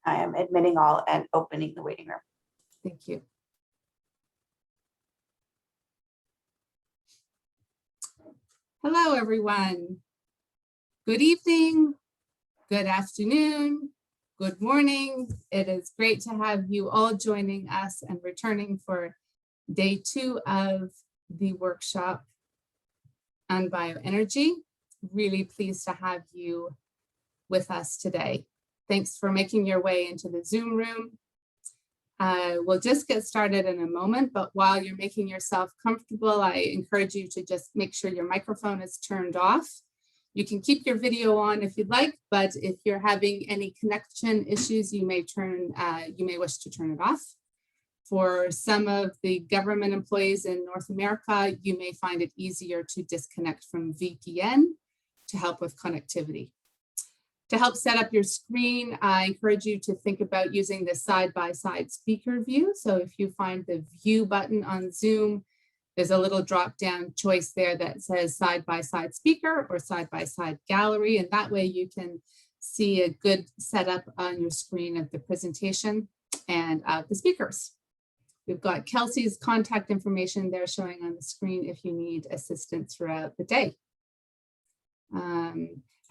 I am admitting all and opening the waiting room. Thank you. Hello, everyone. Good evening, good afternoon, good morning. It is great to have you all joining us and returning for day 2 of the workshop on bioenergy. Really pleased to have you with us today. Thanks for making your way into the Zoom room. We'll just get started in a moment, but while you're making yourself comfortable, I encourage you to just make sure your microphone is turned off. You can keep your video on if you'd like, but if you're having any connection issues, you may wish to turn it off. For some of the government employees in North America, you may find it easier to disconnect from VPN to help with connectivity. To help set up your screen, I encourage you to think about using the side-by-side speaker view. So if you find the view button on Zoom, there's a little drop-down choice there that says side-by-side speaker or side-by-side gallery. And that way you can see a good setup on your screen of the presentation and of the speakers. We've got Kelsey's contact information there showing on the screen if you need assistance throughout the day.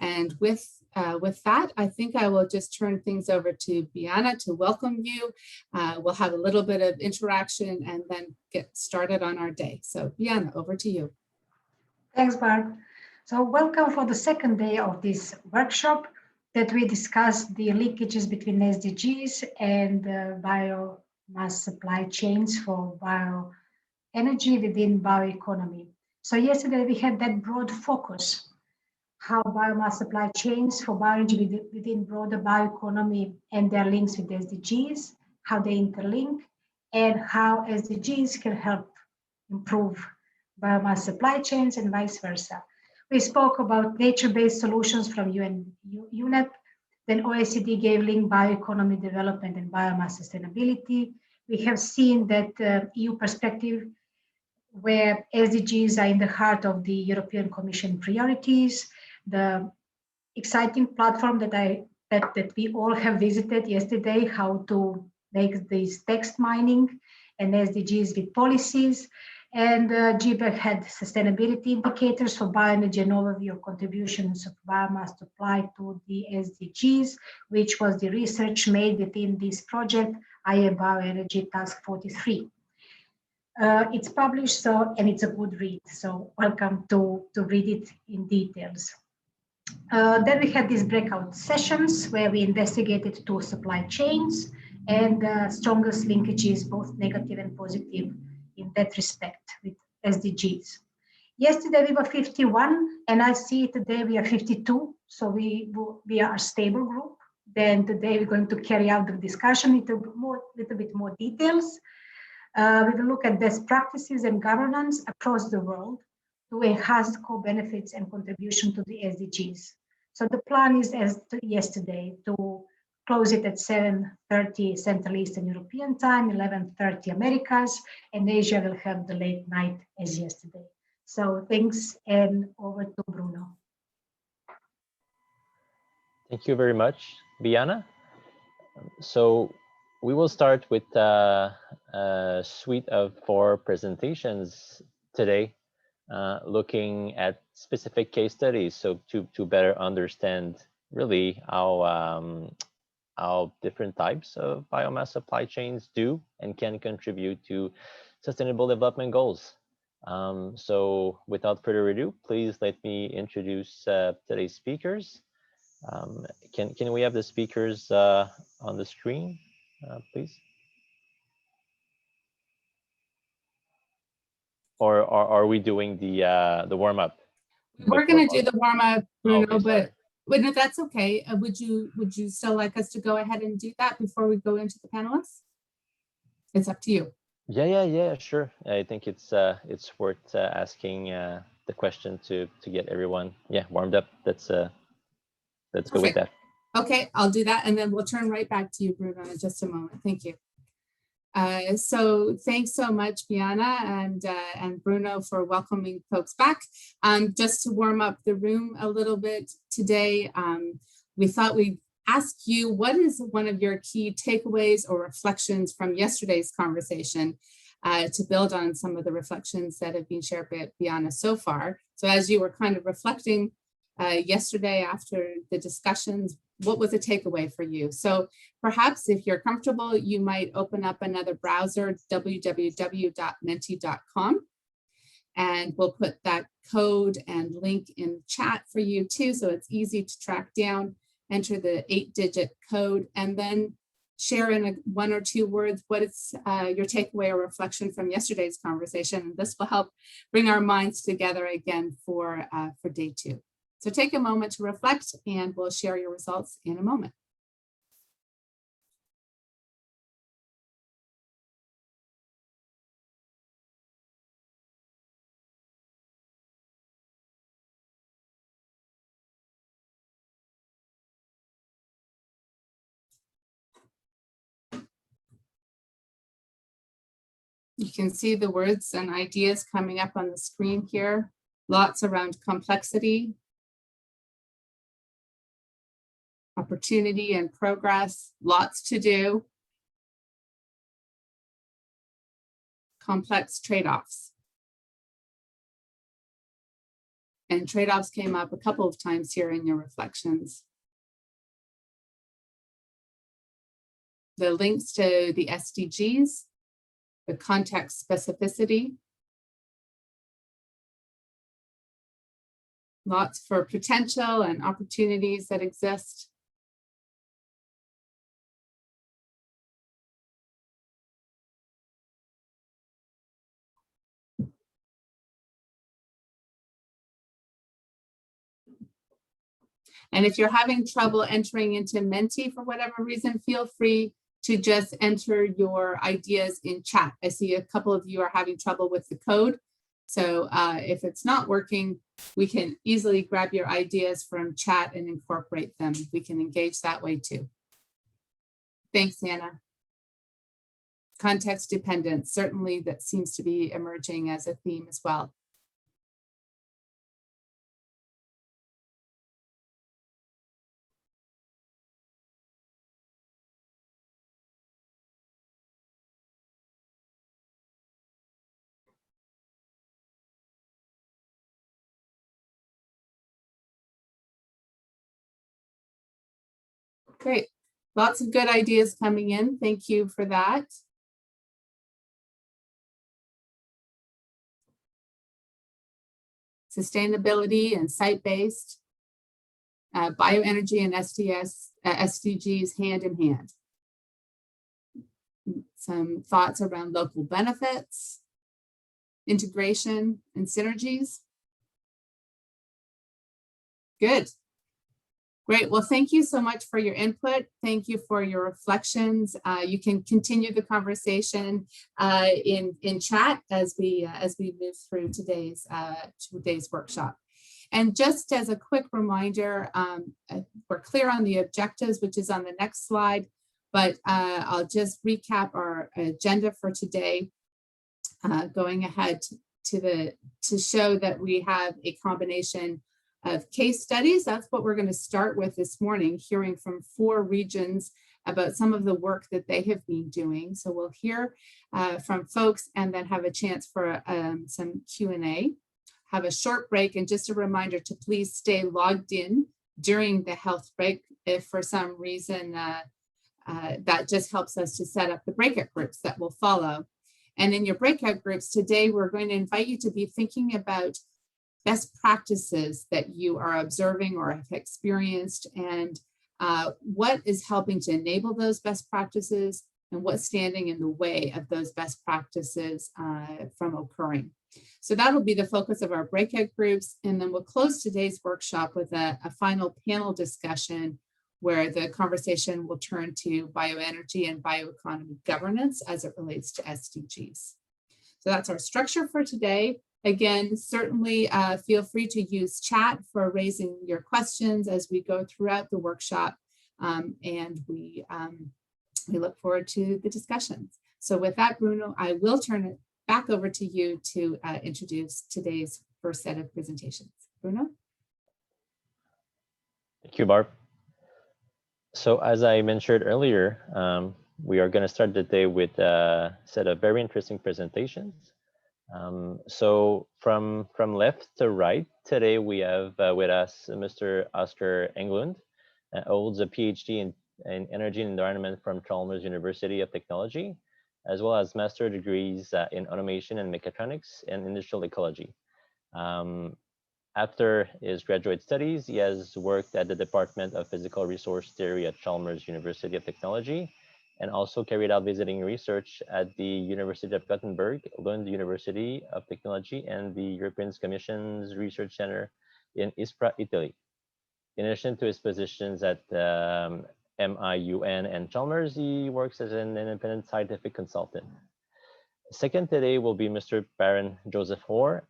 And with that, I think I will just turn things over to Biana to welcome you. We'll have a little bit of interaction and then get started on our day. So Biana, over to you. Thanks, Barb. So welcome for the second day of this workshop that we discussed the linkages between SDGs and biomass supply chains for bioenergy within bioeconomy. So yesterday we had that broad focus, how biomass supply chains for bioenergy within broader bioeconomy and their links with SDGs, how they interlink, and how SDGs can help improve biomass supply chains and vice versa. We spoke about nature-based solutions from UNEP, then OECD gave link bioeconomy development and biomass sustainability. We have seen that EU perspective where SDGs are in the heart of the European Commission priorities. The exciting platform that we all have visited yesterday, how to make this text mining and SDGs with policies. And GBEC had sustainability indicators for bioenergy and overview of contributions of biomass supply to the SDGs, which was the research made within this project, IA Bioenergy Task 43. It's published, and it's a good read, so welcome to read it in details. Then we had these breakout sessions where we investigated 2 supply chains and strongest linkages, both negative and positive in that respect with SDGs. Yesterday we were 51, and I see today we are 52, so we are a stable group. Then today we're going to carry out the discussion with a little bit more details. We will look at best practices and governance across the world to enhance co-benefits and contribution to the SDGs. So the plan is, as yesterday, to close it at 7:30 Central Eastern European time, 11:30 Americas, and Asia will have the late night as yesterday. So thanks, and over to Bruno. Thank you very much, Biana. So we will start with a suite of 4 presentations today, looking at specific case studies, so to better understand really how different types of biomass supply chains do and can contribute to sustainable development goals. So without further ado, please let me introduce today's speakers. Can we have the speakers on the screen, please? Or are we doing the warm-up? We're going to do the warm-up, Bruno, okay, but no, that's okay. Would you still like us to go ahead and do that before we go into the panelists? It's up to you. Yeah, sure. I think it's worth asking the question to get everyone warmed up. Let's go with that. Okay, I'll do that, and then we'll turn right back to you, Bruno, in just a moment. Thank you. So thanks so much, Biana and Bruno, for welcoming folks back. Just to warm up the room a little bit today, we thought we'd ask you, what is one of your key takeaways or reflections from yesterday's conversation to build on some of the reflections that have been shared by Biana so far? So as you were kind of reflecting yesterday after the discussions, what was a takeaway for you? So perhaps if you're comfortable, you might open up another browser, www.menti.com. And we'll put that code and link in chat for you too, so it's easy to track down. Enter the 8-digit code and then share in 1 or 2 words what is your takeaway or reflection from yesterday's conversation. And this will help bring our minds together again for day 2. So take a moment to reflect and we'll share your results in a moment. You can see the words and ideas coming up on the screen here. Lots around complexity, opportunity and progress, lots to do. Complex trade-offs. And trade-offs came up a couple of times here in your reflections. The links to the SDGs, the context specificity, lots for potential and opportunities that exist. And if you're having trouble entering into Menti for whatever reason, feel free to just enter your ideas in chat. I see a couple of you are having trouble with the code. So if it's not working, we can easily grab your ideas from chat and incorporate them. We can engage that way too. Thanks, Anna. Context dependence, certainly that seems to be emerging as a theme as well. Great. Lots of good ideas coming in. Thank you for that. Sustainability and site-based, bioenergy and SDGs hand in hand. Some thoughts around local benefits, integration and synergies. Good. Great. Well, thank you so much for your input. Thank you for your reflections. You can continue the conversation in chat as we move through today's workshop. And just as a quick reminder, we're clear on the objectives, which is on the next slide, but I'll just recap our agenda for today, going ahead to show that we have a combination of case studies. That's what we're going to start with this morning, hearing from 4 regions about some of the work that they have been doing. So we'll hear from folks and then have a chance for some Q&A, have a short break, and just a reminder to please stay logged in during the health break. If for some reason that just helps us to set up the breakout groups that will follow. And in your breakout groups today, we're going to invite you to be thinking about best practices that you are observing or have experienced, and what is helping to enable those best practices and what's standing in the way of those best practices from occurring. So that'll be the focus of our breakout groups. And then we'll close today's workshop with a final panel discussion where the conversation will turn to bioenergy and bioeconomy governance as it relates to SDGs. So that's our structure for today. Again, certainly feel free to use chat for raising your questions as we go throughout the workshop, and we look forward to the discussions. So with that, Bruno, I will turn it back over to you to introduce today's first set of presentations. Bruno? Thank you, Barb. So as I mentioned earlier, we are going to start the day with a set of very interesting presentations. So from left to right, today we have with us Mr. Oscar Englund, holds a PhD in Energy and Environment from Chalmers University of Technology, as well as master degrees in Automation and Mechatronics and Industrial Ecology. After his graduate studies, he has worked at the Department of Physical Resource Theory at Chalmers University of Technology, and also carried out visiting research at the University of Gothenburg, Lund University of Technology, and the European Commission's Research Center in Ispra, Italy. In addition to his positions at MIUN and Chalmers, he works as an independent scientific consultant. Second today will be Mr. Baron Joseph Hoare,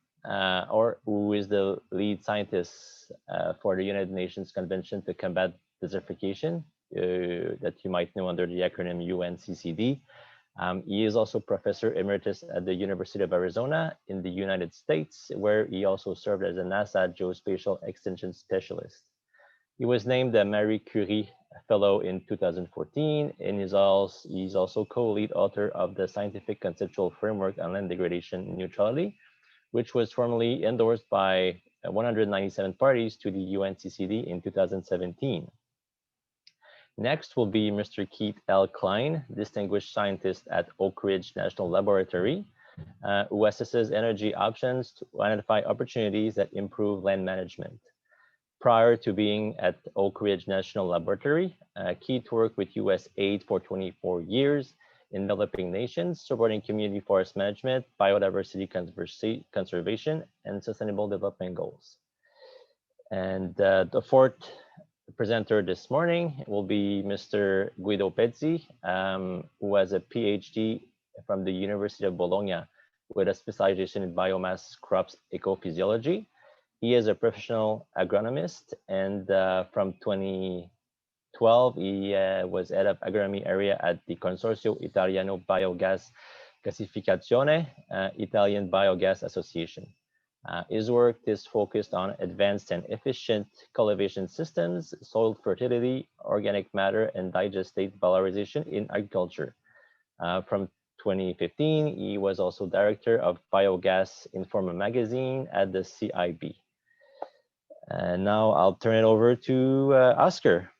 who is the lead scientist for the United Nations Convention to Combat Desertification, that you might know under the acronym UNCCD. He is also Professor Emeritus at the University of Arizona in the United States, where he also served as a NASA Geospatial Extension Specialist. He was named a Marie Curie Fellow in 2014, and he's also co-lead author of the Scientific Conceptual Framework on Land Degradation Neutrality, which was formally endorsed by 197 parties to the UNCCD in 2017. Next will be Mr. Keith L. Klein, distinguished scientist at Oak Ridge National Laboratory, who assesses energy options to identify opportunities that improve land management. Prior to being at Oak Ridge National Laboratory, Keith worked with US aid for 24 years in developing nations, supporting community forest management, biodiversity conservation, and sustainable development goals. And the fourth presenter this morning will be Mr. Guido Pezzi, who has a PhD from the University of Bologna with a specialization in biomass crops ecophysiology. He is a professional agronomist, and from 2012, he was head of agronomy area at the Consortium Italiano Biogas Gasificazione, Italian Biogas Association. His work is focused on advanced and efficient cultivation systems, soil fertility, organic matter, and digestate valorization in agriculture. From 2015, he was also director of Biogas Informa magazine at the CIB. And now I'll turn it over to Oscar.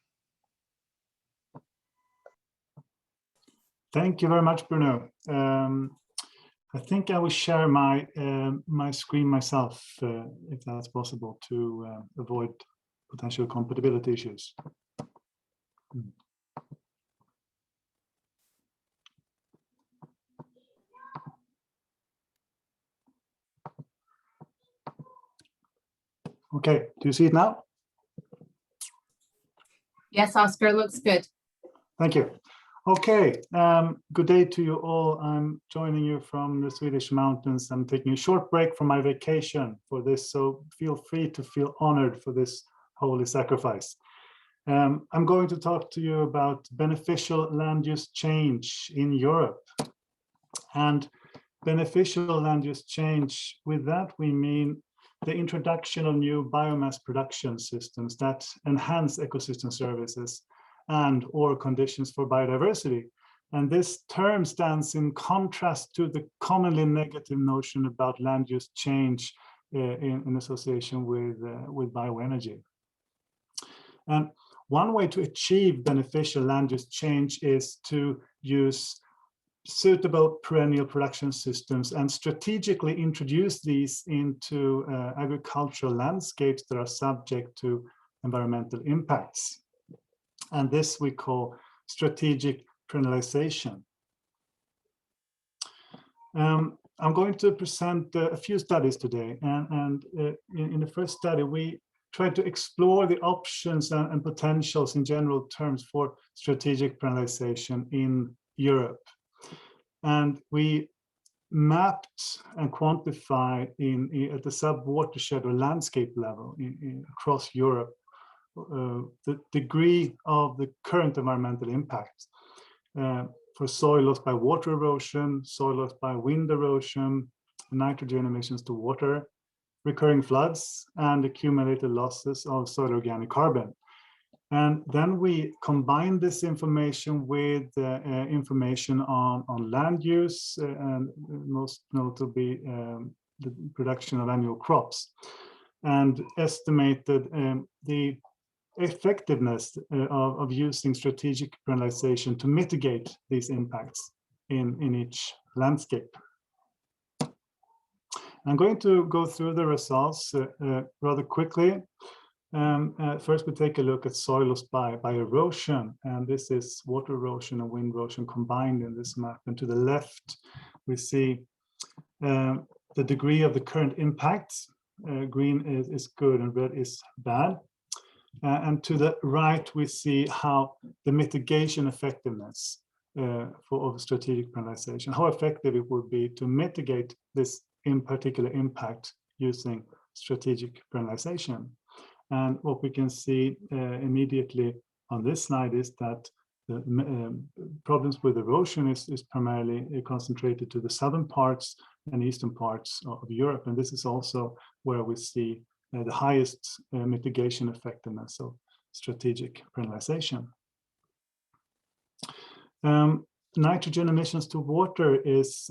Thank you very much, Bruno. I think I will share my my screen myself, if that's possible, to avoid potential compatibility issues. Okay, do you see it now? Yes, Oscar, looks good. Thank you. Okay, good day to you all. I'm joining you from the Swedish mountains. I'm taking a short break from my vacation for this, so feel free to feel honored for this holy sacrifice. I'm going to talk to you about beneficial land use change in Europe. And beneficial land use change, with that we mean the introduction of new biomass production systems that enhance ecosystem services and or conditions for biodiversity. And this term stands in contrast to the commonly negative notion about land use change in association with bioenergy. And one way to achieve beneficial land use change is to use suitable perennial production systems and strategically introduce these into agricultural landscapes that are subject to environmental impacts. And this we call strategic perennialization. I'm going to present a few studies today, and in the first study we tried to explore the options and potentials in general terms for strategic perennialization in Europe. And we mapped and quantified at the sub-watershed or landscape level across Europe the degree of the current environmental impact for soil loss by water erosion, soil loss by wind erosion, nitrogen emissions to water, recurring floods, and accumulated losses of soil organic carbon. And then we combine this information with information on land use and most notably the production of annual crops, and estimated the effectiveness of using strategic penalization to mitigate these impacts in each landscape. I'm going to go through the results rather quickly. First, we take a look at soil loss by erosion, and this is water erosion and wind erosion combined in this map. And to the left, we see the degree of the current impacts. Green is good and red is bad. And to the right, we see how the mitigation effectiveness of strategic penalization, how effective it would be to mitigate this in particular impact using strategic penalization. And what we can see immediately on this slide is that the problems with erosion is primarily concentrated to the southern parts and eastern parts of Europe. And this is also where we see the highest mitigation effectiveness of strategic penalization. Nitrogen emissions to water is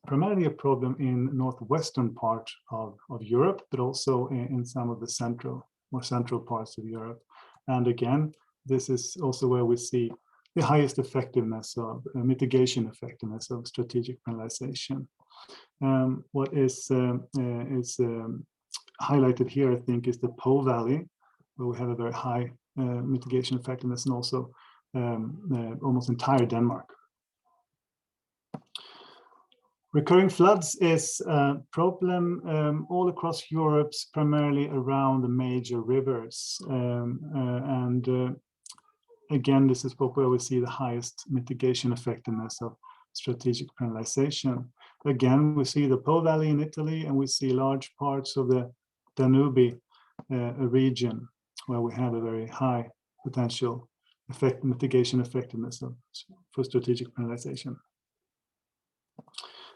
primarily a problem in northwestern part of Europe, but also in some of the more central parts of Europe. And again, this is also where we see the highest effectiveness of mitigation effectiveness of strategic penalization. What is highlighted here, I think, is the Po Valley, where we have a very high mitigation effectiveness, and also almost entire Denmark. Recurring floods is a problem all across Europe, primarily around the major rivers. Again, this is where we see the highest mitigation effectiveness of strategic penalization. Again, we see the Po Valley in Italy, and we see large parts of the Danube region, where we have a very high potential mitigation effectiveness for strategic penalization.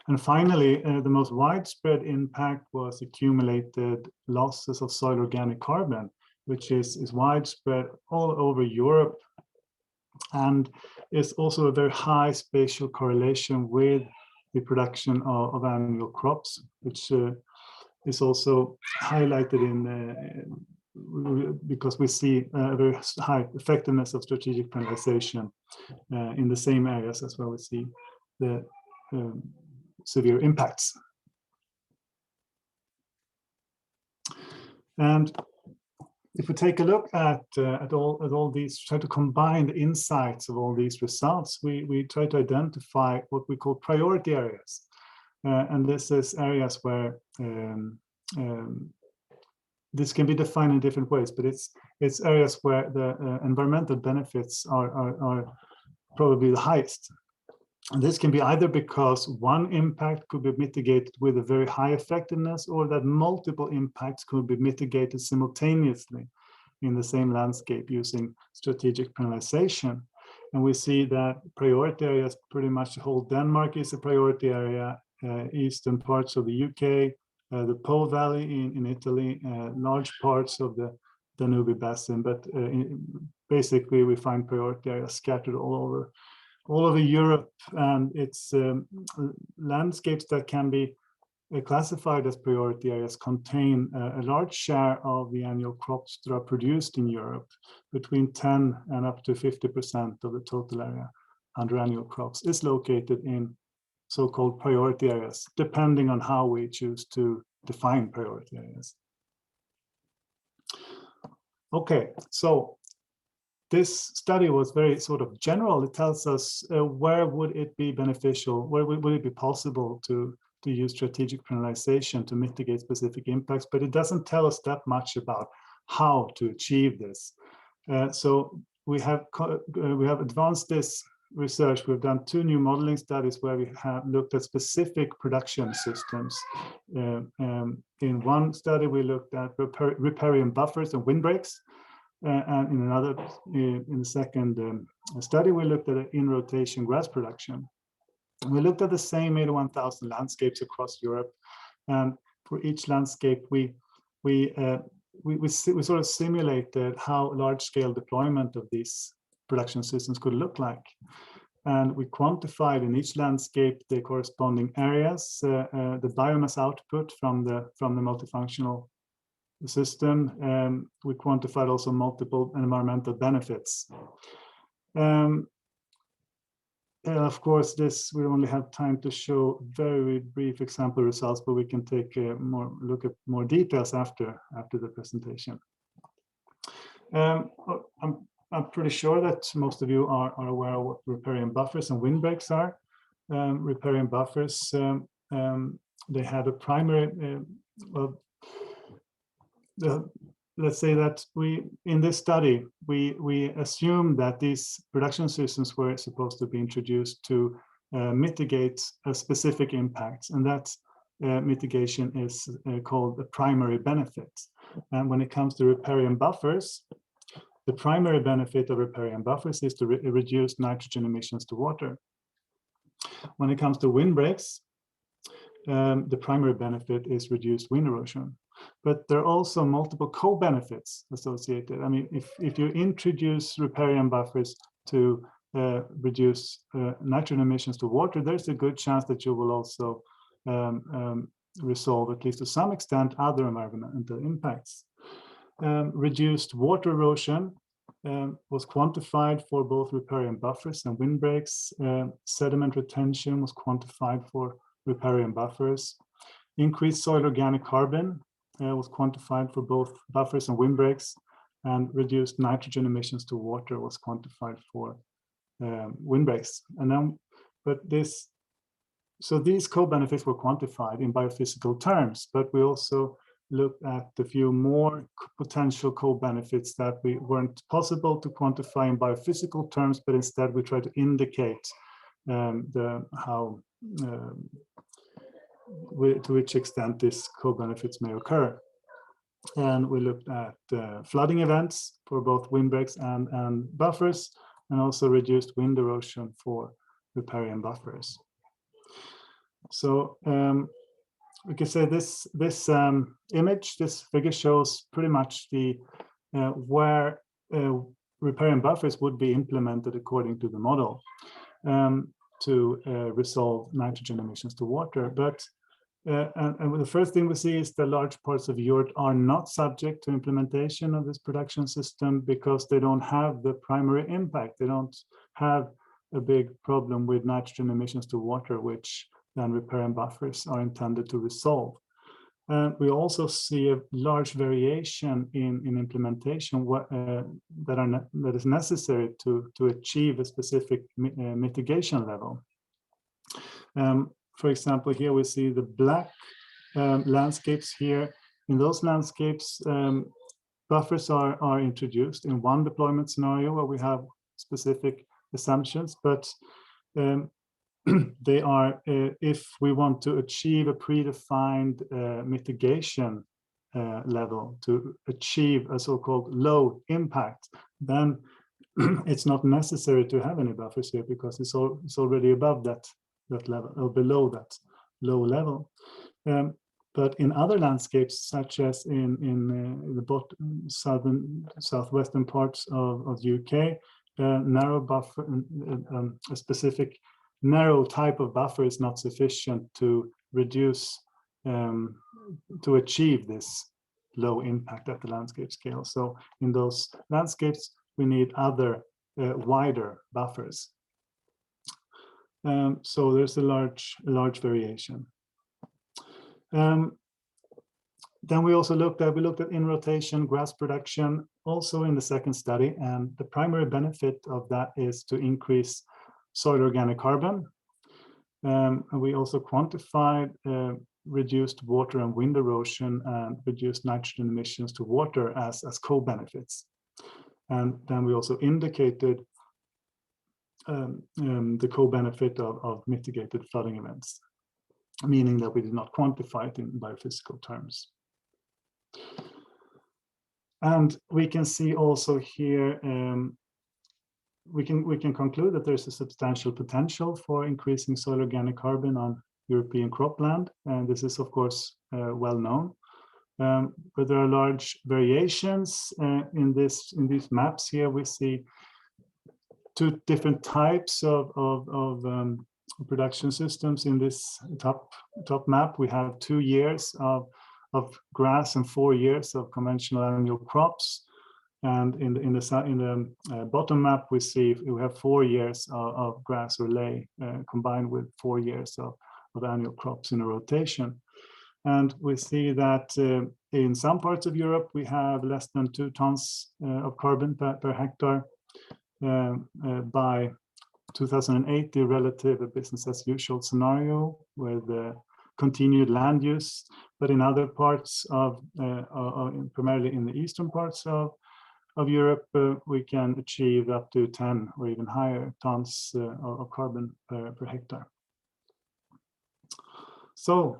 And finally, the most widespread impact was accumulated losses of soil organic carbon, which is widespread all over Europe, and is also a very high spatial correlation with the production of annual crops, which is also highlighted because we see a very high effectiveness of strategic penalization in the same areas as where we see the severe impacts. And if we take a look at all these, try to combine the insights of all these results, we try to identify what we call priority areas. And this is areas where this can be defined in different ways, but it's areas where the environmental benefits are probably the highest. And this can be either because one impact could be mitigated with a very high effectiveness, or that multiple impacts could be mitigated simultaneously in the same landscape using strategic penalization. And we see that priority areas, pretty much the whole Denmark is a priority area, eastern parts of the UK, the Po Valley in Italy, large parts of the Danube Basin, but basically we find priority areas scattered all over Europe, and it's landscapes that can be classified as priority areas contain a large share of the annual crops that are produced in Europe. Between 10 and up to 50% of the total area under annual crops is located in so-called priority areas, depending on how we choose to define priority areas. Okay, so this study was very sort of general. It tells us where would it be beneficial, where would it be possible to use strategic penalization to mitigate specific impacts, but it doesn't tell us that much about how to achieve this. So we have advanced this research. We've done 2 new modeling studies where we have looked at specific production systems. In one study, we looked at riparian buffers and windbreaks. And in the second study, we looked at in-rotation grass production. We looked at the same 81,000 landscapes across Europe. And for each landscape, we we sort of simulated how large-scale deployment of these production systems could look like. And we quantified in each landscape the corresponding areas, the biomass output from the multifunctional system. We quantified also multiple environmental benefits. Of course, we only have time to show very brief example results, but we can take a look at more details after the presentation. I'm pretty sure that most of you are aware of what riparian buffers and windbreaks are. Riparian buffers, they had a primary, let's say that in this study, we assumed that these production systems were supposed to be introduced to mitigate a specific impacts, and that mitigation is called the primary benefit. And when it comes to riparian buffers, the primary benefit of riparian buffers is to reduce nitrogen emissions to water. When it comes to windbreaks, the primary benefit is reduced wind erosion. But there are also multiple co-benefits associated. I mean, if you introduce riparian buffers to reduce nitrogen emissions to water, there's a good chance that you will also resolve, at least to some extent, other environmental impacts. Reduced water erosion was quantified for both riparian buffers and windbreaks. Sediment retention was quantified for riparian buffers. Increased soil organic carbon was quantified for both buffers and windbreaks, and reduced nitrogen emissions to water was quantified for windbreaks. And then, so these co-benefits were quantified in biophysical terms, but we also looked at a few more potential co-benefits that weren't possible to quantify in biophysical terms, but instead we tried to indicate to which extent these co-benefits may occur. And we looked at flooding events for both windbreaks and buffers, and also reduced wind erosion for riparian buffers. So we can say this image, this figure shows pretty much the where riparian buffers would be implemented according to the model to resolve nitrogen emissions to water. But and the first thing we see is that large parts of Europe are not subject to implementation of this production system because they don't have the primary impact. They don't have a big problem with nitrogen emissions to water, which then riparian buffers are intended to resolve. We also see a large variation in implementation that is necessary to achieve a specific mitigation level. For example, here we see the black landscapes here. In those landscapes, buffers are introduced in one deployment scenario where we have specific assumptions, but they are, if we want to achieve a predefined mitigation level to achieve a so-called low impact, then it's not necessary to have any buffers here because it's already above that level or below that low level. But in other landscapes, such as in the southwestern parts of the UK, narrow buffer, a specific narrow type of buffer is not sufficient to reduce, to achieve this low impact at the landscape scale. So in those landscapes, we need other wider buffers. So there's a large variation. Then we also looked at in rotation grass production also in the second study, and the primary benefit of that is to increase soil organic carbon. And we also quantified reduced water and wind erosion and reduced nitrogen emissions to water as co-benefits. And then we also indicated the co-benefit of mitigated flooding events, meaning that we did not quantify it in biophysical terms. And we can see also here, we can conclude that there's a substantial potential for increasing soil organic carbon on European cropland, and this is of course well known. but there are large variations in these maps. Here we see two different types of production systems. In this top map, we have 2 years of grass and 4 years of conventional annual crops. And in the bottom map, we see we have 4 years of grass or lay combined with 4 years of annual crops in a rotation. And we see that in some parts of Europe, we have less than 2 tons of carbon per hectare. By 2008, the relative business as usual scenario with continued land use, but in other parts of primarily in the eastern parts of Europe, we can achieve up to 10 or even higher tons of carbon per hectare. So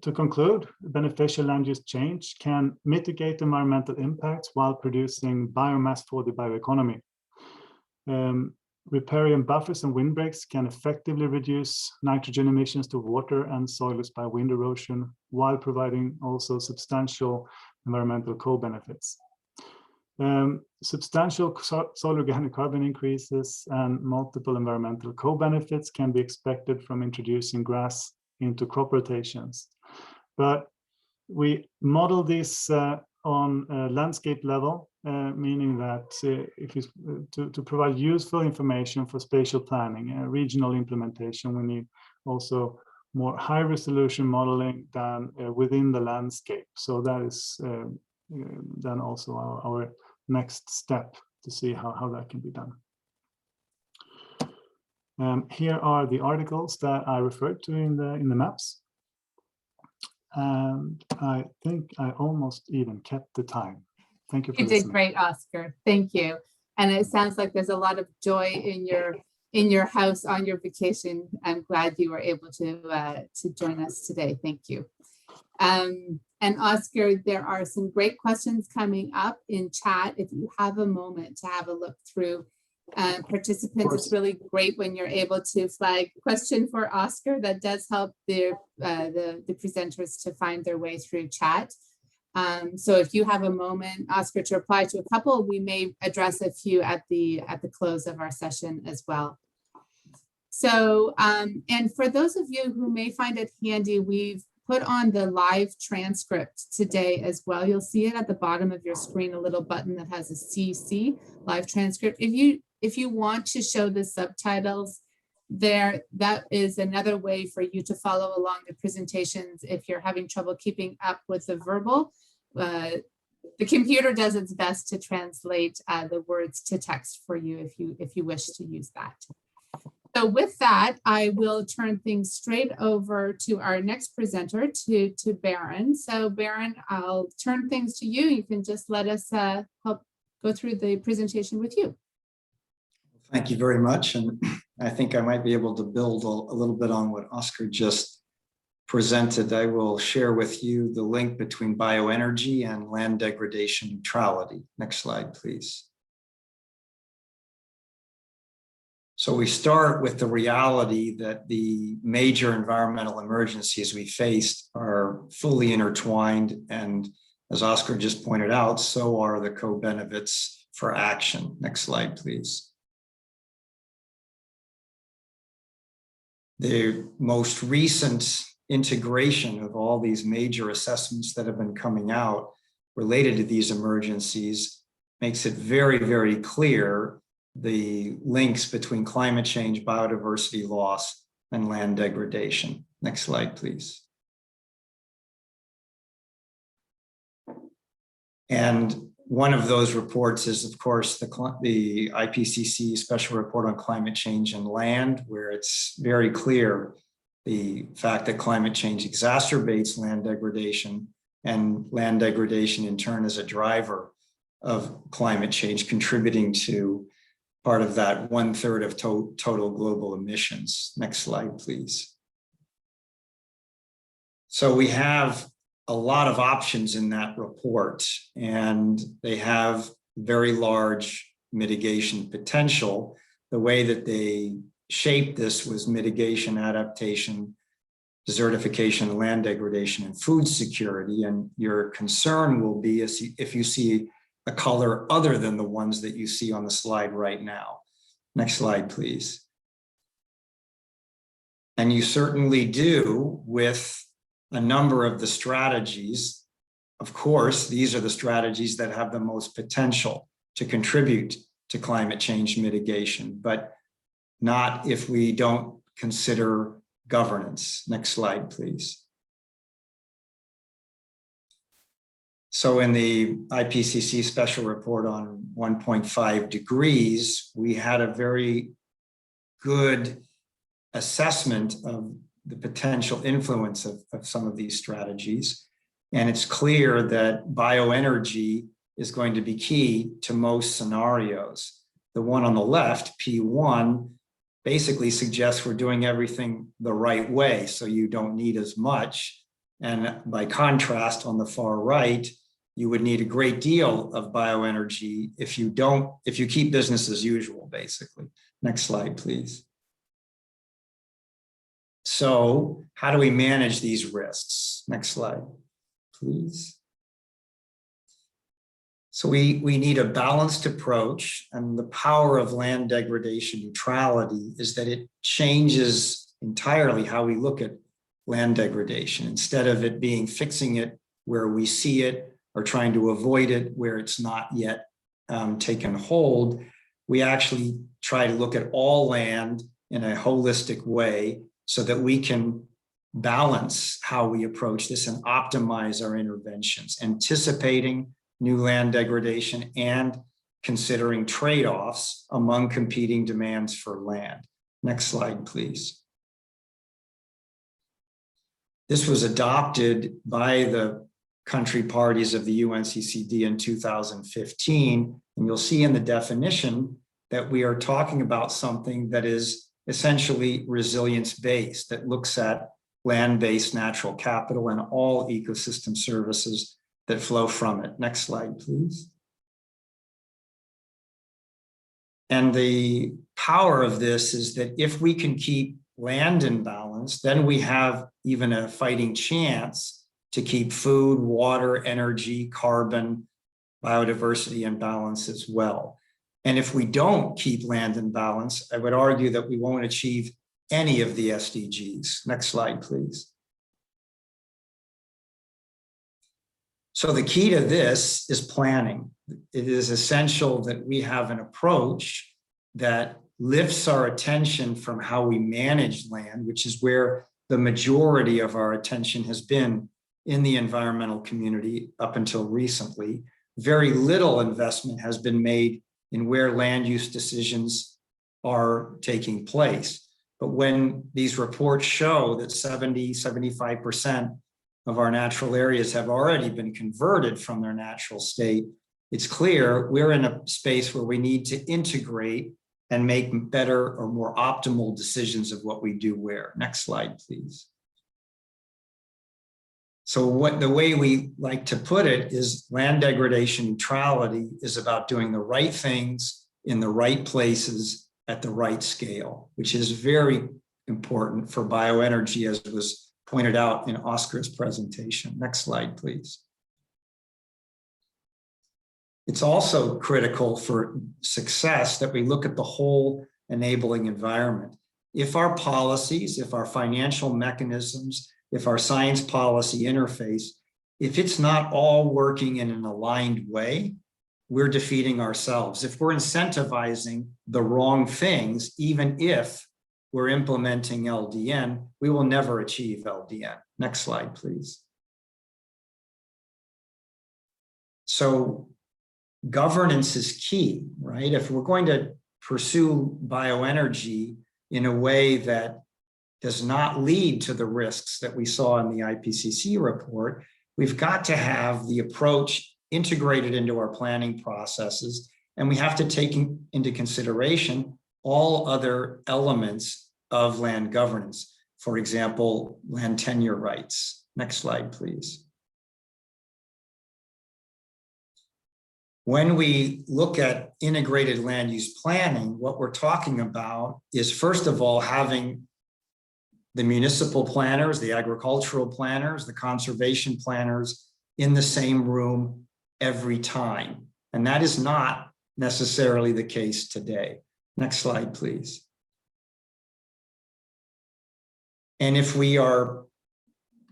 to conclude, beneficial land use change can mitigate environmental impacts while producing biomass for the bioeconomy. Riparian buffers and windbreaks can effectively reduce nitrogen emissions to water and soils by wind erosion, while providing also substantial environmental co-benefits. Substantial soil organic carbon increases and multiple environmental co-benefits can be expected from introducing grass into crop rotations. But we model this on a landscape level, meaning that if you, to provide useful information for spatial planning and regional implementation, we need also more high resolution modeling than within the landscape. So that is then also our next step to see how that can be done. Here are the articles that I referred to in the maps. And I think I almost even kept the time. Thank you for listening. You did great, Oscar. Thank you. And it sounds like there's a lot of joy in your house on your vacation. I'm glad you were able to join us today. Thank you. And Oscar, there are some great questions coming up in chat. If you have a moment to have a look through participants, it's really great when you're able to flag question for Oscar. That does help the presenters to find their way through chat. So if you have a moment, Oscar, to reply to a couple, we may address a few at the close of our session as well. So, and for those of you who may find it handy, we've put on the live transcript today as well. You'll see it at the bottom of your screen, a little button that has a CC, live transcript. If you want to show the subtitles there, that is another way for you to follow along the presentations. If you're having trouble keeping up with the verbal, the computer does its best to translate the words to text for you if you wish to use that. So with that, I will turn things straight over to our next presenter, to Baron. So Baron, I'll turn things to you. You can just let us help go through the presentation with you. Thank you very much. And I think I might be able to build a little bit on what Oscar just presented. I will share with you the link between bioenergy and land degradation neutrality. Next slide, please. So we start with the reality that the major environmental emergencies we faced are fully intertwined. And as Oscar just pointed out, so are the co-benefits for action. Next slide, please. The most recent integration of all these major assessments that have been coming out related to these emergencies makes it very, very clear the links between climate change, biodiversity loss, and land degradation. Next slide, please. And one of those reports is, of course, the Ipcc Special Report on Climate Change and Land, where it's very clear the fact that climate change exacerbates land degradation, and land degradation in turn is a driver of climate change, contributing to part of that 1/3 of total global emissions. Next slide, please. So we have a lot of options in that report, and they have very large mitigation potential. The way that they shaped this was mitigation, adaptation, desertification, land degradation, and food security. And your concern will be if you see a color other than the ones that you see on the slide right now. Next slide, please. And you certainly do with a number of the strategies. Of course, these are the strategies that have the most potential to contribute to climate change mitigation, but not if we don't consider governance. Next slide, please. So in the Ipcc special report on 1.5 degrees, we had a very good assessment of the potential influence of some of these strategies. And it's clear that bioenergy is going to be key to most scenarios. The one on the left, P1, basically suggests we're doing everything the right way, so you don't need as much. And by contrast, on the far right, you would need a great deal of bioenergy if you keep business as usual, basically. Next slide, please. So how do we manage these risks? Next slide, please. So we need a balanced approach, and the power of land degradation neutrality is that it changes entirely how we look at land degradation. Instead of it being fixing it where we see it or trying to avoid it where it's not yet taken hold, we actually try to look at all land in a holistic way so that we can balance how we approach this and optimize our interventions, anticipating new land degradation and considering trade-offs among competing demands for land. Next slide, please. This was adopted by the country parties of the UNCCD in 2015, and you'll see in the definition that we are talking about something that is essentially resilience-based, that looks at land-based natural capital and all ecosystem services that flow from it. Next slide, please. And the power of this is that if we can keep land in balance, then we have even a fighting chance to keep food, water, energy, carbon, biodiversity in balance as well. And if we don't keep land in balance, I would argue that we won't achieve any of the SDGs. Next slide, please. So the key to this is planning. It is essential that we have an approach that lifts our attention from how we manage land, which is where the majority of our attention has been in the environmental community up until recently. Very little investment has been made in where land use decisions are taking place. But when these reports show that 75% of our natural areas have already been converted from their natural state, it's clear we're in a space where we need to integrate and make better or more optimal decisions of what we do where. Next slide, please. So the way we like to put it is land degradation neutrality is about doing the right things in the right places at the right scale, which is very important for bioenergy, as was pointed out in Oscar's presentation. Next slide, please. It's also critical for success that we look at the whole enabling environment. If our policies, if our financial mechanisms, if our science policy interface, if it's not all working in an aligned way, we're defeating ourselves. If we're incentivizing the wrong things, even if we're implementing LDN, we will never achieve LDN. Next slide, please. So governance is key, right? If we're going to pursue bioenergy in a way that does not lead to the risks that we saw in the Ipcc report, we've got to have the approach integrated into our planning processes, and we have to take into consideration all other elements of land governance. For example, land tenure rights. Next slide, please. When we look at integrated land use planning, what we're talking about is, first of all, having the municipal planners, the agricultural planners, the conservation planners in the same room every time. And that is not necessarily the case today. Next slide, please. And if we are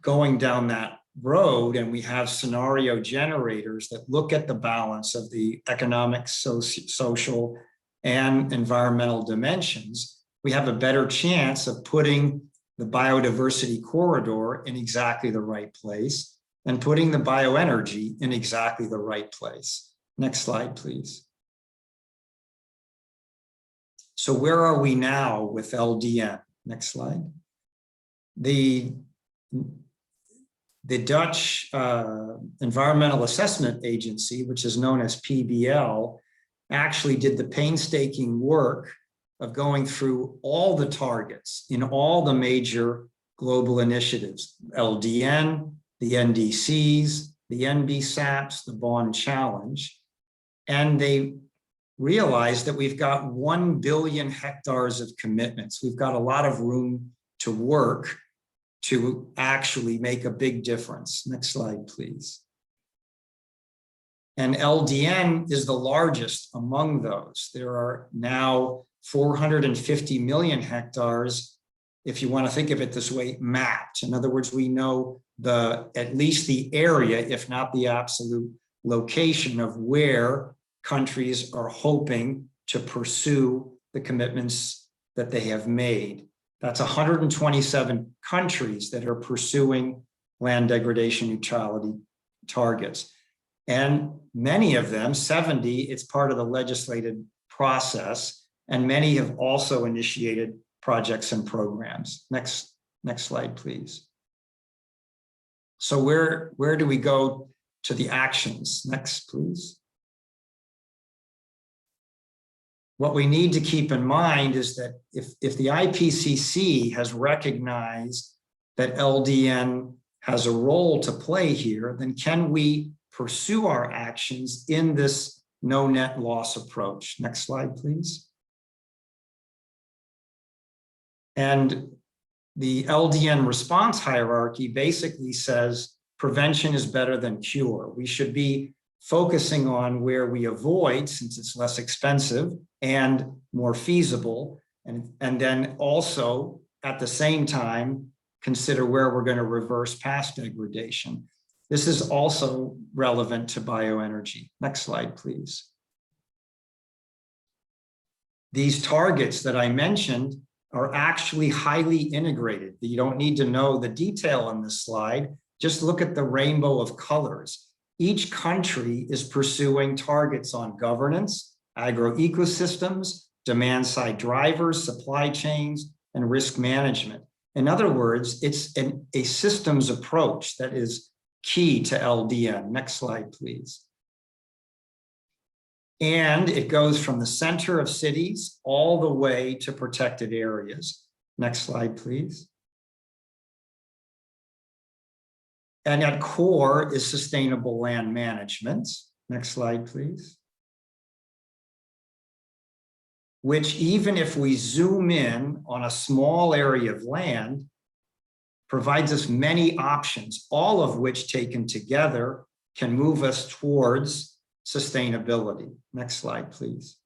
going down that road and we have scenario generators that look at the balance of the economic, social, and environmental dimensions, we have a better chance of putting the biodiversity corridor in exactly the right place and putting the bioenergy in exactly the right place. Next slide, please. So where are we now with LDN? Next slide. The Dutch Environmental Assessment Agency, which is known as PBL, actually did the painstaking work of going through all the targets in all the major global initiatives, LDN, the NDCs, the NBSAPs, the Bond Challenge, and they realized that we've got 1 billion hectares of commitments. We've got a lot of room to work to actually make a big difference. Next slide, please. And LDN is the largest among those. There are now 450 million hectares, if you want to think of it this way, mapped. In other words, we know at least the area, if not the absolute location of where countries are hoping to pursue the commitments that they have made. That's 127 countries that are pursuing land degradation neutrality targets. And many of them, 70, it's part of the legislative process, and many have also initiated projects and programs. Next slide, please. So where do we go to the actions? Next, please. What we need to keep in mind is that if the Ipcc has recognized that LDN has a role to play here, then can we pursue our actions in this no net loss approach? Next slide, please. And the LDN response hierarchy basically says prevention is better than cure. We should be focusing on where we avoid, since it's less expensive and more feasible, and then also at the same time consider where we're going to reverse past degradation. This is also relevant to bioenergy. Next slide, please. These targets that I mentioned are actually highly integrated. You don't need to know the detail on this slide. Just look at the rainbow of colors. Each country is pursuing targets on governance, agroecosystems, demand-side drivers, supply chains, and risk management. In other words, it's a systems approach that is key to LDN. Next slide, please. And it goes from the center of cities all the way to protected areas. Next slide, please. And at core is sustainable land management. Next slide, please. Which, even if we zoom in on a small area of land, provides us many options, all of which taken together can move us towards sustainability. Next slide, please.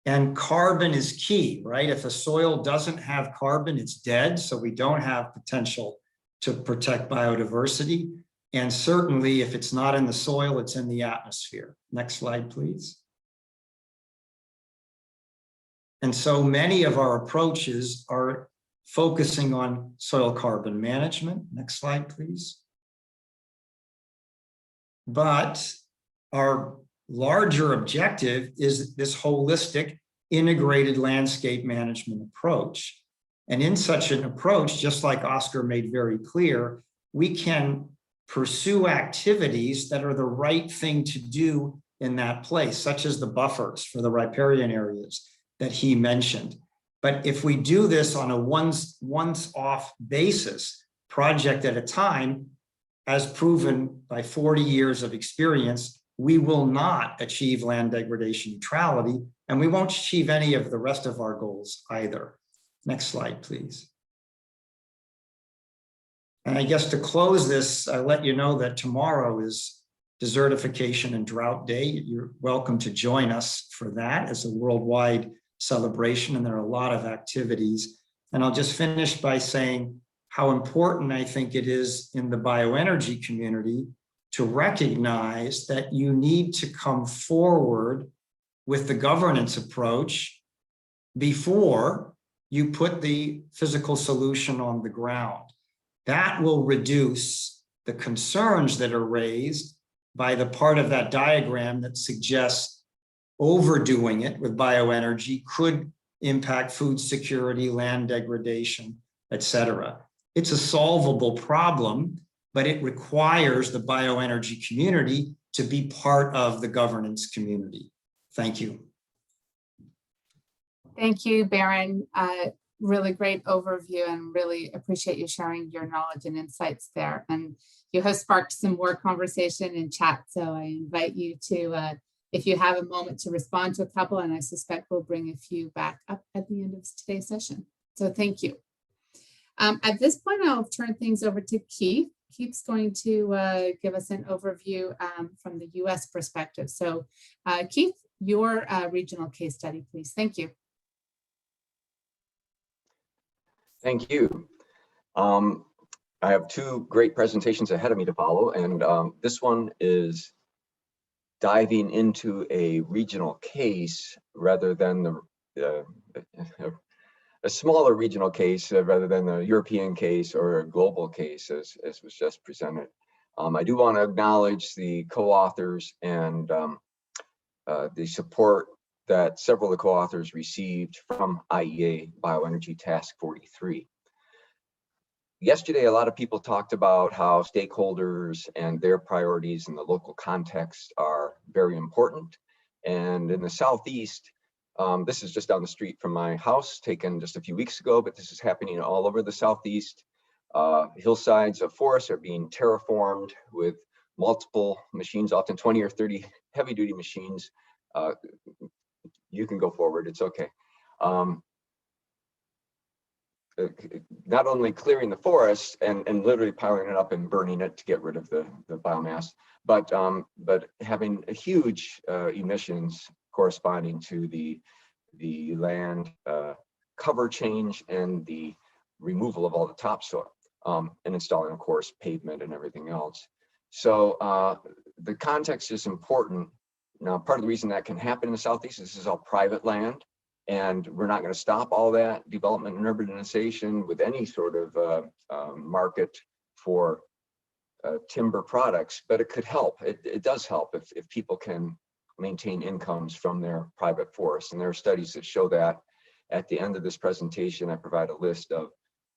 And carbon is key, right? If a soil doesn't have carbon, it's dead. So we don't have potential to protect biodiversity. And certainly if it's not in the soil, it's in the atmosphere. Next slide, please. And so many of our approaches are focusing on soil carbon management. Next slide, please. But our larger objective is this holistic, integrated landscape management approach. And in such an approach, just like Oscar made very clear, we can pursue activities that are the right thing to do in that place, such as the buffers for the riparian areas that he mentioned. But if we do this on a once-off basis, project at a time, as proven by 40 years of experience, we will not achieve land degradation neutrality, and we won't achieve any of the rest of our goals either. Next slide, please. And I guess to close this, I let you know that tomorrow is Desertification and Drought Day. You're welcome to join us for that as a worldwide celebration, and there are a lot of activities. And I'll just finish by saying how important I think it is in the bioenergy community to recognize that you need to come forward with the governance approach before you put the physical solution on the ground. That will reduce the concerns that are raised by the part of that diagram that suggests overdoing it with bioenergy could impact food security, land degradation, etc. It's a solvable problem, but it requires the bioenergy community to be part of the governance community. Thank you. Thank you, Baron. Really great overview, and really appreciate you sharing your knowledge and insights there. And you have sparked some more conversation in chat, so I invite you to, if you have a moment, to respond to a couple, and I suspect we'll bring a few back up at the end of today's session. So thank you. At this point, I'll turn things over to Keith. Keith's going to give us an overview from the US perspective. So Keith, your regional case study, please. Thank you. Thank you. I have two great presentations ahead of me to follow, and this one is diving into a regional case rather than a smaller regional case rather than a European case or a global case as was just presented. I do want to acknowledge the co-authors and the support that several of the co-authors received from IEA Bioenergy Task 43. Yesterday, a lot of people talked about how stakeholders and their priorities in the local context are very important. And in the Southeast, this is just down the street from my house, taken just a few weeks ago, but this is happening all over the Southeast. Hillsides of forests are being terraformed with multiple machines, often 20 or 30 heavy-duty machines. You can go forward, it's okay. Not only clearing the forest and literally piling it up and burning it to get rid of the biomass, but having a huge emissions corresponding to the land cover change and the removal of all the topsoil, and installing, of course, pavement and everything else. So the context is important. Now, part of the reason that can happen in the Southeast is this is all private land, and we're not going to stop all that development and urbanization with any sort of market for timber products, but it could help. It does help if people can maintain incomes from their private forests. And there are studies that show that. At the end of this presentation, I provide a list of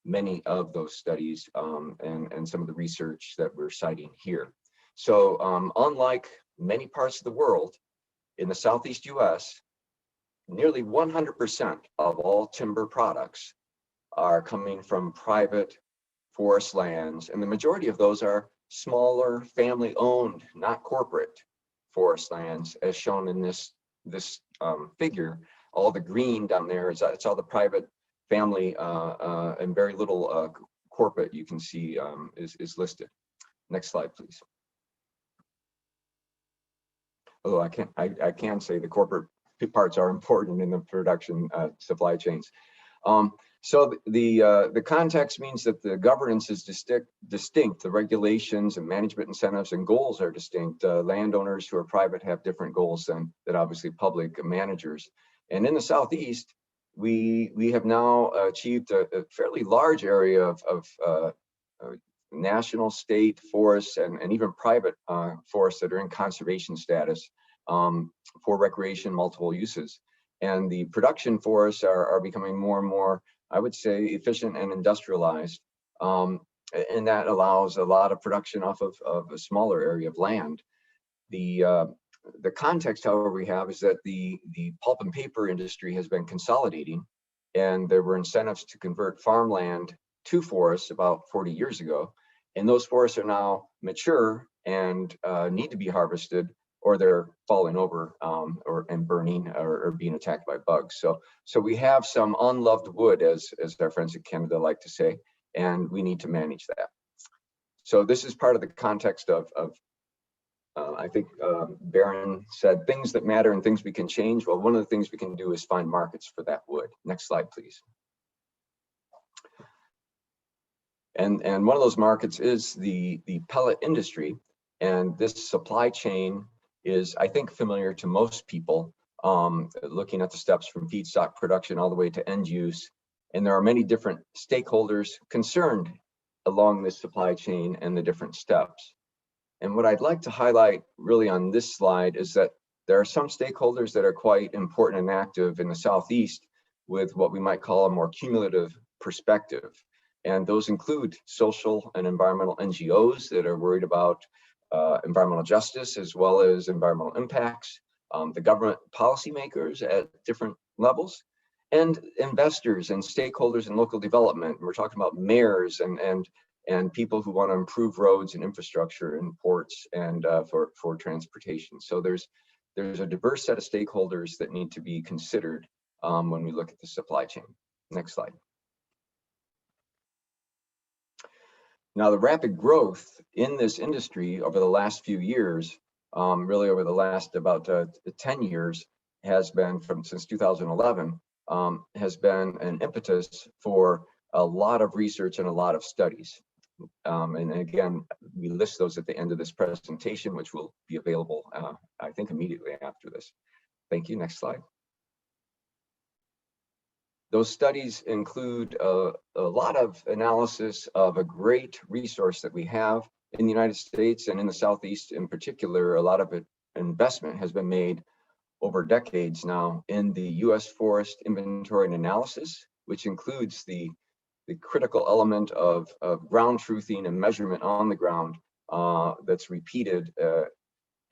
many of those studies and some of the research that we're citing here. So unlike many parts of the world, in the Southeast US, nearly 100% of all timber products are coming from private forest lands, and the majority of those are smaller, family-owned, not corporate forest lands, as shown in this figure. All the green down there is it's all the private family and very little corporate you can see is listed. Next slide, please. Although I can say the corporate parts are important in the production supply chains. So the context means that the governance is distinct. The regulations and management incentives and goals are distinct. Landowners who are private have different goals than obviously public managers. And in the Southeast, we have now achieved a fairly large area of national, state forests and even private forests that are in conservation status for recreation, multiple uses. And the production forests are becoming more and more, I would say, efficient and industrialized. And that allows a lot of production off of a smaller area of land. The context, however, we have is that the pulp and paper industry has been consolidating, and there were incentives to convert farmland to forests about 40 years ago. And those forests are now mature and need to be harvested or they're falling over and burning or being attacked by bugs. So we have some unloved wood, as our friends in Canada like to say, and we need to manage that. So this is part of the context of I think Baron said things that matter and things we can change. Well, one of the things we can do is find markets for that wood. Next slide, please. And one of those markets is the pellet industry. And this supply chain is, I think, familiar to most people, looking at the steps from feedstock production all the way to end use. And there are many different stakeholders concerned along this supply chain and the different steps. And what I'd like to highlight really on this slide is that there are some stakeholders that are quite important and active in the Southeast with what we might call a more cumulative perspective. And those include social and environmental NGOs that are worried about environmental justice as well as environmental impacts, the government policymakers at different levels, and investors and stakeholders in local development. We're talking about mayors and people who want to improve roads and infrastructure and ports and for transportation. So there's a diverse set of stakeholders that need to be considered when we look at the supply chain. Next slide. Now, the rapid growth in this industry over the last few years, really over the last about 10 years, has been since 2011, has been an impetus for a lot of research and a lot of studies. And again, we list those at the end of this presentation, which will be available, I think, immediately after this. Thank you. Next slide. Those studies include a lot of analysis of a great resource that we have in the United States and in the Southeast in particular. A lot of investment has been made over decades now in the U.S. forest inventory and analysis, which includes the critical element of ground truthing and measurement on the ground that's repeated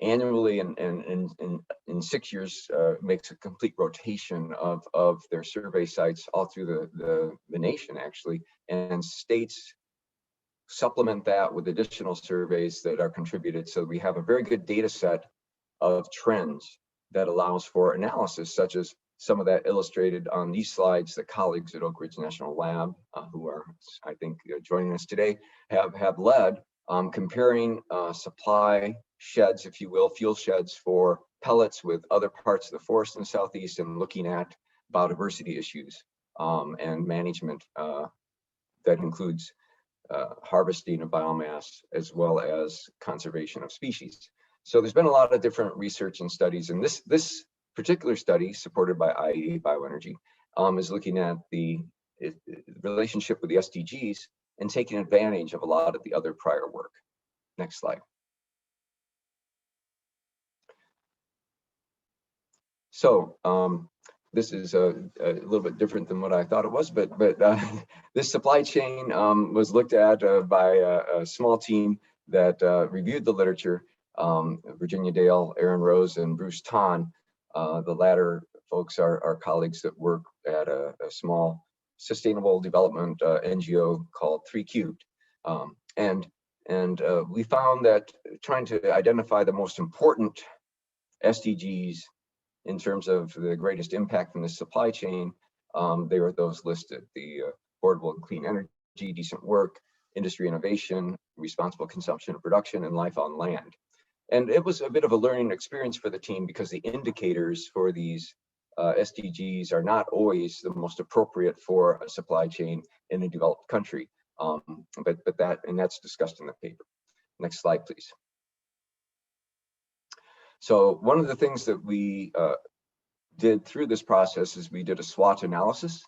annually and in 6 years makes a complete rotation of their survey sites all through the nation, actually, and states supplement that with additional surveys that are contributed. So we have a very good data set of trends that allows for analysis, such as some of that illustrated on these slides that colleagues at Oak Ridge National Lab, who are, I think, joining us today, have led, comparing supply sheds, if you will, fuel sheds for pellets with other parts of the forest in the Southeast, and looking at biodiversity issues and management that includes harvesting of biomass as well as conservation of species. So there's been a lot of different research and studies, and this particular study, supported by IEA Bioenergy, is looking at the relationship with the SDGs and taking advantage of a lot of the other prior work. Next slide. So this is a little bit different than what I thought it was, but this supply chain was looked at by a small team that reviewed the literature. Virginia Dale, Aaron Rose, and Bruce Ton. The latter folks are colleagues that work at a small sustainable development NGO called 3 Cubed. And we found that trying to identify the most important SDGs in terms of the greatest impact from the supply chain, they were those listed: the affordable and clean energy, decent work, industry innovation, responsible consumption and production, and life on land. And it was a bit of a learning experience for the team because the indicators for these SDGs are not always the most appropriate for a supply chain in a developed country. But that's discussed in the paper. Next slide, please. So one of the things that we did through this process is we did a SWOT analysis,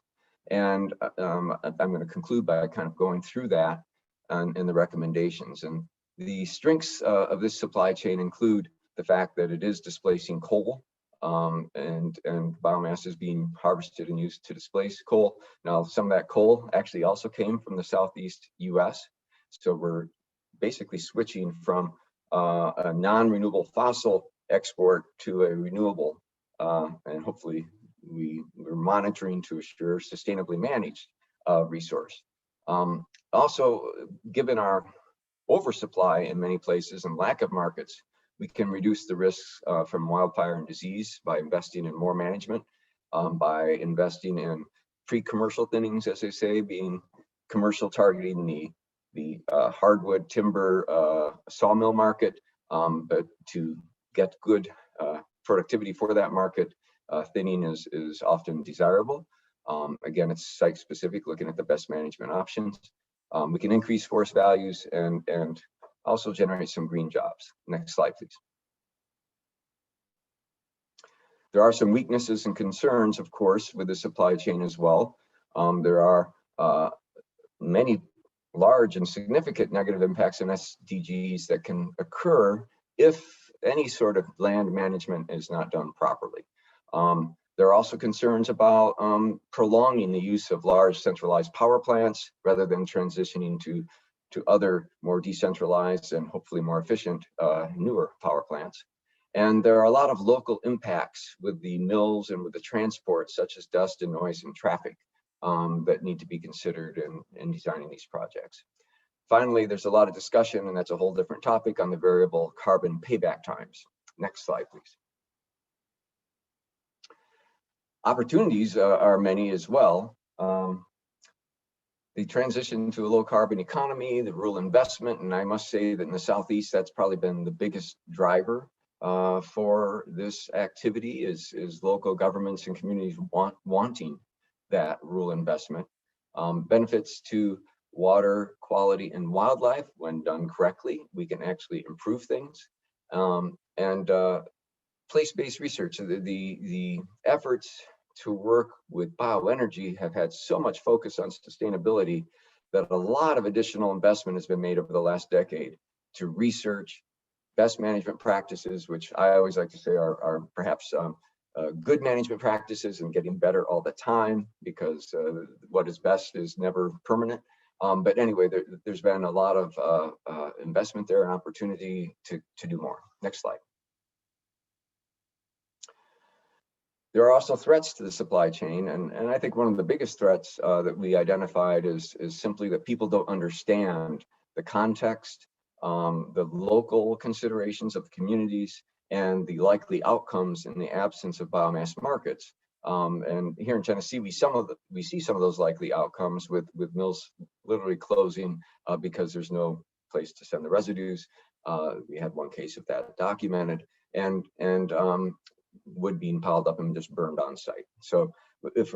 and I'm going to conclude by kind of going through that and the recommendations. And the strengths of this supply chain include the fact that it is displacing coal, and biomass is being harvested and used to displace coal. Now, some of that coal actually also came from the Southeast US. So we're basically switching from a non-renewable fossil export to a renewable, and hopefully we're monitoring to assure sustainably managed resource. Also, given our oversupply in many places and lack of markets We can reduce the risks from wildfire and disease by investing in more management, by investing in pre-commercial thinnings, as they say, being commercial targeting the hardwood timber sawmill market, but to get good productivity for that market, thinning is often desirable. Again, it's site specific, looking at the best management options. We can increase forest values and also generate some green jobs. Next slide, please. There are some weaknesses and concerns, of course, with the supply chain as well. There are many large and significant negative impacts on SDGs that can occur if any sort of land management is not done properly. There are also concerns about prolonging the use of large centralized power plants rather than transitioning to other more decentralized and hopefully more efficient newer power plants. And there are a lot of local impacts with the mills and with the transport, such as dust and noise and traffic, that need to be considered in designing these projects. Finally, there's a lot of discussion, and that's a whole different topic, on the variable carbon payback times. Next slide, please. Opportunities are many as well. The transition to a low carbon economy, the rural investment, and I must say that in the Southeast, that's probably been the biggest driver for this activity is local governments and communities wanting that rural investment. Benefits to water quality and wildlife, when done correctly, we can actually improve things. And place-based research, the efforts to work with bioenergy have had so much focus on sustainability that a lot of additional investment has been made over the last decade to research best management practices, which I always like to say are perhaps good management practices and getting better all the time, because what is best is never permanent. But anyway, there's been a lot of investment there and opportunity to do more. Next slide. There are also threats to the supply chain, and I think one of the biggest threats that we identified is simply that people don't understand the context, the local considerations of the communities, and the likely outcomes in the absence of biomass markets. And here in Tennessee, we see some of those likely outcomes with mills literally closing because there's no place to send the residues. We had one case of that documented, and wood being piled up and just burned on site. So if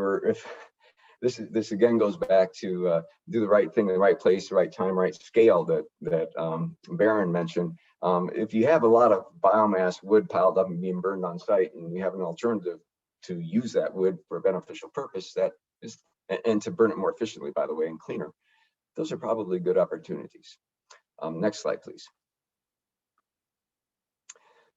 this again goes back to do the right thing in the right place, the right time, right scale that Baron mentioned. If you have a lot of biomass wood piled up and being burned on site, and you have an alternative to use that wood for a beneficial purpose, that is, and to burn it more efficiently, by the way, and cleaner, those are probably good opportunities. Next slide, please.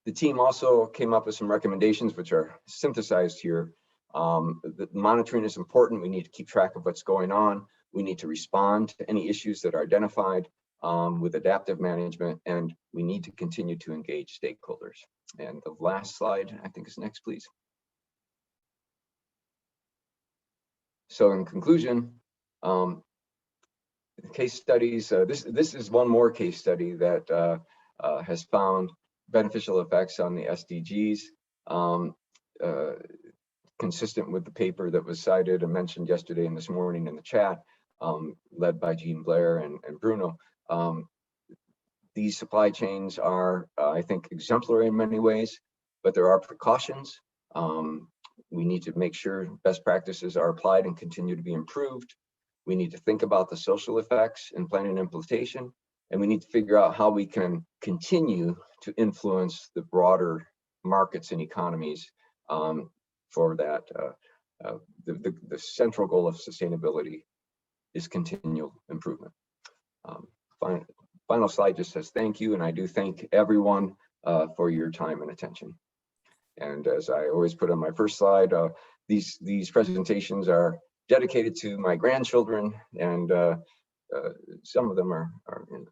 The team also came up with some recommendations, which are synthesized here. The monitoring is important. We need to keep track of what's going on. We need to respond to any issues that are identified with adaptive management, and we need to continue to engage stakeholders. And the last slide, I think, is next, please. So in conclusion, case studies, this is one more case study that has found beneficial effects on the SDGs, consistent with the paper that was cited and mentioned yesterday and this morning in the chat, led by Jean Blair and Bruno. These supply chains are, I think, exemplary in many ways, but there are precautions. We need to make sure best practices are applied and continue to be improved. We need to think about the social effects in planning and implementation, and we need to figure out how we can continue to influence the broader markets and economies for that. The central goal of sustainability is continual improvement. Final slide just says thank you, and I do thank everyone for your time and attention. And as I always put on my first slide, these presentations are dedicated to my grandchildren, and some of them are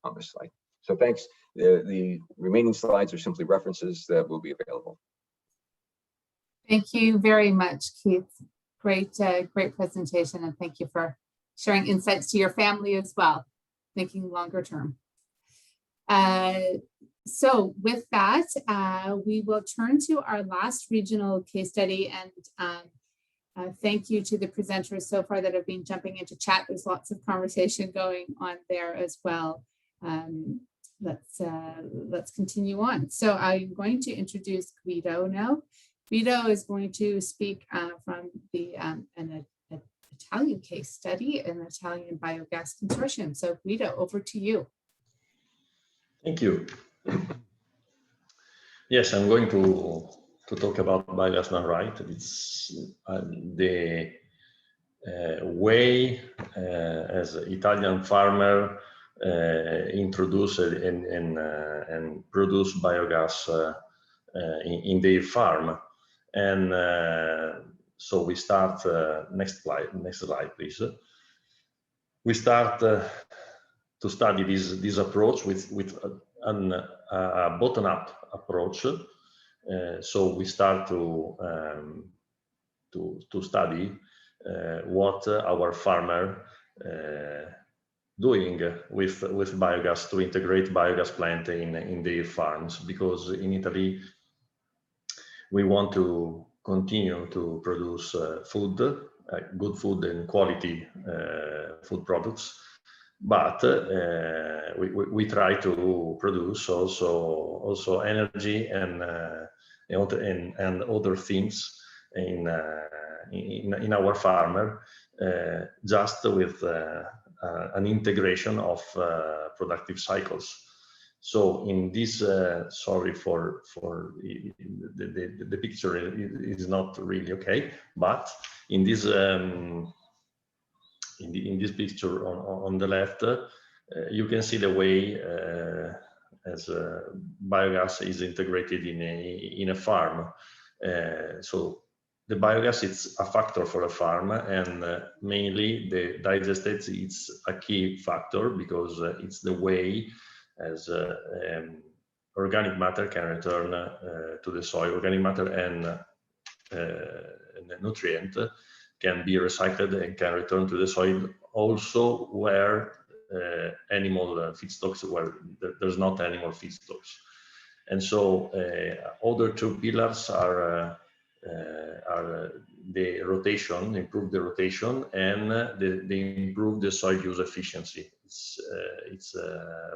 on this slide. So thanks. The remaining slides are simply references that will be available. Thank you very much, Keith. Great presentation, and thank you for sharing insights to your family as well, thinking longer term. So with that, we will turn to our last regional case study, and thank you to the presenters so far that have been jumping into chat. There's lots of conversation going on there as well. Let's continue on. So I'm going to introduce Guido now. Guido is going to speak from the an Italian case study, an Italian biogas consortium. So Guido, over to you. Thank you. Yes, I'm going to talk about biogas done right. It's the way as an Italian farmer introduce and produce biogas in their farm. And so we start, next slide, please. We start to study this approach with a bottom-up approach. So we start to study what our farmer doing with biogas to integrate biogas plant in their farms, because in Italy we want to continue to produce food, good food and quality food products. But we try to produce also energy and other things in our farmer, just with an integration of productive cycles. So in this, sorry for the picture is not really okay, but in this. In this picture on the left, you can see the way as biogas is integrated in a farm. So the biogas is a factor for a farm, and mainly the digestate is a key factor, because it's the way as organic matter can return to the soil. Organic matter and nutrient can be recycled and can return to the soil, also where animal feedstocks, where there's not animal feedstocks. And so other two pillars are the rotation, improve the rotation, and they improve the soil use efficiency. It's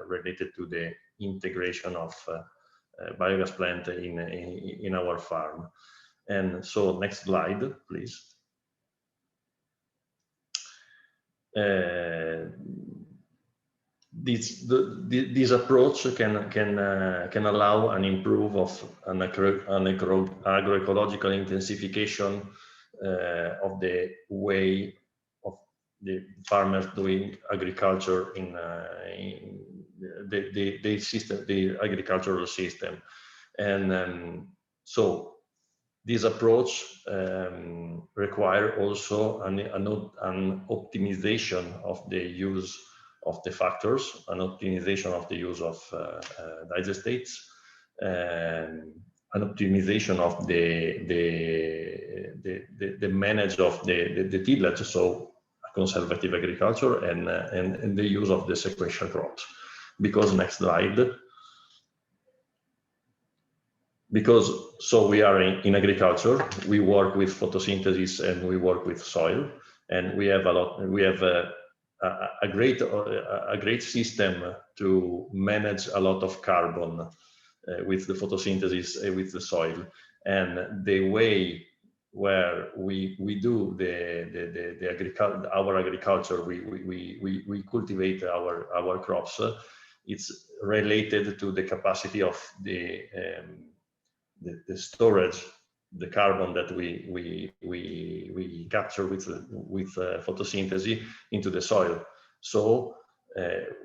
related to the integration of biogas plant in our farm. And so next slide, please. This approach can allow an improve of an agroecological intensification of the way of the farmers doing agriculture in the system, the agricultural system. And so this approach require also an optimization of the use of the factors, an optimization of the use of digestates, an optimization of the manage of the tillage, so conservative agriculture, and the use of the sequential crops. Because next slide. Because so we are in agriculture, we work with photosynthesis and we work with soil, and we have a great system to manage a lot of carbon with the photosynthesis with the soil. And the way where we do our agriculture, we cultivate our crops, it's related to the capacity of the storage, the carbon that we capture with photosynthesis into the soil. So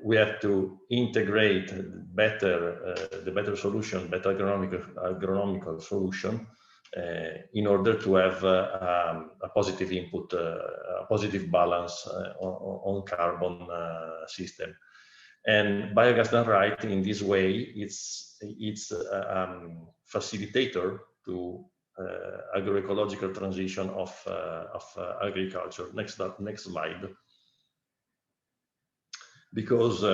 we have to integrate the better solution, better agronomical solution, in order to have a positive input, a positive balance on carbon system. And biogas done right in this way, it's facilitator to agroecological transition of agriculture. Next slide. Because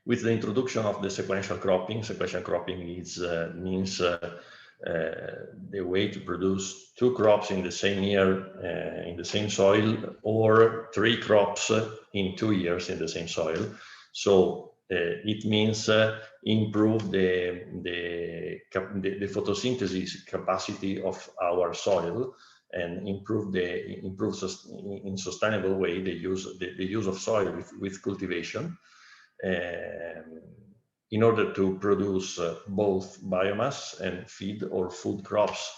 With the introduction of the sequential cropping means the way to produce 2 crops in the same year in the same soil, or 3 crops in 2 years in the same soil. So it means improve the photosynthesis capacity of our soil, and improve in sustainable way the use of soil with cultivation, in order to produce both biomass and feed or food crops.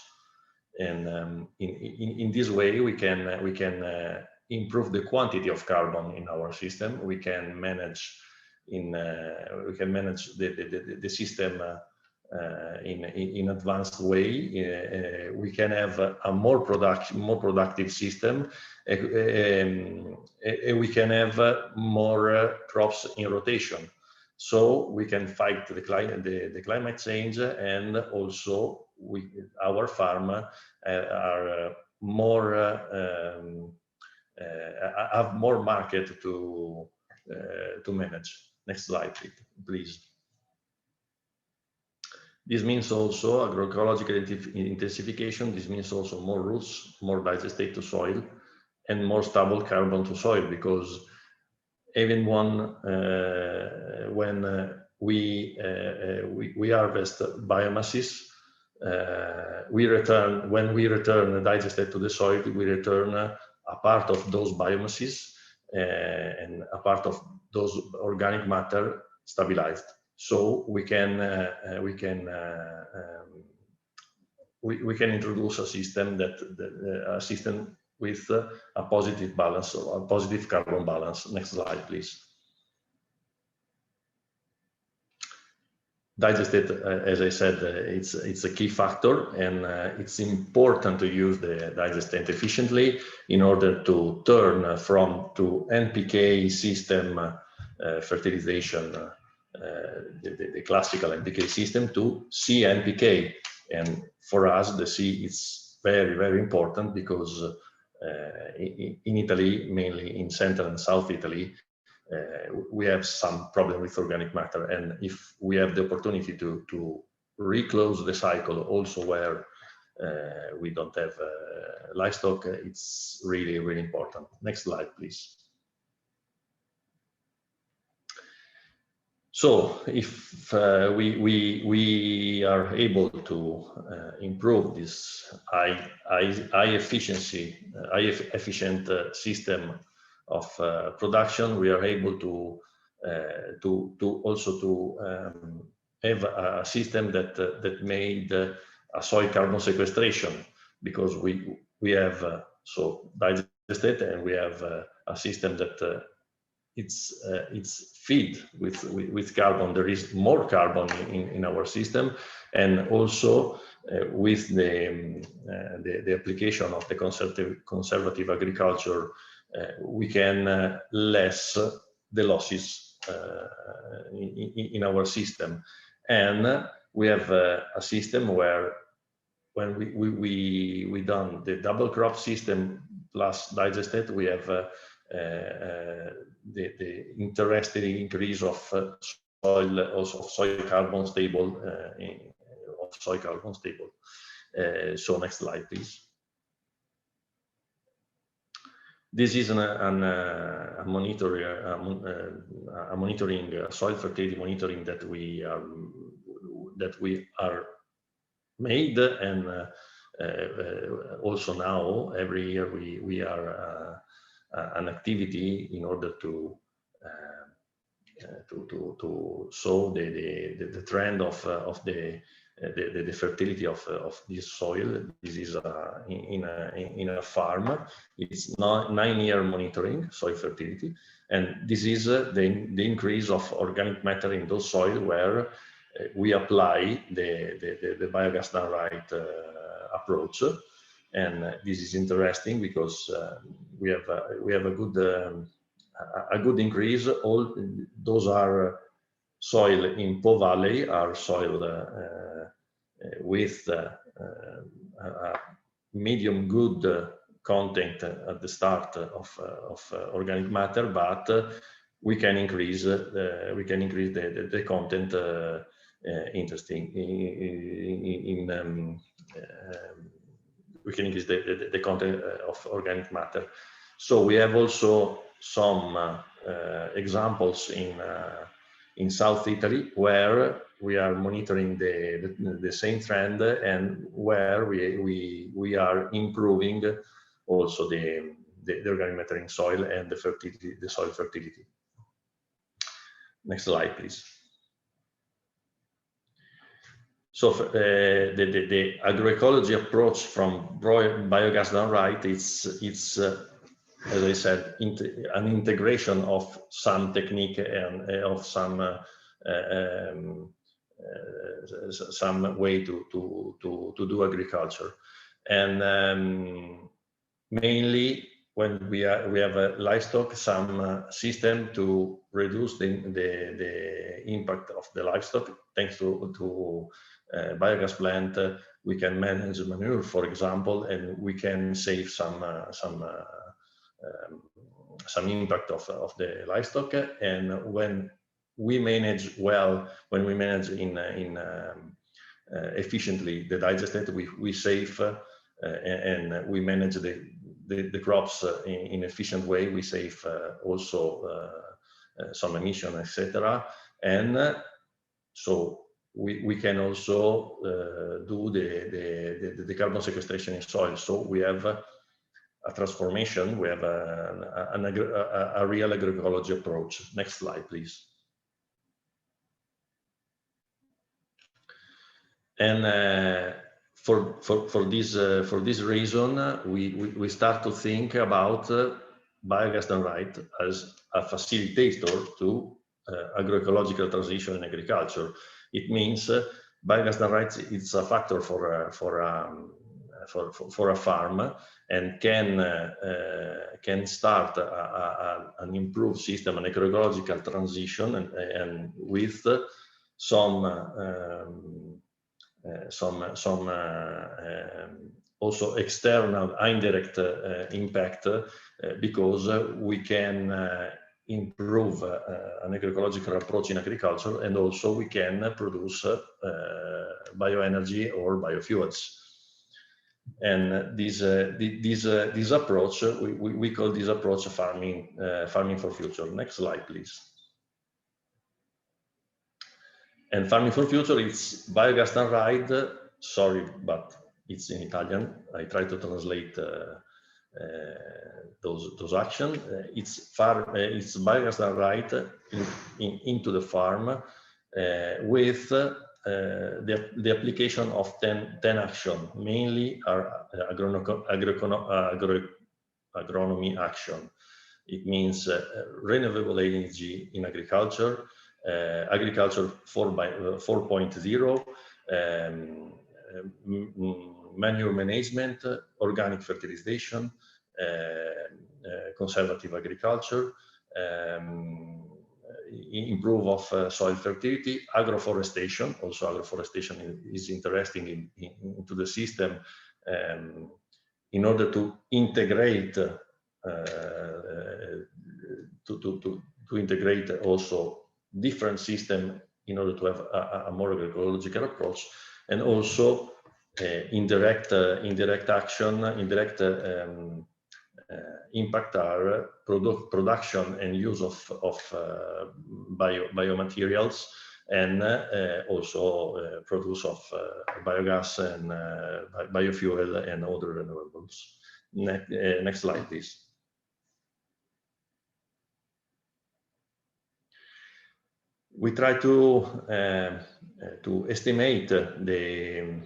And in this way, we can improve the quantity of carbon in our system. We can manage the system in advanced way. We can have a more productive system, and we can have more crops in rotation. So we can fight the climate change, and also our farm are have more market to manage. Next slide, please. This means also agroecological intensification. This means also more roots, more digestate to soil, and more stable carbon to soil, because even when we harvest biomasses, when we return digestate to the soil, we return a part of those biomasses and a part of those organic matter stabilized. So we can introduce a system with a positive balance, or a positive carbon balance. Next slide, please. Digestate, as I said, it's a key factor, and it's important to use the digestate efficiently in order to turn to NPK system fertilization, the classical NPK system, to CNPK. And for us, the C is very, very important, because in Italy, mainly in Central and South Italy, we have some problem with organic matter. And if we have the opportunity to reclose the cycle also where we don't have livestock, it's really, really important. Next slide, please. So if we are able to improve this high efficient system of production, we are able to also have a system that made a soil carbon sequestration, because we have so digestate, and we have a system that it's feed with carbon. There is more carbon in our system, and also with the application of the conservative agriculture, we can less the losses in our system. And we have a system where, when we done the double crop system plus digestate, we have the interesting increase of soil carbon stable, So next slide, please. This is a monitoring, soil fertility monitoring that we are made, and also now every year we are an activity in order to show the trend of the fertility of this soil. This is in a farm. It's 9-year monitoring soil fertility, and this is the increase of organic matter in those soil where we apply the biogas done right approach. And this is interesting because we have a good increase. All those are soil in Po Valley, are soil with medium good content at the start of organic matter, but we can increase the content interesting we can increase the content of organic matter. So we have also some examples in South Italy where we are monitoring the same trend and where we are improving also the organic matter in soil and the fertility, the soil fertility. Next slide, please. So the agroecology approach from biogas done right, it's as I said, an integration of some technique and of some way to do agriculture, and mainly when we have a livestock, some system to reduce the impact of the livestock. Thanks to biogas plant, we can manage manure, for example, and we can save some impact of the livestock. And when we manage well, when we manage efficiently the digestate, we save and we manage the crops in efficient way. We save also some emission, etc. And so we can also do the carbon sequestration in soil. So we have a transformation. We have a real agroecology approach. Next slide, please. And for this reason, we start to think about biogas done right as a facilitator to agroecological transition in agriculture. It means biogas done right, it's a factor for a farm, and can start an improved system, an agroecological transition, and with some also external indirect impact, because we can improve an agroecological approach in agriculture, and also we can produce bioenergy or biofuels. And this approach, we call this approach farming for future. Next slide, please. And farming for future, it's biogas done right. Sorry, but it's in Italian. I try to translate those actions. It's biogas done right into the farm with the application of 10 action, mainly are agronomy action. It means renewable energy in agriculture, agriculture 4.0, manure management, organic fertilization, conservative agriculture, improve of soil fertility, agroforestation. Also agroforestation is interesting into the system in order to integrate to integrate also different system in order to have a more agroecological approach, and also indirect action, indirect impact are production and use of biomaterials, and also produce of biogas and biofuel and other renewables. Next slide, please. We try to estimate the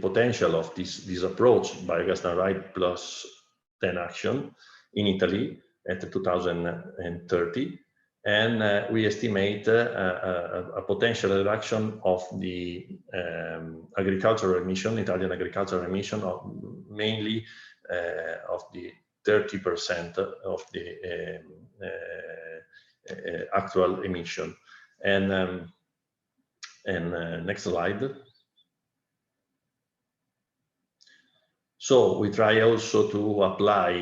potential of this approach, biogas done right plus 10 action in Italy at 2030, and we estimate a potential reduction of the agricultural emission, Italian agricultural emission, of mainly of the 30% of the actual emission. And next slide. So we try also to apply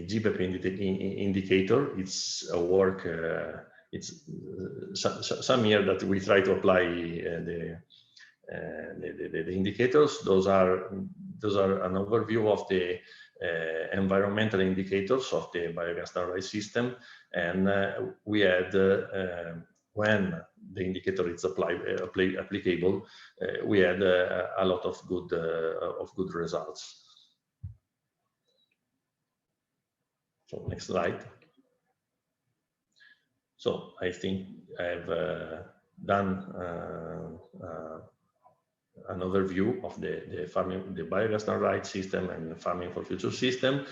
GBEP indicator. It's a work, it's some year that we try to apply the indicators. Those are an overview of the environmental indicators of the biogas standardized system, and we had when the indicator is applicable, we had a lot of good results. So next slide. So I think I've done an overview of the farming, the biogas standardized system and the farming for future system.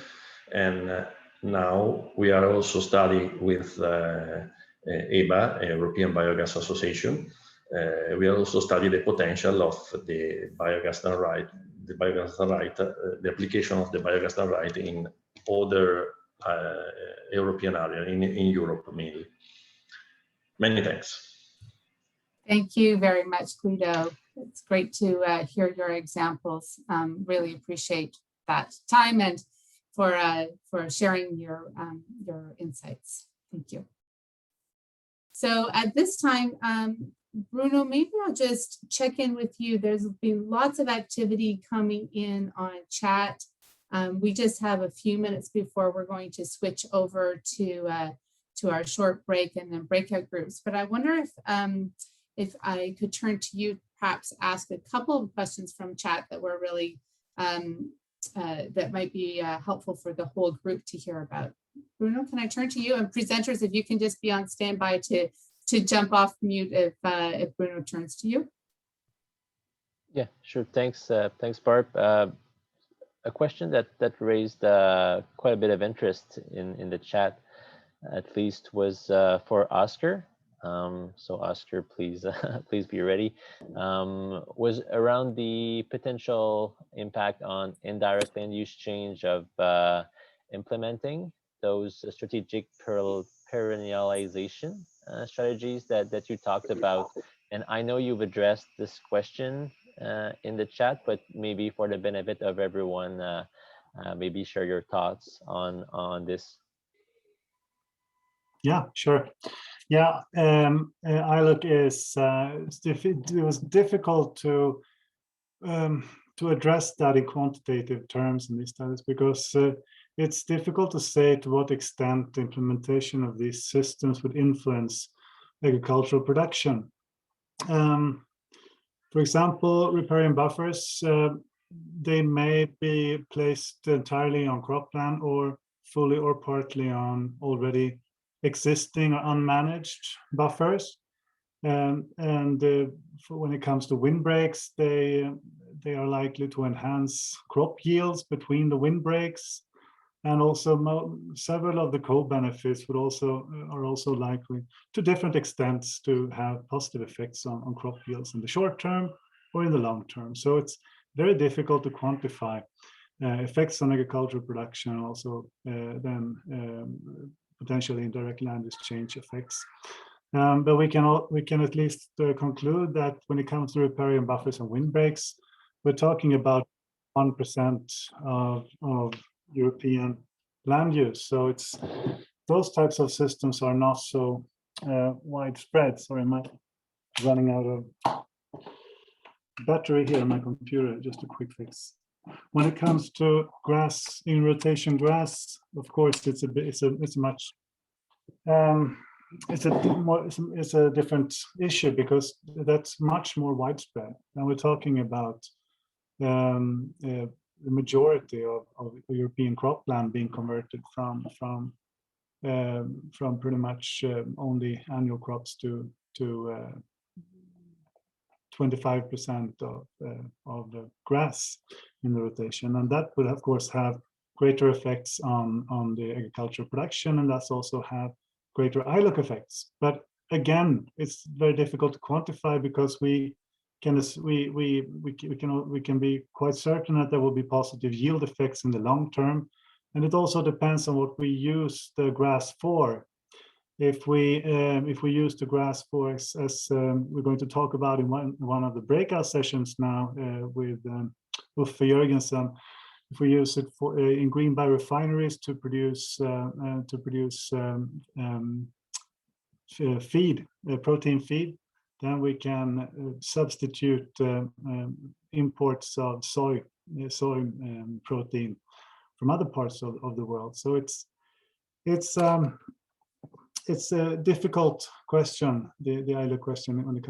And now we are also studying with EBA, European Biogas Association. We also study the potential of the biogas standardized, the application of the biogas standardized in other European area, in Europe mainly. Many thanks. Thank you very much, Guido. It's great to hear your examples. Really appreciate that time and for sharing your insights. Thank you. So at this time, Bruno, maybe I'll just check in with you. There's been lots of activity coming in on chat. We just have a few minutes before we're going to switch over to our short break and then breakout groups. But I wonder if I could turn to you, perhaps ask a couple of questions from chat that were really that might be helpful for the whole group to hear about. Bruno, can I turn to you? And presenters, if you can just be on standby to jump off mute if Bruno turns to you. Yeah, sure. Thanks, thanks, Barb. A question that raised quite a bit of interest in the chat, at least, was for Oscar. So Oscar, please please be ready. Was around the potential impact on indirect land use change of implementing those strategic perennialization strategies that you talked about. And I know you've addressed this question in the chat, but maybe for the benefit of everyone, maybe share your thoughts on this. Yeah, sure. Yeah, ILUC is it was difficult to address that in quantitative terms in these studies, because it's difficult to say to what extent the implementation of these systems would influence agricultural production. For example, riparian buffers, they may be placed entirely on cropland or fully or partly on already existing or unmanaged buffers. And when it comes to windbreaks, they are likely to enhance crop yields between the windbreaks. And also several of the co-benefits are also likely to different extents to have positive effects on crop yields in the short term or in the long term. So it's very difficult to quantify effects on agricultural production, and also then potentially indirect land use change effects. But we can at least conclude that when it comes to riparian buffers and windbreaks, we're talking about 1% of European land use. So it's those types of systems are not so widespread. Sorry, I'm running out of battery here on my computer. Just a quick fix. When it comes to grass, in rotation grass, of course, it's a different issue, because that's much more widespread. And we're talking about the majority of European cropland being converted from pretty much only annual crops to 25% of the grass in the rotation, and that will of course have greater effects on the agricultural production, and that's also have greater ILUC effects. But again, it's very difficult to quantify, because we can be quite certain that there will be positive yield effects in the long term, and it also depends on what we use the grass for. If we use the grass for, as we're going to talk about in one of the breakout sessions now with Uffe Jørgensen, if we use it for in green biorefineries to produce feed, protein feed, then we can substitute imports of soy protein from other parts of the world. So it's a difficult question, the ILO question, when it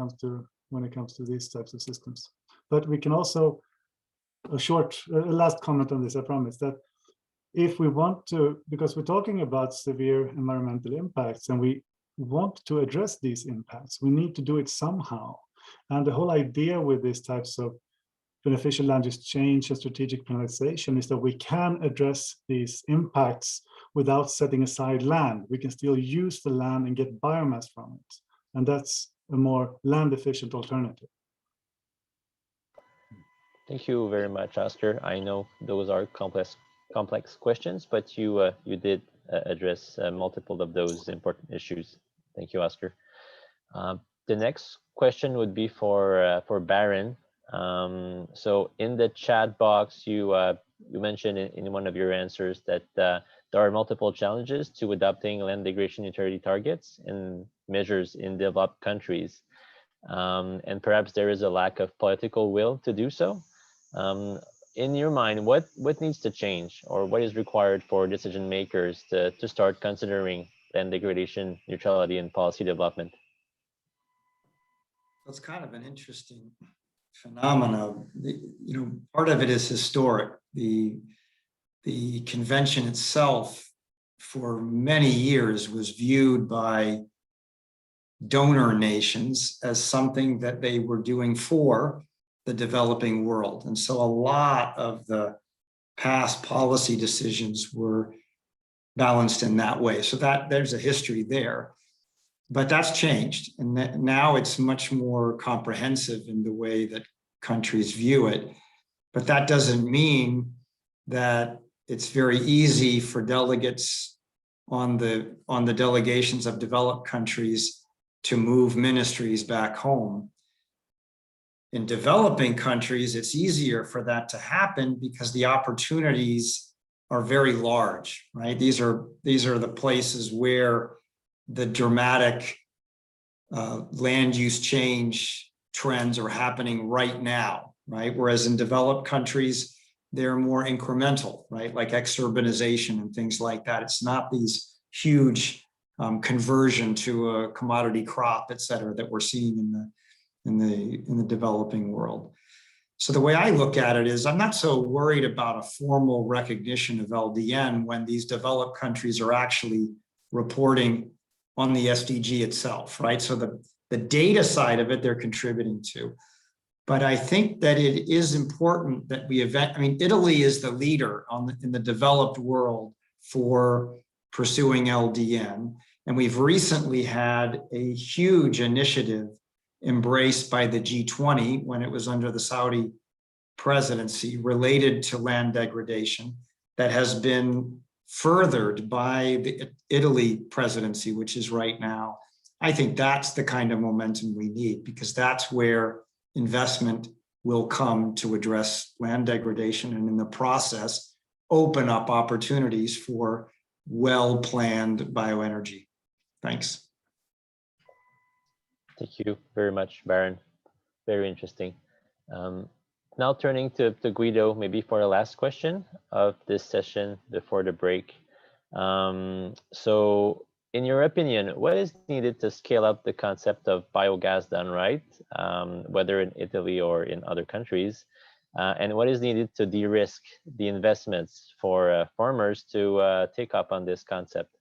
comes to these types of systems. But we can also, last comment on this, I promise, that if we want to, because we're talking about severe environmental impacts and we want to address these impacts, we need to do it somehow. And the whole idea with these types of beneficial land use change and strategic penalization is that we can address these impacts without setting aside land. We can still use the land and get biomass from it. And that's a more land efficient alternative. Thank you very much, Oscar. I know those are complex questions, but you did address multiple of those important issues. Thank you, Oscar. The next question would be for Baron. So in the chat box, you mentioned in one of your answers that there are multiple challenges to adopting land degradation neutrality targets and measures in developed countries. And perhaps there is a lack of political will to do so. In your mind, what needs to change, or what is required for decision makers to start considering land degradation neutrality in policy development? It's kind of an interesting phenomena. Part of it is historic. The convention itself for many years was viewed by donor nations as something that they were doing for the developing world. And so a lot of the past policy decisions were balanced in that way. So there's a history there. But that's changed, and now it's much more comprehensive in the way that countries view it. But that doesn't mean that it's very easy for delegates on the delegations of developed countries to move ministries back home. In developing countries, it's easier for that to happen because the opportunities are very large, right? These are the places where the dramatic land use change trends are happening right now, right? Whereas in developed countries, they're more incremental, right? Like exurbanization and things like that. It's not these huge conversion to a commodity crop, et cetera, that we're seeing in the developing world. So the way I look at it is I'm not so worried about a formal recognition of LDN when these developed countries are actually reporting on the SDG itself, right? So the data side of it, they're contributing to. But I think that it is important that Italy is the leader in the developed world for pursuing LDN. And we've recently had a huge initiative embraced by the G20 when it was under the Saudi presidency related to land degradation that has been furthered by the Italy presidency, which is right now. I think that's the kind of momentum we need, because that's where investment will come to address land degradation and in the process open up opportunities for well-planned bioenergy. Thanks. Thank you very much, Baron. Very interesting. Now turning to Guido, maybe for the last question of this session before the break. So in your opinion, what is needed to scale up the concept of biogas done right, whether in Italy or in other countries? And what is needed to de-risk the investments for farmers to take up on this concept?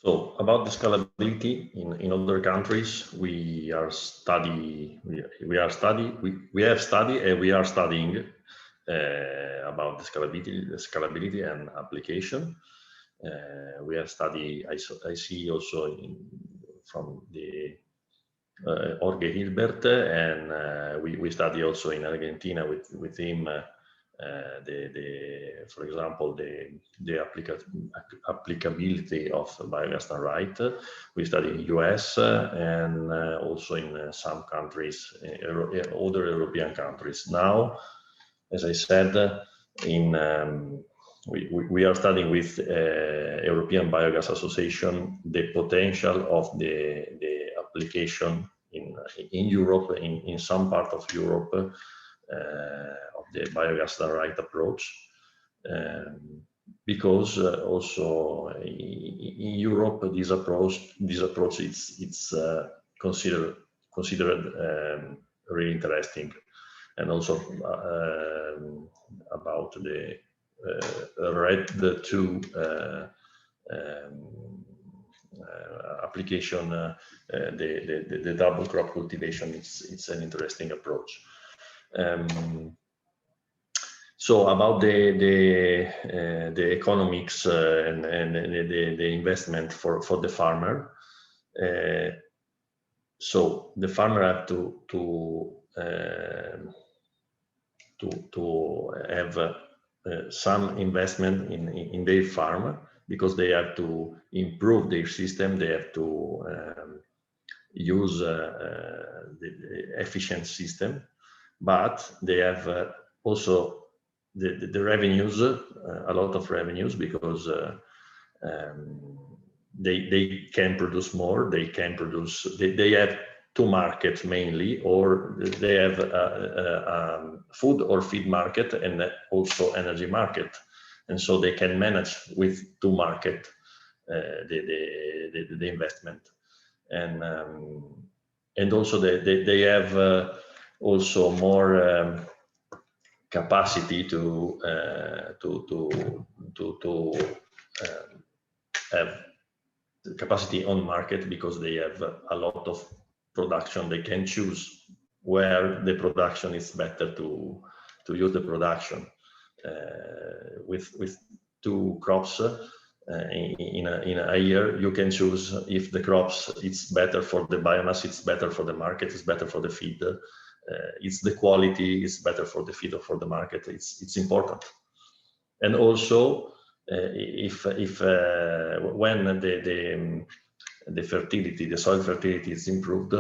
So about the scalability in other countries, we have studied and we are studying about the scalability and application. We have studied, I see also from the Jorge Hilbert, and we study also in Argentina with him for example, the applicability of biogas done right. We study in US and also in some countries, other European countries. Now, as I said, we are studying with European Biogas Association the potential of the application in Europe, in some part of Europe, of the biogas done right approach, because also in Europe this approach it's considered really interesting, and also about the RED 2 application, the double crop cultivation. It's an interesting approach. So about the economics and the investment for the farmer. So the farmer have to have some investment in their farm, because they have to improve their system. They have to use the efficient system, but they have also the revenues, a lot of revenues, because they can produce more. They can produce. They have two markets mainly, or they have a food or feed market and also energy market, and so they can manage with two market the investment, and also they have also more capacity to have capacity on market, because they have a lot of production. They can choose where the production is better to use the production. With two crops in a year, you can choose if the crops it's better for the biomass, it's better for the market, it's better for the feed, it's the quality is better for the feed or for the market. It's important. And also if when the fertility, the soil fertility is improved,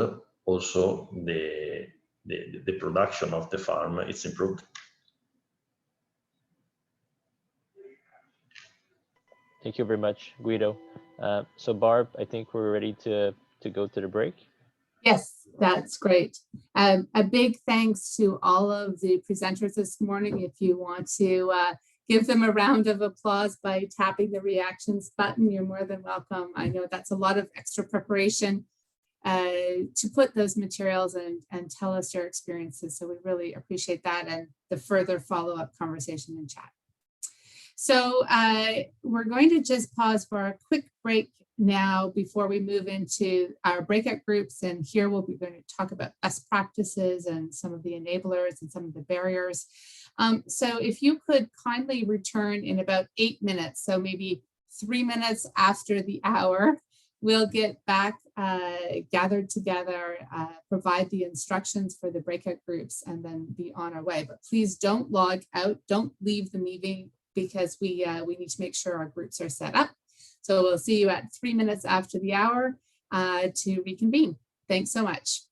also the production of the farm is improved. Thank you very much, Guido. So Barb, I think we're ready to go to the break. Yes, that's great. A big thanks to all of the presenters this morning. If you want to give them a round of applause by tapping the reactions button, you're more than welcome. I know that's a lot of extra preparation to put those materials and tell us your experiences. So we really appreciate that, and the further follow-up conversation and chat. So we're going to just pause for a quick break now before we move into our breakout groups. And here we'll be going to talk about best practices and some of the enablers and some of the barriers. So if you could kindly return in about 8 minutes, so maybe 3 minutes after the hour, we'll get back gathered together, provide the instructions for the breakout groups, and then be on our way. But please don't log out, don't leave the meeting, because we need to make sure our groups are set up. So we'll see you at 3 minutes after the hour to reconvene. Thanks so much.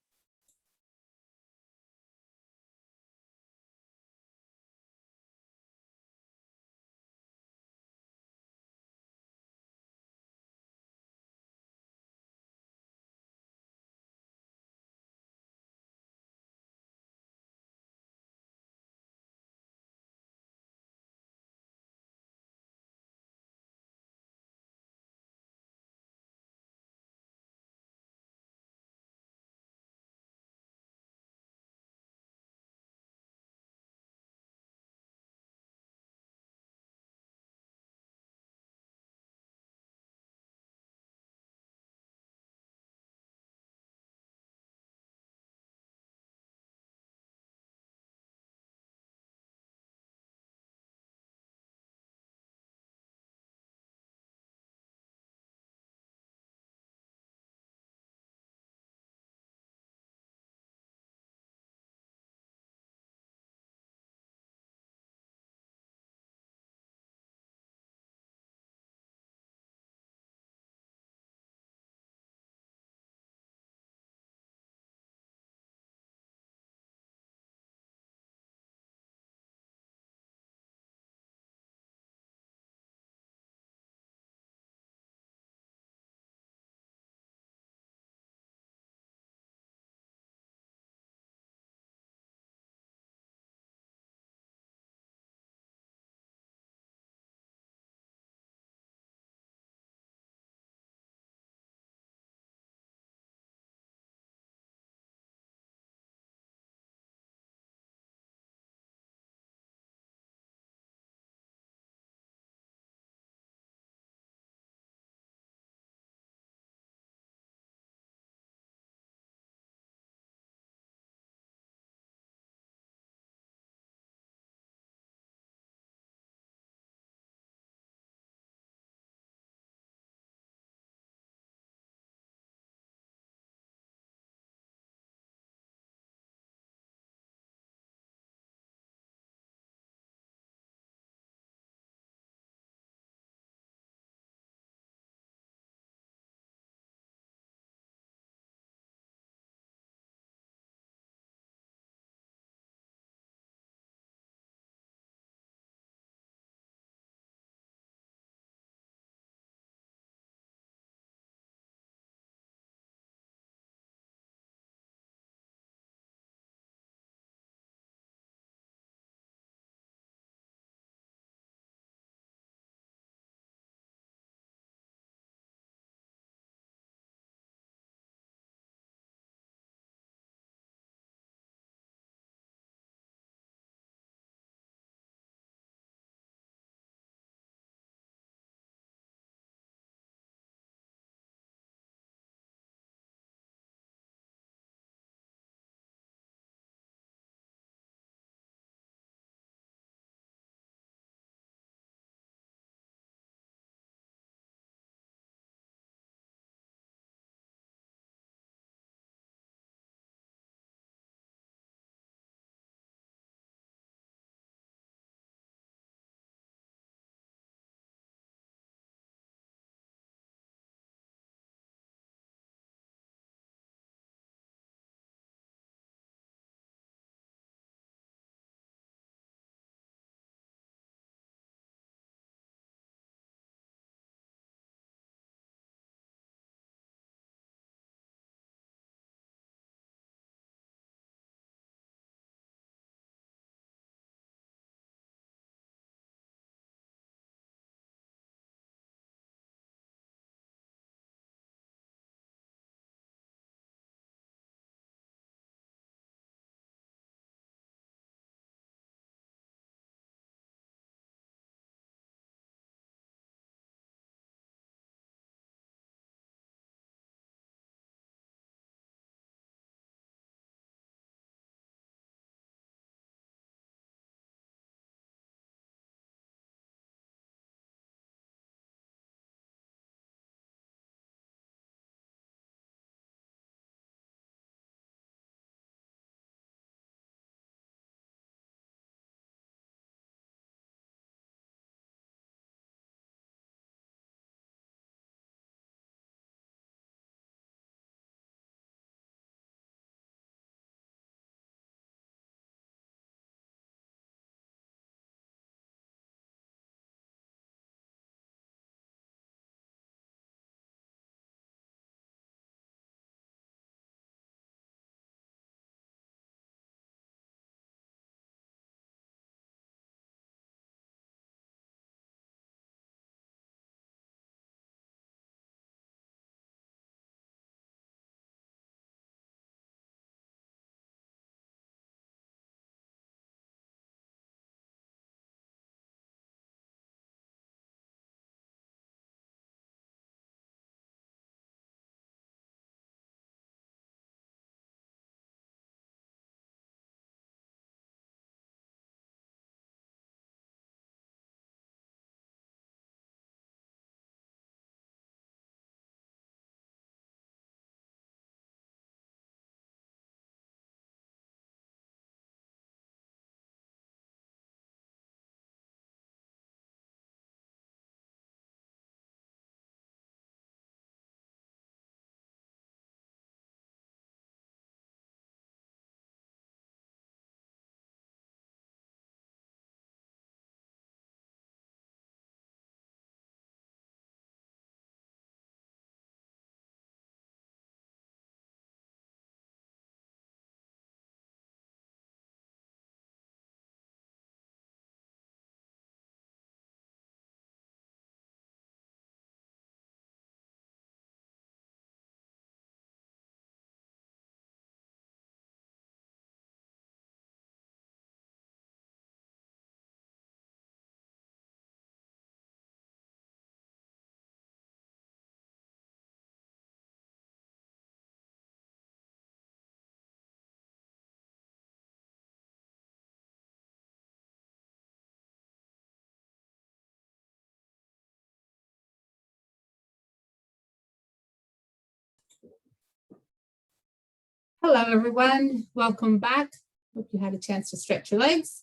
Hello, everyone. Welcome back. Hope you had a chance to stretch your legs,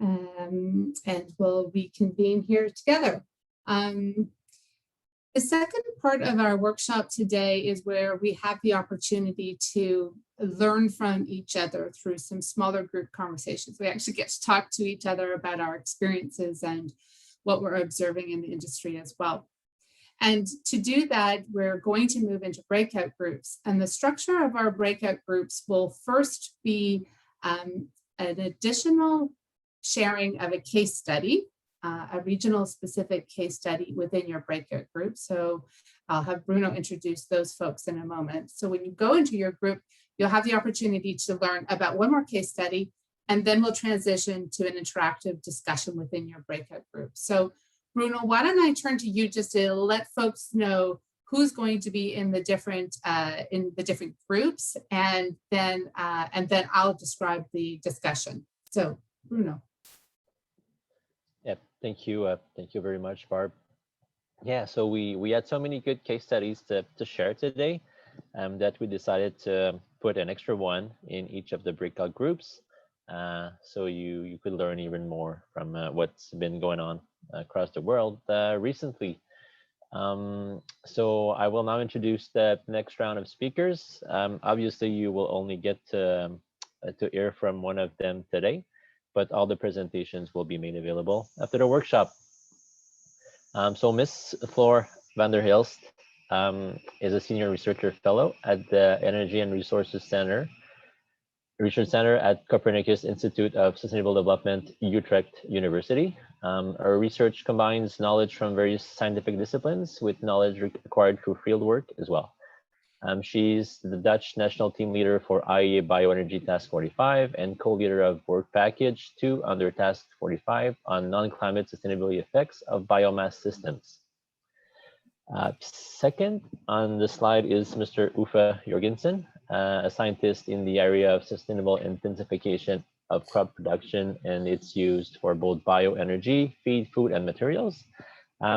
and we'll reconvene here together. The second part of our workshop today is where we have the opportunity to learn from each other through some smaller group conversations. We actually get to talk to each other about our experiences and what we're observing in the industry as well. And to do that, we're going to move into breakout groups. And the structure of our breakout groups will first be an additional sharing of a case study, a regional specific case study within your breakout group. So I'll have Bruno introduce those folks in a moment. So when you go into your group, you'll have the opportunity to learn about one more case study, and then we'll transition to an interactive discussion within your breakout group. So Bruno, why don't I turn to you just to let folks know who's going to be in the different groups, and then I'll describe the discussion. So Bruno. Yeah, thank you very much, Barb. Yeah, so we had so many good case studies to share today, that we decided to put an extra one in each of the breakout groups, so you could learn even more from what's been going on across the world recently. So I will now introduce the next round of speakers. Obviously, you will only get to hear from one of them today, but all the presentations will be made available after the workshop. So Ms. Floor van der Hilst is a senior researcher fellow at the Energy and Resources Research Center at Copernicus Institute of Sustainable Development, Utrecht University. Our research combines knowledge from various scientific disciplines with knowledge acquired through fieldwork as well. She's the Dutch national team leader for IEA Bioenergy Task 45 and co-leader of Work Package 2 under Task 45 on non-climate sustainability effects of biomass systems. Second on the slide is Mr. Uffe Jorgensen, a scientist in the area of sustainable intensification of crop production, and it's used for both bioenergy, feed, food, and materials.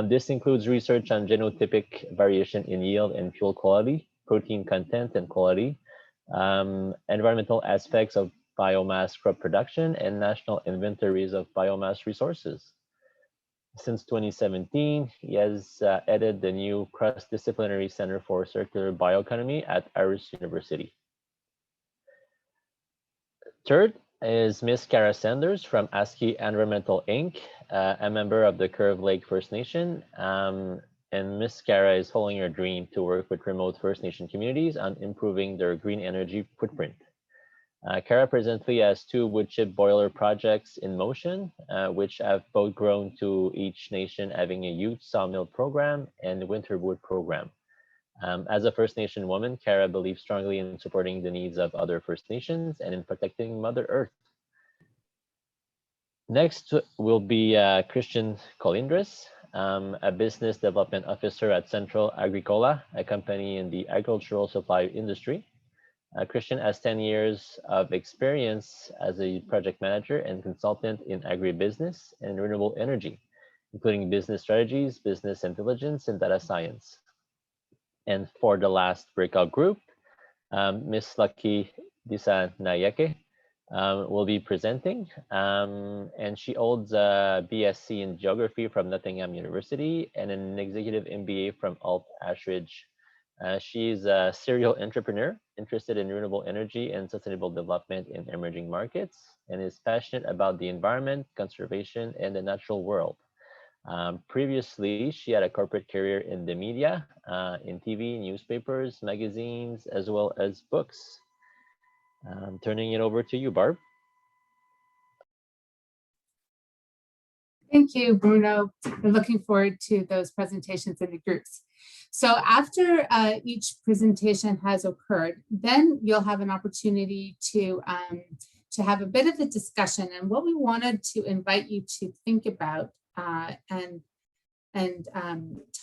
This includes research on genotypic variation in yield and fuel quality, protein content and quality, environmental aspects of biomass crop production, and national inventories of biomass resources. Since 2017, he has headed the new cross-disciplinary Center for Circular Bioeconomy at Aarhus University. Third is Ms. Cara Sanders from Ascii Environmental Inc., a member of the Curve Lake First Nation. And Ms. Cara is following her dream to work with remote First Nation communities on improving their green energy footprint. Cara presently has 2 wood chip boiler projects in motion, which have both grown to each nation having a youth sawmill program and winter wood program. As a First Nation woman, Cara believes strongly in supporting the needs of other First Nations and in protecting Mother Earth. Next will be Christian Colindres, a business development officer at Central Agricola, a company in the agricultural supply industry. Christian has 10 years of experience as a project manager and consultant in agribusiness and renewable energy, including business strategies, business intelligence, and data science. And for the last breakout group, Ms. Lucky Disanayake will be presenting, and she holds a BSc in Geography from Nottingham University and an Executive MBA from Alt Ashridge. She's a serial entrepreneur interested in renewable energy and sustainable development in emerging markets, and is passionate about the environment, conservation, and the natural world. Previously, she had a corporate career in the media, in TV, newspapers, magazines, as well as books. Turning it over to you, Barb. Thank you, Bruno. We're looking forward to those presentations in the groups. So after each presentation has occurred, then you'll have an opportunity to have a bit of a discussion. And what we wanted to invite you to think about and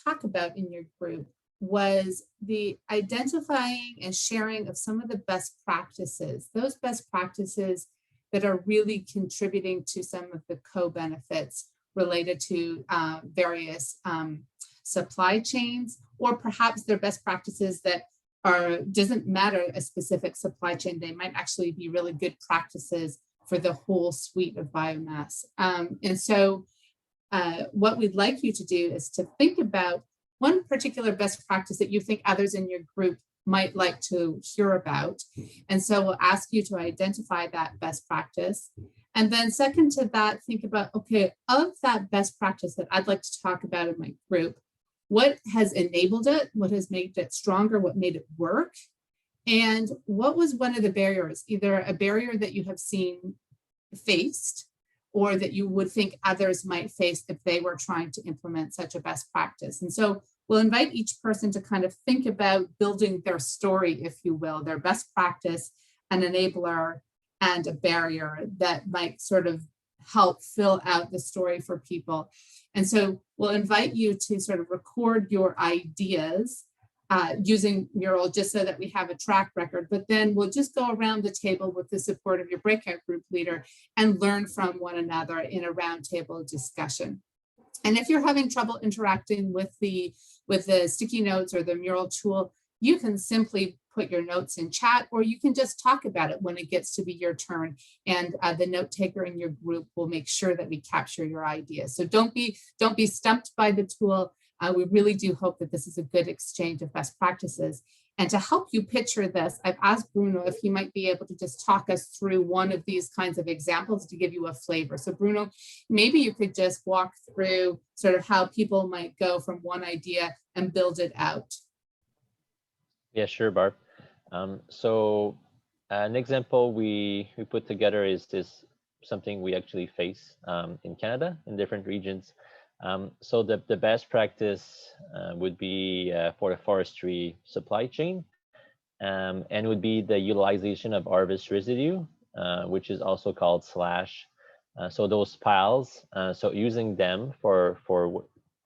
talk about in your group was the identifying and sharing of some of the best practices, those best practices that are really contributing to some of the co-benefits related to various supply chains, or perhaps they're best practices that doesn't matter a specific supply chain. They might actually be really good practices for the whole suite of biomass. And so what we'd like you to do is to think about one particular best practice that you think others in your group might like to hear about. And so we'll ask you to identify that best practice. And then second to that, think about, okay, of that best practice that I'd like to talk about in my group, what has enabled it? What has made it stronger? What made it work? And what was one of the barriers, either a barrier that you have seen faced or that you would think others might face if they were trying to implement such a best practice? And so we'll invite each person to kind of think about building their story, if you will, their best practice, an enabler, and a barrier that might sort of help fill out the story for people. And so we'll invite you to sort of record your ideas using Mural, just so that we have a track record, but then we'll just go around the table with the support of your breakout group leader and learn from one another in a roundtable discussion. And if you're having trouble interacting with the sticky notes or the Mural tool, you can simply put your notes in chat, or you can just talk about it when it gets to be your turn. And the note taker in your group will make sure that we capture your ideas. So don't be stumped by the tool. We really do hope that this is a good exchange of best practices. And to help you picture this, I've asked Bruno if he might be able to just talk us through one of these kinds of examples to give you a flavor. So Bruno, maybe you could just walk through sort of how people might go from one idea and build it out. Yeah, sure, Barb. So an example we put together is something we actually face in Canada in different regions. So the best practice would be for the forestry supply chain, and would be the utilization of harvest residue, which is also called slash. So those piles, so using them for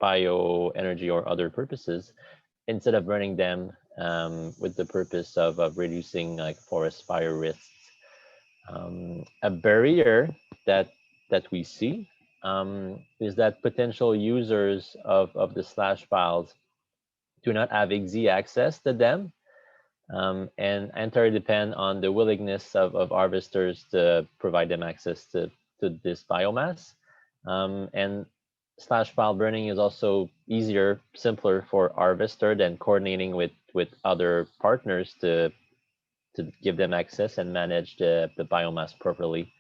bioenergy or other purposes, instead of burning them with the purpose of reducing like forest fire risks. A barrier that we see is that potential users of the slash piles do not have easy access to them, and entirely depend on the willingness of harvesters to provide them access to this biomass. And slash pile burning is also easier, simpler for harvester than coordinating with other partners to give them access and manage the biomass properly.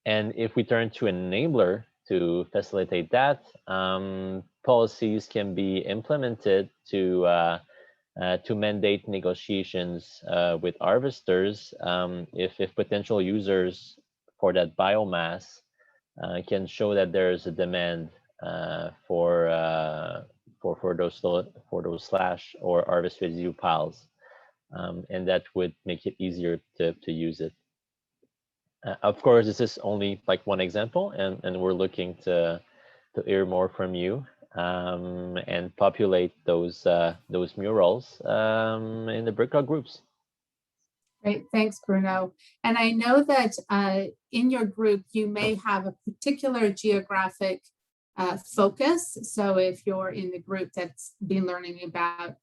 And if we turn to an enabler to facilitate that, policies can be implemented to mandate negotiations with harvesters if potential users for that biomass can show that there's a demand for those slash or harvest residue piles, and that would make it easier to use it. Of course, this is only like one example, and we're looking to hear more from you and populate those murals in the breakout groups. Great, thanks, Bruno. And I know that in your group, you may have a particular geographic focus. So if you're in the group that's been learning about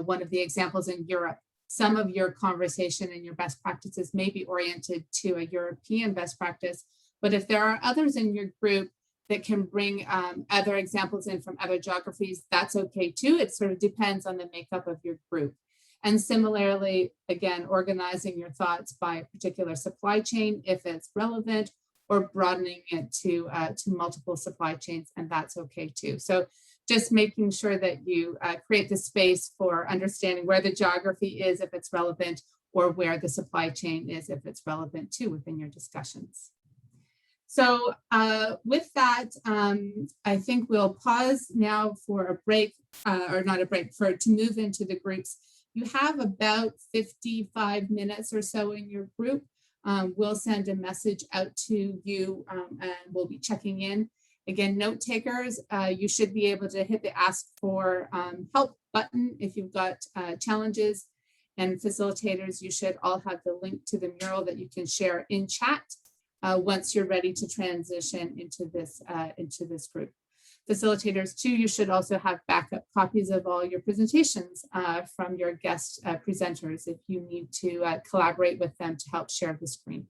one of the examples in Europe, some of your conversation and your best practices may be oriented to a European best practice. But if there are others in your group that can bring other examples in from other geographies, that's okay too. It sort of depends on the makeup of your group. And similarly, again, organizing your thoughts by a particular supply chain if it's relevant, or broadening it to multiple supply chains, and that's okay too. So just making sure that you create the space for understanding where the geography is if it's relevant, or where the supply chain is if it's relevant too within your discussions. So with that, I think we'll pause now for a break, or not a break, to move into the groups. You have about 55 minutes or so in your group. We'll send a message out to you and we'll be checking in. Again, note takers, you should be able to hit the ask for help button if you've got challenges, and facilitators, you should all have the link to the mural that you can share in chat once you're ready to transition into this group. Facilitators too, you should also have backup copies of all your presentations from your guest presenters if you need to collaborate with them to help share the screen.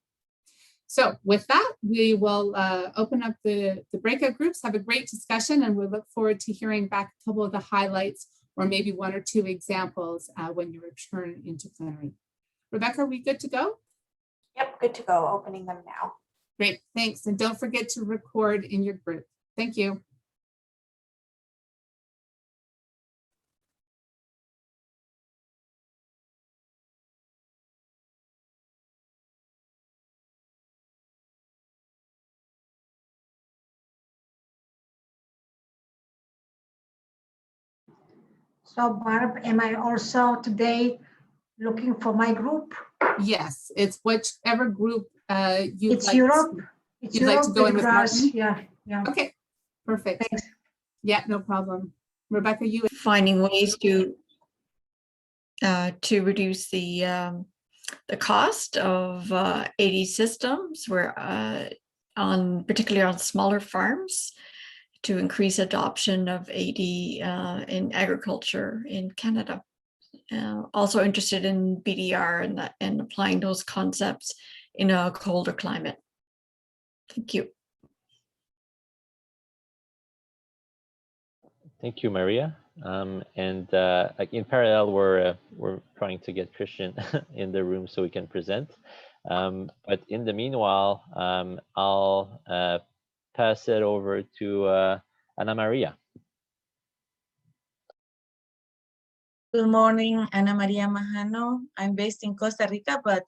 So with that, we will open up the breakout groups, have a great discussion, and we look forward to hearing back a couple of the highlights or maybe one or two examples when you return into plenary. Rebecca, are we good to go? Yep, good to go. Opening them now. Great, thanks. And don't forget to record in your group. Thank you. So Barb, am I also today looking for my group? Yes, it's whichever group you'd It's like Europe. It's you'd like to Europe go in with grass. Martin? Yeah, yeah. Okay, perfect. Thanks. Yeah, no problem. Rebecca, you. Finding ways to reduce the cost of AD systems, where particularly on smaller farms, to increase adoption of AD in agriculture in Canada. Also interested in BDR and applying those concepts in a colder climate. Thank you. Thank you, Maria. Like in parallel, we're trying to get Christian in the room so we can present. But in the meanwhile, I'll pass it over to Ana Maria. Good morning, Ana Maria Majano. I'm based in Costa Rica, but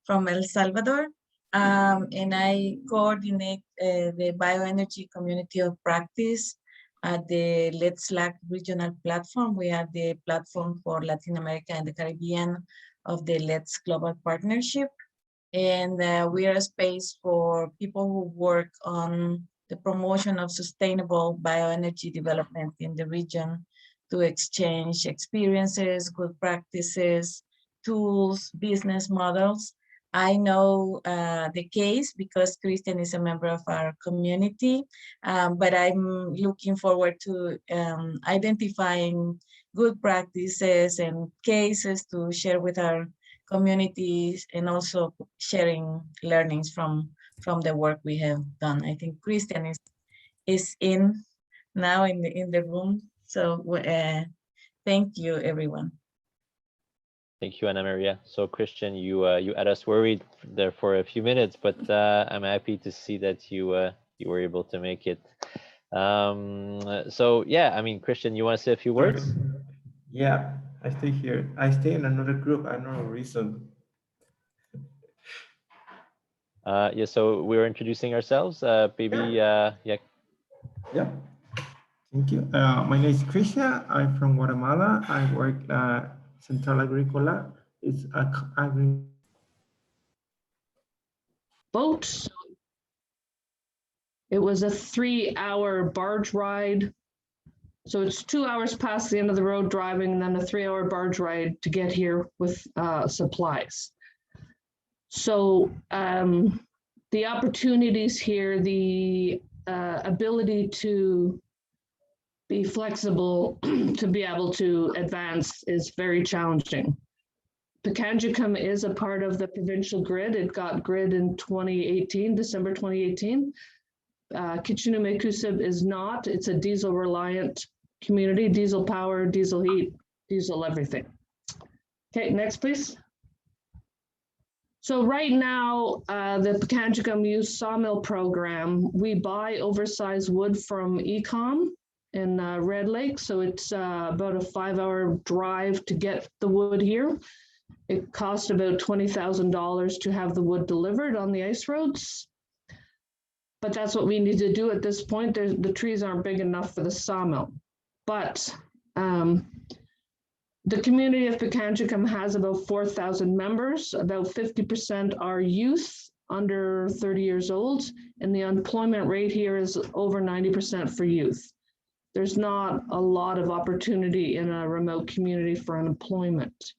from El Salvador. And I coordinate the Bioenergy Community of Practice at the Let's Lac regional platform. We are the platform for Latin America and the Caribbean of the Let's Global Partnership. And we are a space for people who work on the promotion of sustainable bioenergy development in the region, to exchange experiences, good practices, tools, business models. I know the case because Christian is a member of our community, but I'm looking forward to identifying good practices and cases to share with our communities, and also sharing learnings from the work we have done. I think Christian is in now in the room. So thank you, everyone. Thank you, Ana Maria. So Christian, you had us worried there for a few minutes, but I'm happy to see that you were able to make it. So yeah, I mean, Christian, you want to say a few words? Yeah, I stay here. I stay in another group. I don't know reason. Yeah, so we were introducing ourselves. Maybe yeah. Yeah. Thank you. My name is Christian. I'm from Guatemala. I work at Central Agricola. It's boat. It was a 3-hour barge ride. So it's 2 hours past the end of the road driving, and then a 3-hour barge ride to get here with supplies. So the opportunities here, the ability to be flexible to be able to advance is very challenging. Picangicum is a part of the provincial grid. It got grid in 2018, December 2018. Kitchener-Mekusib is not. It's a diesel reliant community, diesel power, diesel heat, diesel everything. Okay, next please. So right now, the Picangicum Youth Sawmill Program, we buy oversized wood from Ecom in Red Lake. So it's about a 5-hour drive to get the wood here. It costs about $20,000 to have the wood delivered on the ice roads. But that's what we need to do at this point. The trees aren't big enough for the sawmill. But the community of Picangicum has about 4,000 members. About 50% are youth under 30 years old. And the unemployment rate here is over 90% for youth. There's not a lot of opportunity in a remote community for unemployment.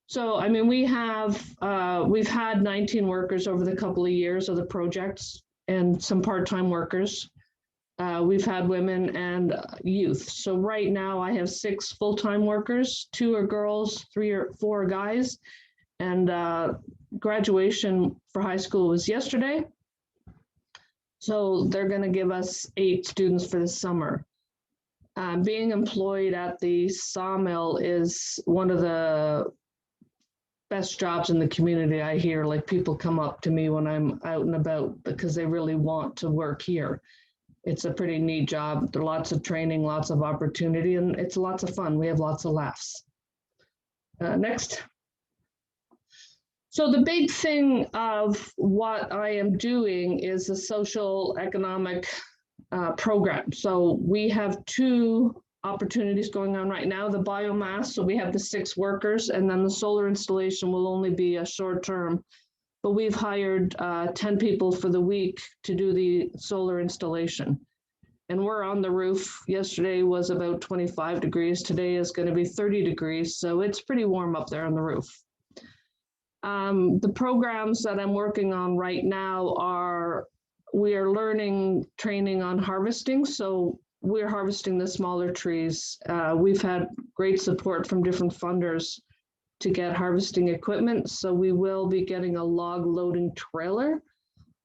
So, I mean, we've had 19 workers over the couple of years of the projects and some part-time workers. We've had women and youth. So right now I have 6 full-time workers, 2 are girls, 3 or 4 are guys. And graduation for high school was yesterday. So they're going to give us 8 students for the summer. Being employed at the sawmill is one of the best jobs in the community. I hear like people come up to me when I'm out and about because they really want to work here. It's a pretty neat job. There are lots of training, lots of opportunity, and it's lots of fun. We have lots of laughs. Next. So the big thing of what I am doing is a social economic program. So we have 2 opportunities going on right now, the biomass. So we have the 6 workers, and then the solar installation will only be a short term. But we've hired 10 people for the week to do the solar installation. And we're on the roof. Yesterday was about 25 degrees. Today is going to be 30 degrees. So it's pretty warm up there on the roof. The programs that I'm working on right now are, we are learning training on harvesting. So we're harvesting the smaller trees. We've had great support from different funders to get harvesting equipment. So we will be getting a log loading trailer.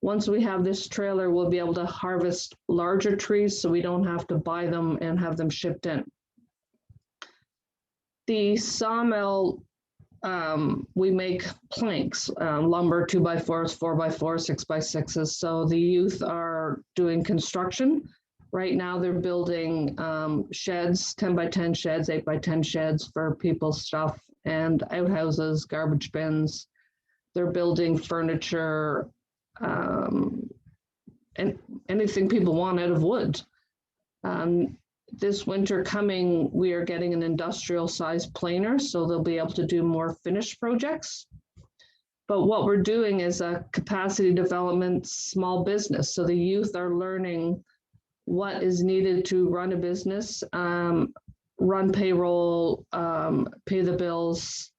Once we have this trailer, we'll be able to harvest larger trees so we don't have to buy them and have them shipped in. The sawmill, we make planks, lumber, 2x4s, 4x4s, 6x6s. So the youth are doing construction. Right now they're building sheds, 10x10 sheds, 8x10 sheds for people's stuff, and outhouses, garbage bins. They're building furniture, and anything people want out of wood. This winter coming, we are getting an industrial size planer, so they'll be able to do more finished projects. But what we're doing is a capacity development small business. So the youth are learning what is needed to run a business, run payroll, pay the bills.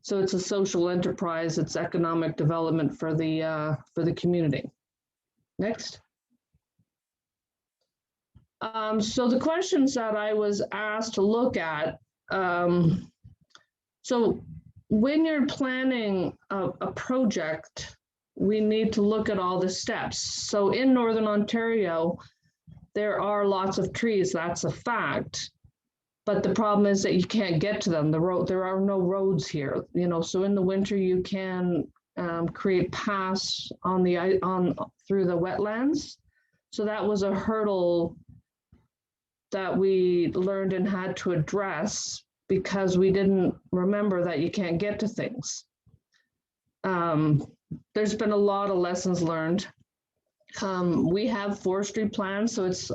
So it's a social enterprise. It's economic development for the community. Next. So the questions that I was asked to look at. So when you're planning a project, we need to look at all the steps. So in Northern Ontario, there are lots of trees, that's a fact. But the problem is that you can't get to them. There are no roads here, you know. So in the winter, you can create paths on through the wetlands. So that was a hurdle that we learned and had to address because we didn't remember that you can't get to things. There's been a lot of lessons learned. We have forestry plans, so it's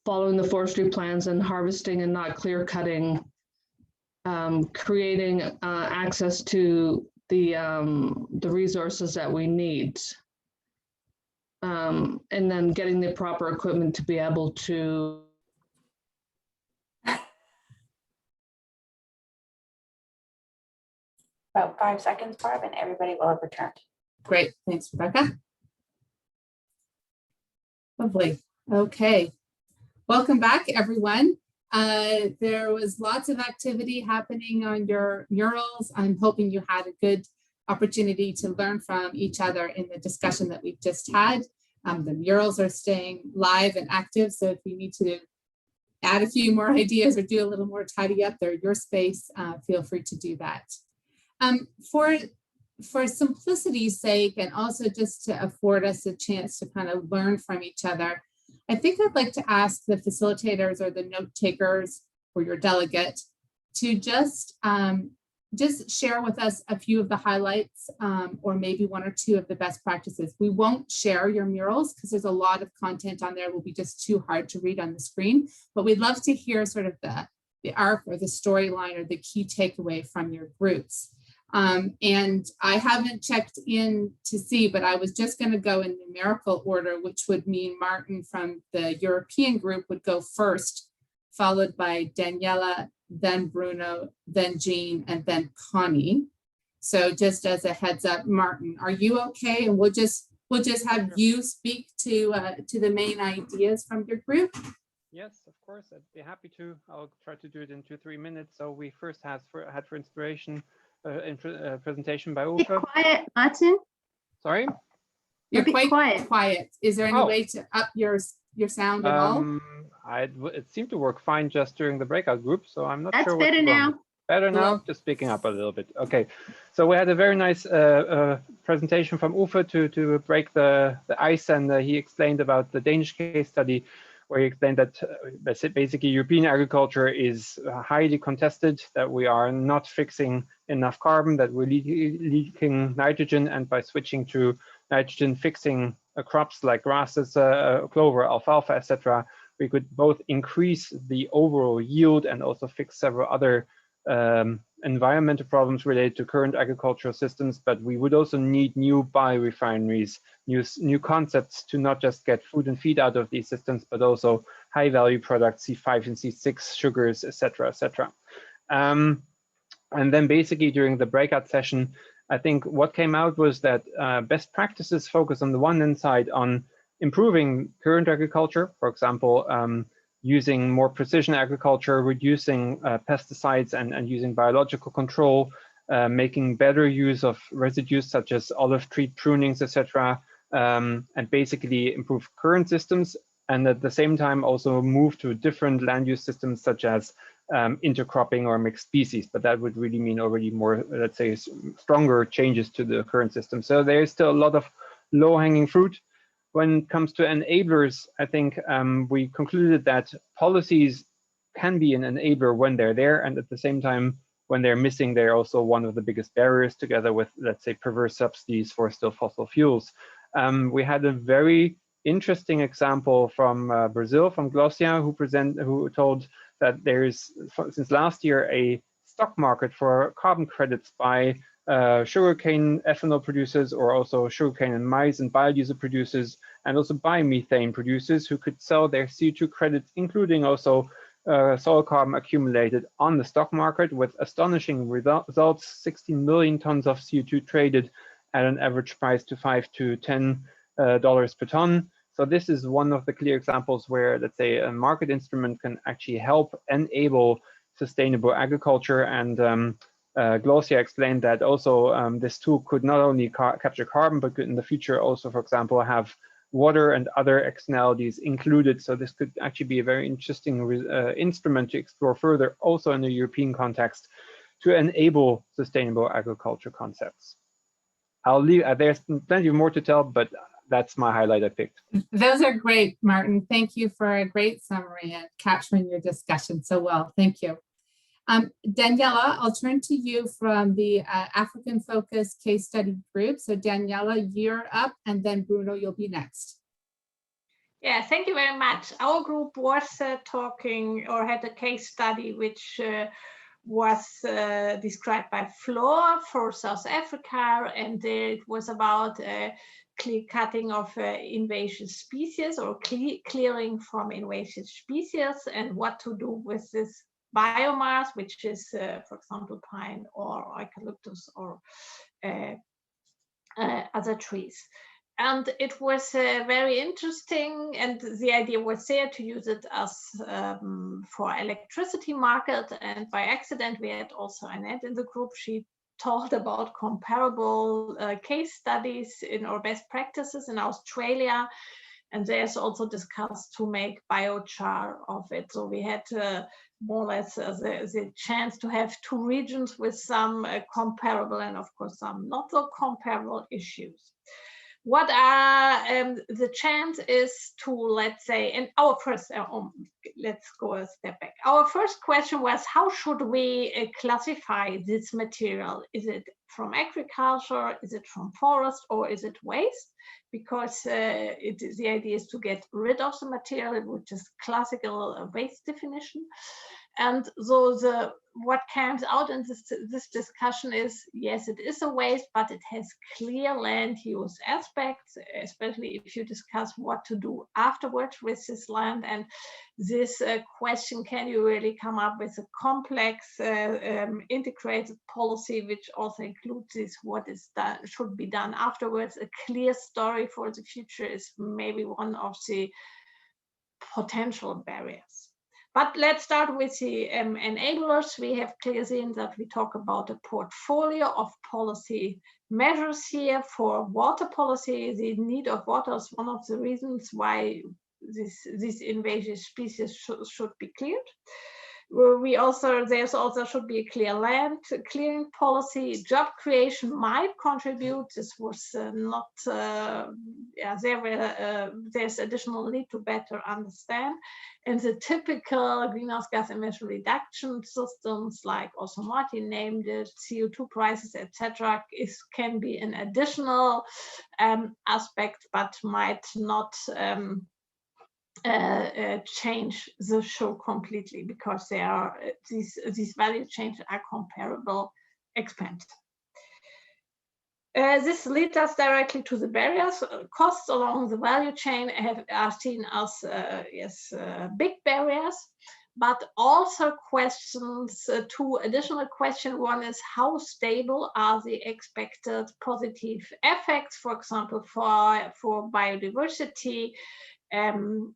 following the forestry plans and harvesting and not clear cutting, creating access to the resources that we need, and then getting the proper equipment to be able to. About 5 seconds, Barb, and everybody will have returned. Great, thanks, Rebecca. Lovely. Okay, welcome back, everyone. There was lots of activity happening on your murals. I'm hoping you had a good opportunity to learn from each other in the discussion that we've just had. The murals are staying live and active, so if you need to add a few more ideas or do a little more tidy up there, your space, feel free to do that. For simplicity's sake, and also just to afford us a chance to kind of learn from each other, I think I'd like to ask the facilitators or the note takers or your delegate to just share with us a few of the highlights, or maybe 1 or 2 of the best practices. We won't share your murals because there's a lot of content on there. It will be just too hard to read on the screen, but we'd love to hear sort of the arc or the storyline or the key takeaway from your groups. And I haven't checked in to see, but I was just going to go in numerical order, which would mean Martin from the European group would go first, followed by Daniela, then Bruno, then Jean, and then Connie. So just as a heads up, Martin, are you okay? And we'll we'll just have you speak to the main ideas from your group. Yes, of course, I'd be happy to. I'll try to do it in 2-3 minutes. So we first had for inspiration presentation by Be Ufa. quiet, Martin. Sorry? You're bit quite quiet. Is there any Oh. way to up your sound at all? It seemed to work fine just during the breakout group, so I'm not That's sure what's better wrong. now. Better now, Cool. just speaking up a little bit. Okay, so we had a very nice presentation from Ufa to break the ice, and he explained about the Danish case study, where he explained that basically European agriculture is highly contested, that we are not fixing enough carbon, that we're leaking nitrogen, and by switching to nitrogen fixing crops like grasses, clover, alfalfa, etc., we could both increase the overall yield and also fix several other environmental problems related to current agricultural systems, but we would also need new biorefineries, new concepts to not just get food and feed out of these systems, but also high value products, C5 and C6 sugars, etc., etc. And then basically during the breakout session, I think what came out was that best practices focus on the one hand side on improving current agriculture, for example, using more precision agriculture, reducing pesticides and using biological control, making better use of residues such as olive tree prunings, etc., and basically improve current systems, and at the same time also move to different land use systems such as intercropping or mixed species, but that would really mean already more, let's say, stronger changes to the current system. So there is still a lot of low-hanging fruit. When it comes to enablers, I think we concluded that policies can be an enabler when they're there, and at the same time, when they're missing, they're also one of the biggest barriers, together with, let's say, perverse subsidies for still fossil fuels. We had a very interesting example from Brazil, from Glossia, who told that there's, since last year, a stock market for carbon credits by sugarcane ethanol producers, or also sugarcane and maize and biodiesel producers, and also biomethane producers who could sell their CO2 credits, including also soil carbon accumulated on the stock market, with astonishing results: 16 million tons of CO2 traded at an average price to $5 to $10 per ton. So this is one of the clear examples where, let's say, a market instrument can actually help enable sustainable agriculture. And Glossia explained that also this tool could not only capture carbon, but could in the future also, for example, have water and other externalities included. So this could actually be a very interesting instrument to explore further, also in the European context, to enable sustainable agriculture concepts. I'll leave, there's plenty more to tell, but that's my highlight I picked. Those are great, Martin. Thank you for a great summary and capturing your discussion so well. Thank you. Daniela, I'll turn to you from the African Focus Case Study Group. So Daniela, you're up, and then Bruno, you'll be next. Yeah, thank you very much. Our group was talking, or had a case study which was described by Floor for South Africa, and it was about clear cutting of invasive species, or clearing from invasive species, and what to do with this biomass, which is, for example, pine or eucalyptus or other trees. And it was very interesting, and the idea was there to use it as for electricity market. And by accident, we had also Annette in the group. She told about comparable case studies in our best practices in Australia. And there's also discussed to make biochar of it. So we had more or less the chance to have two regions with some comparable and, of course, some not so comparable issues. What are the chance is to, let's say, and our first, let's go a step back. Our first question was, how should we classify this material? Is it from agriculture? Is it from forest? Or is it waste? Because the idea is to get rid of the material, which is classical waste definition. And so what comes out in this discussion is, yes, it is a waste, but it has clear land use aspects, especially if you discuss what to do afterwards with this land. And this question, can you really come up with a complex integrated policy, which also includes this, what is done, should be done afterwards? A clear story for the future is maybe one of the potential barriers. But let's start with the enablers. We have clearly seen that we talk about a portfolio of policy measures here for water policy. The need of water is one of the reasons why this invasive species should be cleared. There's also should be a clear land clearing policy. Job creation might contribute. This was not, there's additional need to better understand. And the typical greenhouse gas emission reduction systems, like also Martin named it, CO2 prices, etc., can be an additional aspect, but might not change the show completely, because they are these value changes are comparable expense. This leads us directly to the barriers. Costs along the value chain are seen as big barriers, but also questions, two additional questions. One is, how stable are the expected positive effects, for example, for biodiversity, and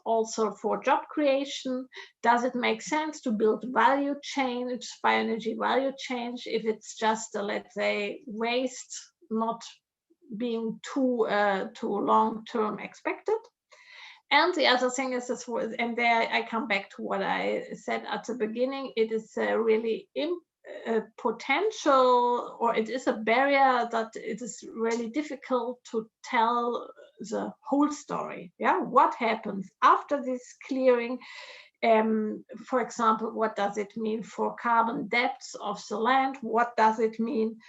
also for job creation? Does it make sense to build value chain, bioenergy value chain, if it's just let's say waste not being too long-term expected? And the other thing is this, and there I come back to what I said at the beginning, it is really potential, or it is a barrier that it is really difficult to tell the whole story. Yeah, what happens after this clearing? For example, what does it mean for carbon depths of the land? What does it mean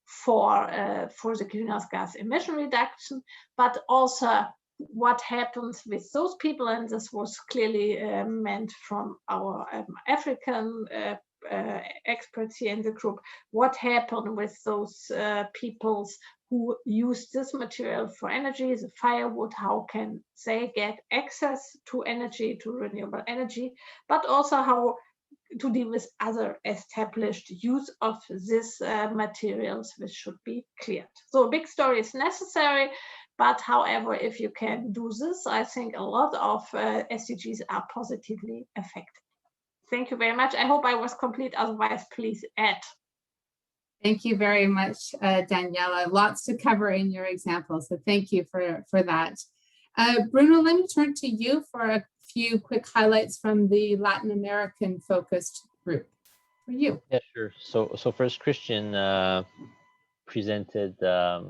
for the greenhouse gas emission reduction? But also, what happens with those people? And this was clearly meant from our African experts here in the group. What happened with those peoples who use this material for energy, the firewood? How can they get access to energy, to renewable energy, but also how to deal with other established use of these materials, which should be cleared. So a big story is necessary, but however, if you can do this, I think a lot of SDGs are positively affected. Thank you very much. I hope I was complete. Otherwise, please add. Thank you very much, Daniela. Lots to cover in your example, so thank you for that. Bruno, let me turn to you for a few quick highlights from the Latin American focused group. For you. Yeah, sure. So first, Christian presented a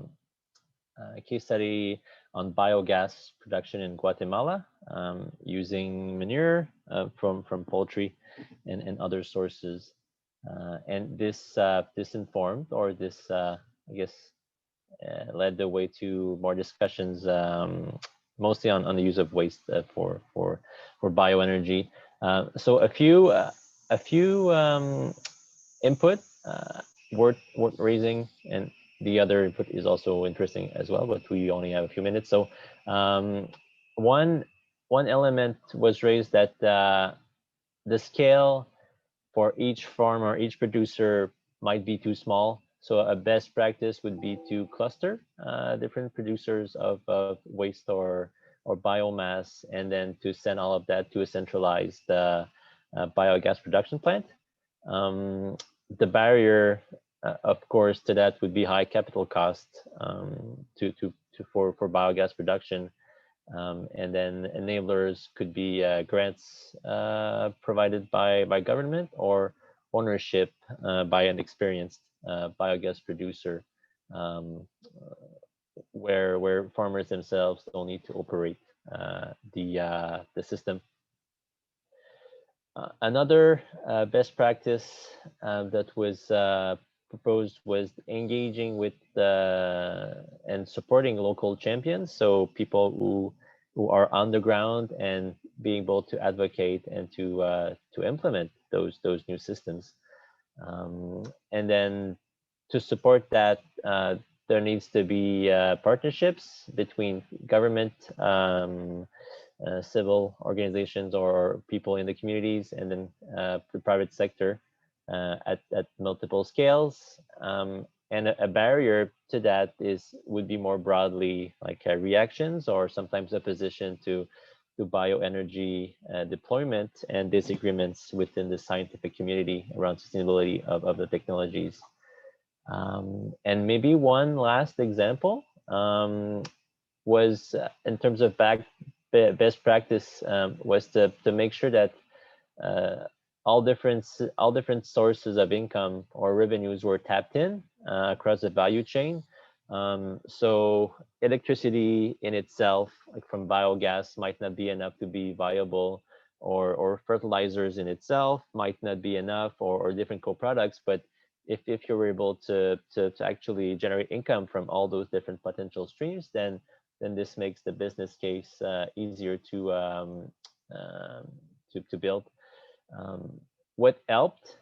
case study on biogas production in Guatemala using manure from poultry and other sources. And this informed, or this I guess led the way to more discussions, mostly on the use of waste for bioenergy. So a few input worth raising, and the other input is also interesting as well, but we only have a few minutes. So one element was raised, that the scale for each farm or each producer might be too small. So a best practice would be to cluster different producers of waste or biomass, and then to send all of that to a centralized biogas production plant. The barrier, of course, to that would be high capital cost for biogas production. And then enablers could be grants provided by government, or ownership by an experienced biogas producer, where farmers themselves don't need to operate the system. Another best practice that was proposed was engaging with and supporting local champions, so people who are on the ground and being able to advocate and to implement those new systems. And then to support that, there needs to be partnerships between government, civil organizations or people in the communities, and then the private sector at multiple scales. And a barrier to that would be more broadly like reactions or sometimes opposition to bioenergy deployment and disagreements within the scientific community around sustainability of the technologies. And maybe one last example was in terms of best practice was to make sure that all different sources of income or revenues were tapped in across the value chain. So electricity in itself, like from biogas, might not be enough to be viable, or fertilizers in itself might not be enough, or different co-products. But if you're able to actually generate income from all those different potential streams, then this makes the business case easier to build. What helped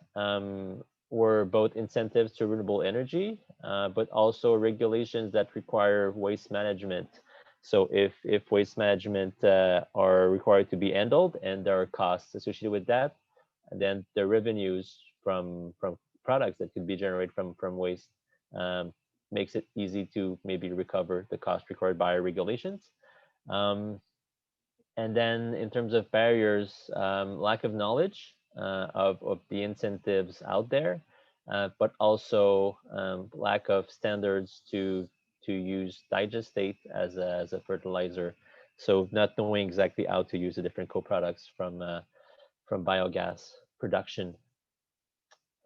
were both incentives to renewable energy, but also regulations that require waste management. So if waste management are required to be handled and there are costs associated with that, then the revenues from products that could be generated from waste makes it easy to maybe recover the cost required by regulations. And then in terms of barriers, lack of knowledge of the incentives out there, but also lack of standards to use digestate as a fertilizer. So not knowing exactly how to use the different co-products from biogas production.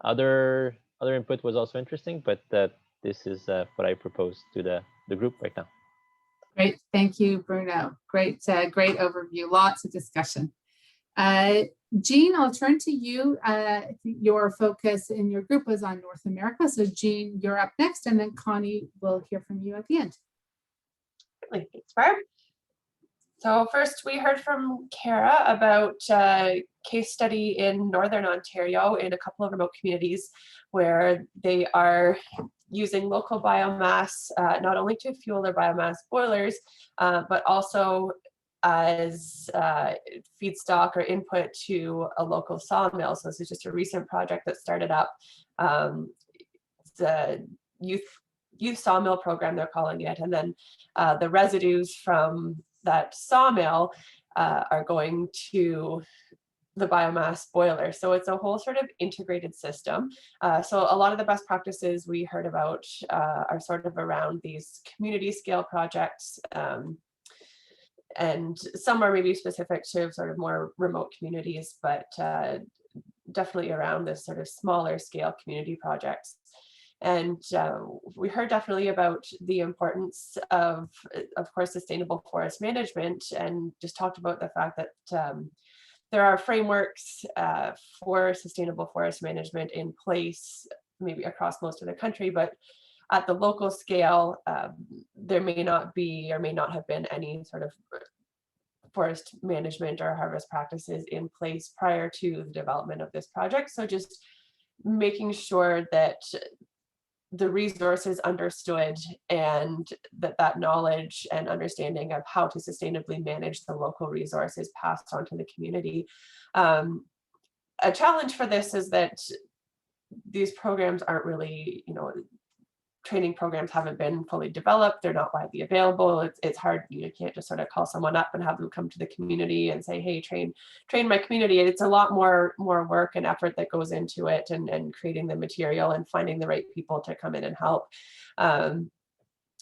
Other input was also interesting, but this is what I propose to the group right now. Great, thank you, Bruno. Great overview, lots of discussion. Jean, I'll turn to you. Your focus in your group was on North America. So Jean, you're up next, and then Connie will hear from you at the end. Thanks, Barb. So first we heard from Cara about a case study in Northern Ontario in a couple of remote communities where they are using local biomass, not only to fuel their biomass boilers, but also as feedstock or input to a local sawmill. So this is just a recent project that started up. It's a youth sawmill program, they're calling it. And then the residues from that sawmill are going to the biomass boiler. So it's a whole sort of integrated system. So a lot of the best practices we heard about are sort of around these community scale projects. And some are maybe specific to sort of more remote communities, but definitely around this sort of smaller scale community projects. And we heard definitely about the importance of course, sustainable forest management, and just talked about the fact that there are frameworks for sustainable forest management in place, maybe across most of the country, but at the local scale, there may not be or may not have been any sort of forest management or harvest practices in place prior to the development of this project. So just making sure that the resources understood, and that knowledge and understanding of how to sustainably manage the local resources passed on to the community. A challenge for this is that these programs aren't really, training programs haven't been fully developed. They're not widely available. It's hard. You can't just sort of call someone up and have them come to the community and say, hey, train my community. It's a lot more work and effort that goes into it, and creating the material and finding the right people to come in and help. And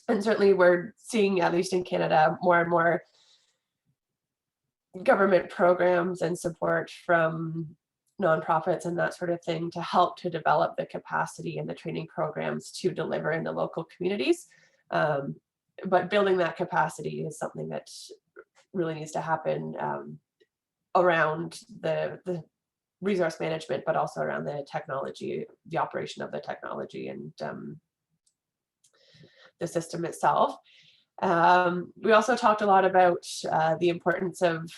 certainly we're seeing, at least in Canada, more and more government programs and support from nonprofits and that sort of thing to help to develop the capacity and the training programs to deliver in the local communities. But building that capacity is something that really needs to happen around the resource management, but also around the technology, the operation of the technology, and the system itself. We also talked a lot about the importance of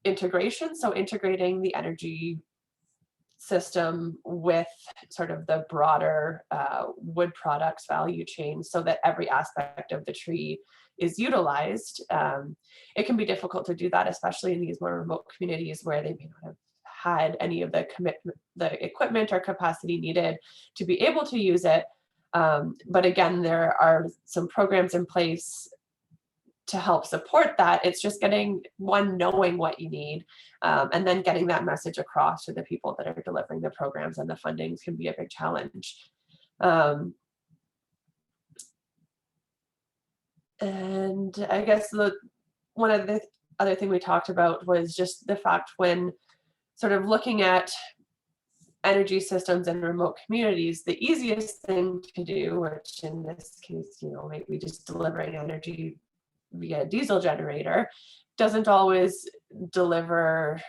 integration. So integrating the energy system with sort of the broader wood products value chain so that every aspect of the tree is utilized. It can be difficult to do that, especially in these more remote communities where they may not have had any of the equipment or capacity needed to be able to use it. But again, there are some programs in place to help support that. It's just knowing what you need, and then getting that message across to the people that are delivering the programs, and the fundings can be a big challenge. And I guess one of the other thing we talked about was just the fact when sort of looking at energy systems in remote communities, the easiest thing to do, which in this case, maybe just delivering energy via diesel generator, doesn't always deliver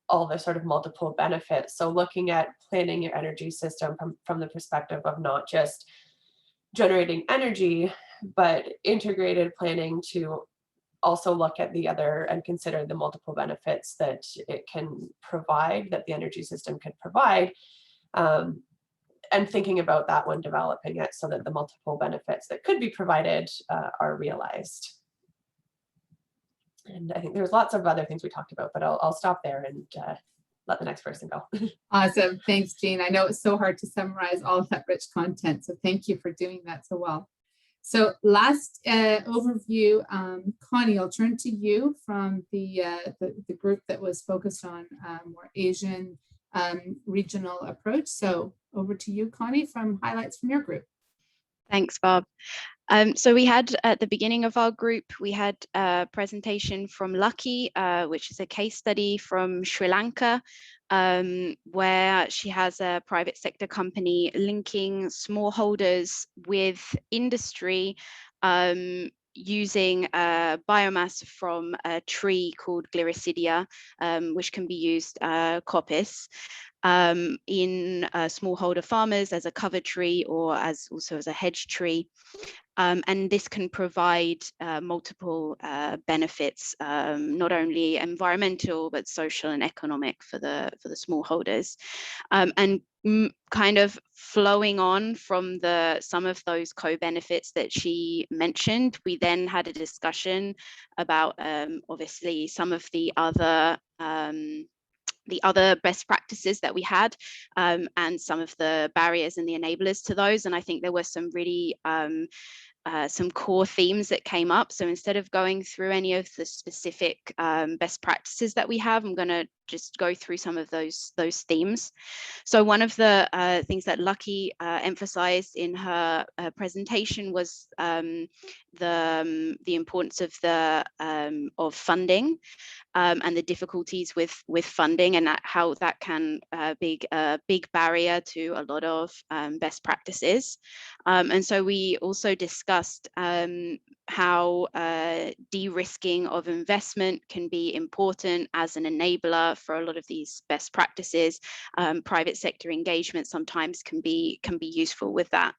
all the sort of multiple benefits. So looking at planning your energy system from the perspective of not just generating energy, but integrated planning to also look at the other and consider the multiple benefits that it can provide, that the energy system can provide, and thinking about that when developing it so that the multiple benefits that could be provided are realized. And I think there's lots of other things we talked about, but I'll stop there and let the next person go. Awesome. Thanks, Jean. I know it's so hard to summarize all of that rich content, so thank you for doing that so well. So last overview, Connie, I'll turn to you from the group that was focused on more Asian regional approach. So over to you, Connie, from highlights from your group. Thanks, Barb. So we had at the beginning of our group, we had a presentation from Lucky, which is a case study from Sri Lanka, where she has a private sector company linking smallholders with industry using biomass from a tree called Gliricidia, which can be used coppice in smallholder farmers as a cover tree or also as a hedge tree. And this can provide multiple benefits, not only environmental, but social and economic for the smallholders. And kind of flowing on from some of those co-benefits that she mentioned, we then had a discussion about obviously some of the other best practices that we had, and some of the barriers and the enablers to those. And I think there were some really some core themes that came up. So instead of going through any of the specific best practices that we have, I'm going to just go through some of those themes. So one of the things that Lucky emphasized in her presentation was the importance of funding and the difficulties with funding, and how that can be a big barrier to a lot of best practices. And so we also discussed how de-risking of investment can be important as an enabler for a lot of these best practices. Private sector engagement sometimes can be useful with that.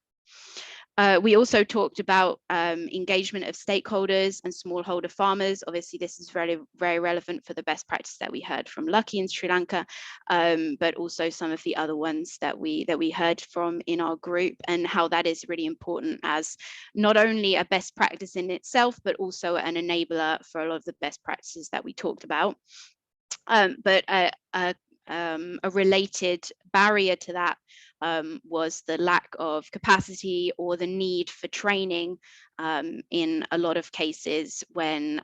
We also talked about engagement of stakeholders and smallholder farmers. Obviously, this is very, very relevant for the best practice that we heard from Lucky in Sri Lanka, but also some of the other ones that we heard from in our group, and how that is really important as not only a best practice in itself, but also an enabler for a lot of the best practices that we talked about. But a related barrier to that was the lack of capacity or the need for training in a lot of cases when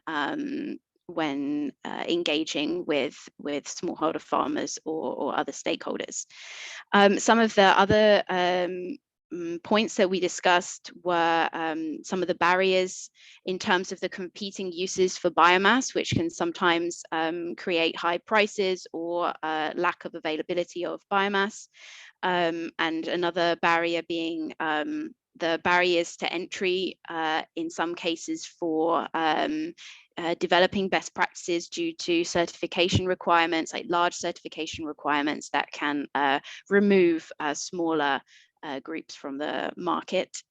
engaging with smallholder farmers or other stakeholders. Some of the other points that we discussed were some of the barriers in terms of the competing uses for biomass, which can sometimes create high prices or lack of availability of biomass. And another barrier being the barriers to entry in some cases for developing best practices due to certification requirements, like large certification requirements that can remove smaller groups from the market.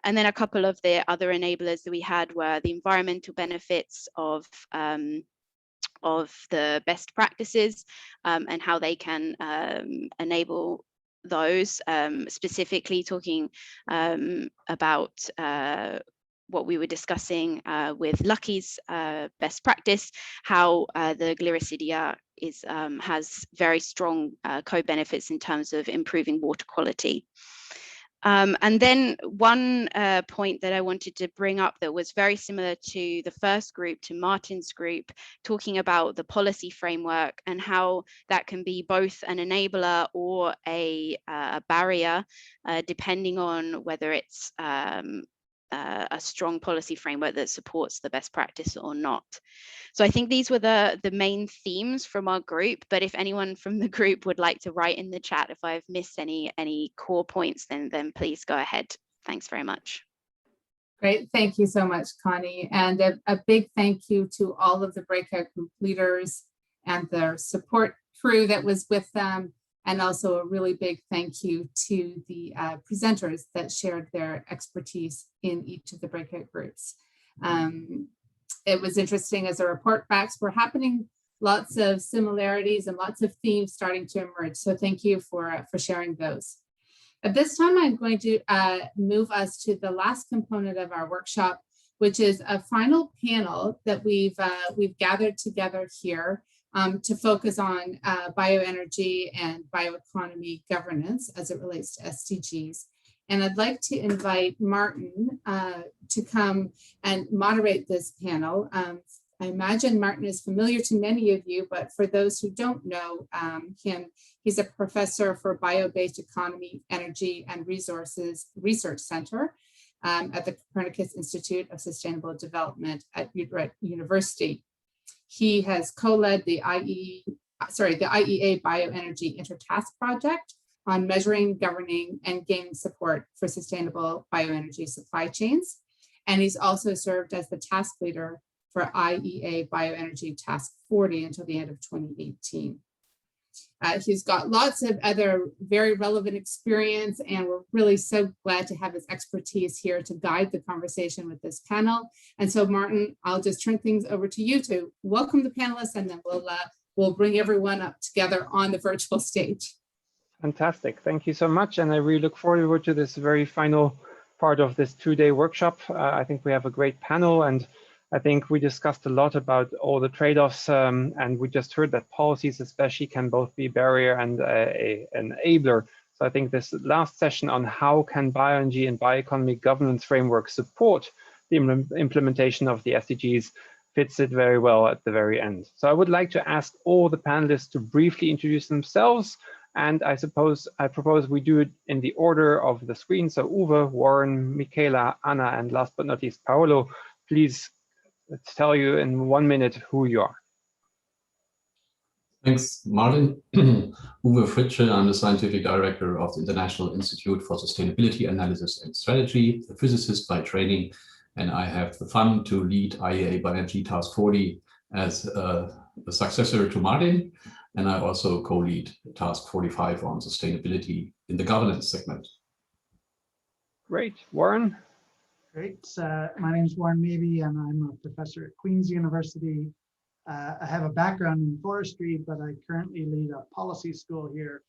And then a couple of the other enablers that we had were the environmental benefits of the best practices and how they can enable those, specifically talking about what we were discussing with Lucky's best practice, how the Gliricidia has very strong co-benefits in terms of improving water quality. And then one point that I wanted to bring up that was very similar to the first group, to Martin's group, talking about the policy framework and how that can be both an enabler or a barrier, depending on whether it's a strong policy framework that supports the best practice or not. So I think these were the main themes from our group, but if anyone from the group would like to write in the chat if I've missed any core points, then please go ahead. Thanks very much. Great, thank you so much, Connie. And a big thank you to all of the breakout group leaders and their support crew that was with them. And also a really big thank you to the presenters that shared their expertise in each of the breakout groups. It was interesting as the report backs were happening, lots of similarities and lots of themes starting to emerge. So thank you for sharing those. At this time, I'm going to move us to the last component of our workshop, which is a final panel that we've gathered together here to focus on bioenergy and bioeconomy governance as it relates to SDGs. And I'd like to invite Martin to come and moderate this panel. I imagine Martin is familiar to many of you, but for those who don't know him, he's a professor for bio-based economy, energy, and resources research center at the Copernicus Institute of Sustainable Development at Utrecht University. He has co-led the IEA Bioenergy Intertask Project on measuring, governing, and gaining support for sustainable bioenergy supply chains. And he's also served as the task leader for IEA Bioenergy Task 40 until the end of 2018. He's got lots of other very relevant experience, and we're really so glad to have his expertise here to guide the conversation with this panel. And so Martin, I'll just turn things over to you to welcome the panelists, and then we'll bring everyone up together on the virtual stage. Fantastic, thank you so much. And I really look forward to this very final part of this two-day workshop. I think we have a great panel, and I think we discussed a lot about all the trade-offs, and we just heard that policies especially can both be a barrier and an enabler. So I think this last session on how can bioenergy and bioeconomy governance framework support the implementation of the SDGs fits it very well at the very end. So I would like to ask all the panelists to briefly introduce themselves, and I propose we do it in the order of the screen. So Uwe, Warren, Michaela, Anna, and last but not least, Paolo, please let's tell you in 1 minute who you are. Thanks, Martin. Uwe Fritsche, I'm the scientific director of the International Institute for Sustainability Analysis and Strategy, a physicist by training, and I have the fun to lead IEA Bioenergy Task 40 as a successor to Martin, and I also co-lead Task 45 on sustainability in the governance segment. Great, Warren. Great. My name is Warren Mabey, and I'm a professor at Queen's University. I have a background in forestry, but I currently lead a policy school here.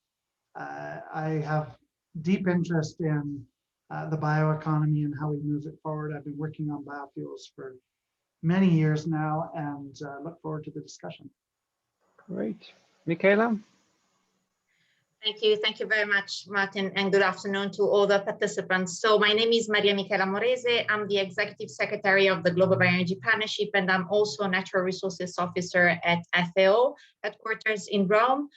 I have deep interest in the bioeconomy and how we move it forward. I've been working on biofuels for many years now, and look forward to the discussion. Great. Michaela? Thank you very much, Martin, and good afternoon to all the participants. So my name is Maria Michela Morese. I'm the Executive Secretary of the Global Bioenergy Partnership, and I'm also a Natural Resources Officer at FAO, headquarters in Rome.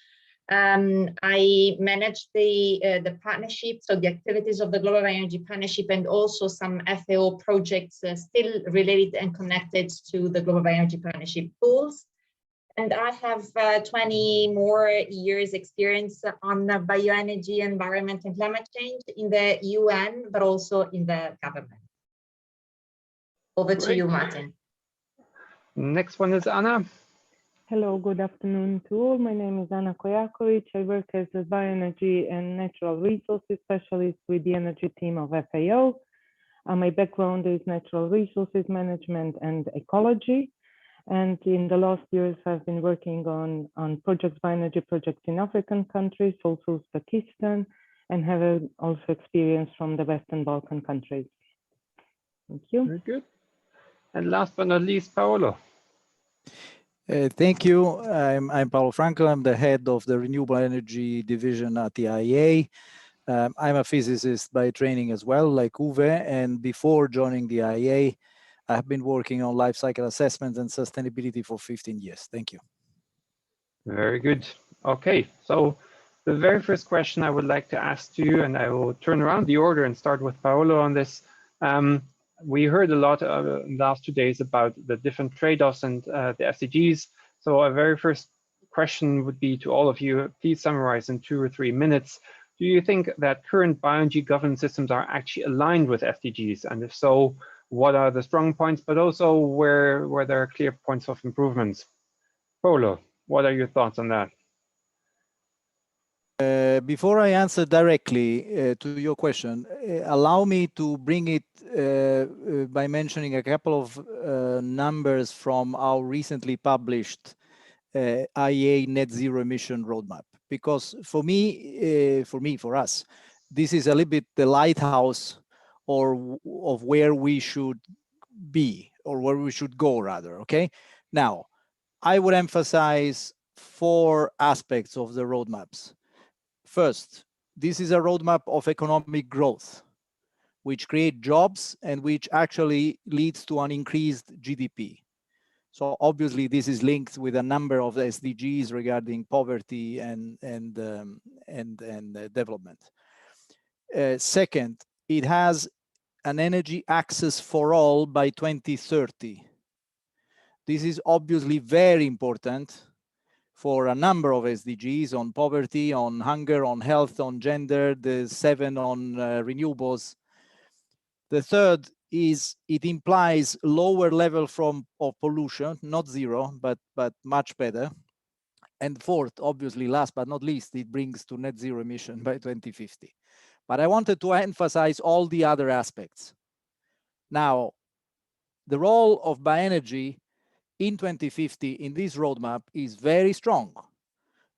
I manage the partnership, so the activities of the Global Bioenergy Partnership, and also some FAO projects still related and connected to the Global Bioenergy Partnership goals. And I have 20 more years experience on bioenergy, environment, and climate change in the UN, but also in the government. Over to you, Martin. Next one is Anna. Hello, good afternoon to all. My name is Anna Kojakovic. I work as a bioenergy and natural resources specialist with the energy team of FAO. My background is natural resources management and ecology. And in the last years, I've been working on projects, bioenergy projects in African countries, also Uzbekistan, and have also experience from the Western Balkan countries. Thank you. Very good. And last but not least, Paolo. Thank you. I'm Paolo Franco. I'm the head of the Renewable Energy Division at the IEA. I'm a physicist by training as well, like Uwe. And before joining the IEA, I have been working on life cycle assessment and sustainability for 15 years. Thank you. Very good. Okay, so the very first question I would like to ask to you, and I will turn around the order and start with Paolo on this. We heard a lot in the last 2 days about the different trade-offs and the SDGs. So a very first question would be to all of you, please summarize in 2 or 3 minutes. Do you think that current bioenergy governance systems are actually aligned with SDGs? And if so, what are the strong points, but also where there are clear points of improvements? Paolo, what are your thoughts on that? Before I answer directly to your question, allow me to bring it by mentioning a couple of numbers from our recently published IEA net zero emission roadmap. Because for us, this is a little bit the lighthouse of where we should be, or where we should go rather, okay? Now, I would emphasize 4 aspects of the roadmaps. First, this is a roadmap of economic growth, which create jobs and which actually leads to an increased GDP. So obviously this is linked with a number of SDGs regarding poverty and development. Second, it has an energy access for all by 2030. This is obviously very important for a number of SDGs on poverty, on hunger, on health, on gender, the 7 on renewables. The third is it implies lower level of pollution, not zero, but much better. And fourth, obviously, last but not least, it brings to net zero emission by 2050. But I wanted to emphasize all the other aspects. Now, the role of bioenergy in 2050 in this roadmap is very strong.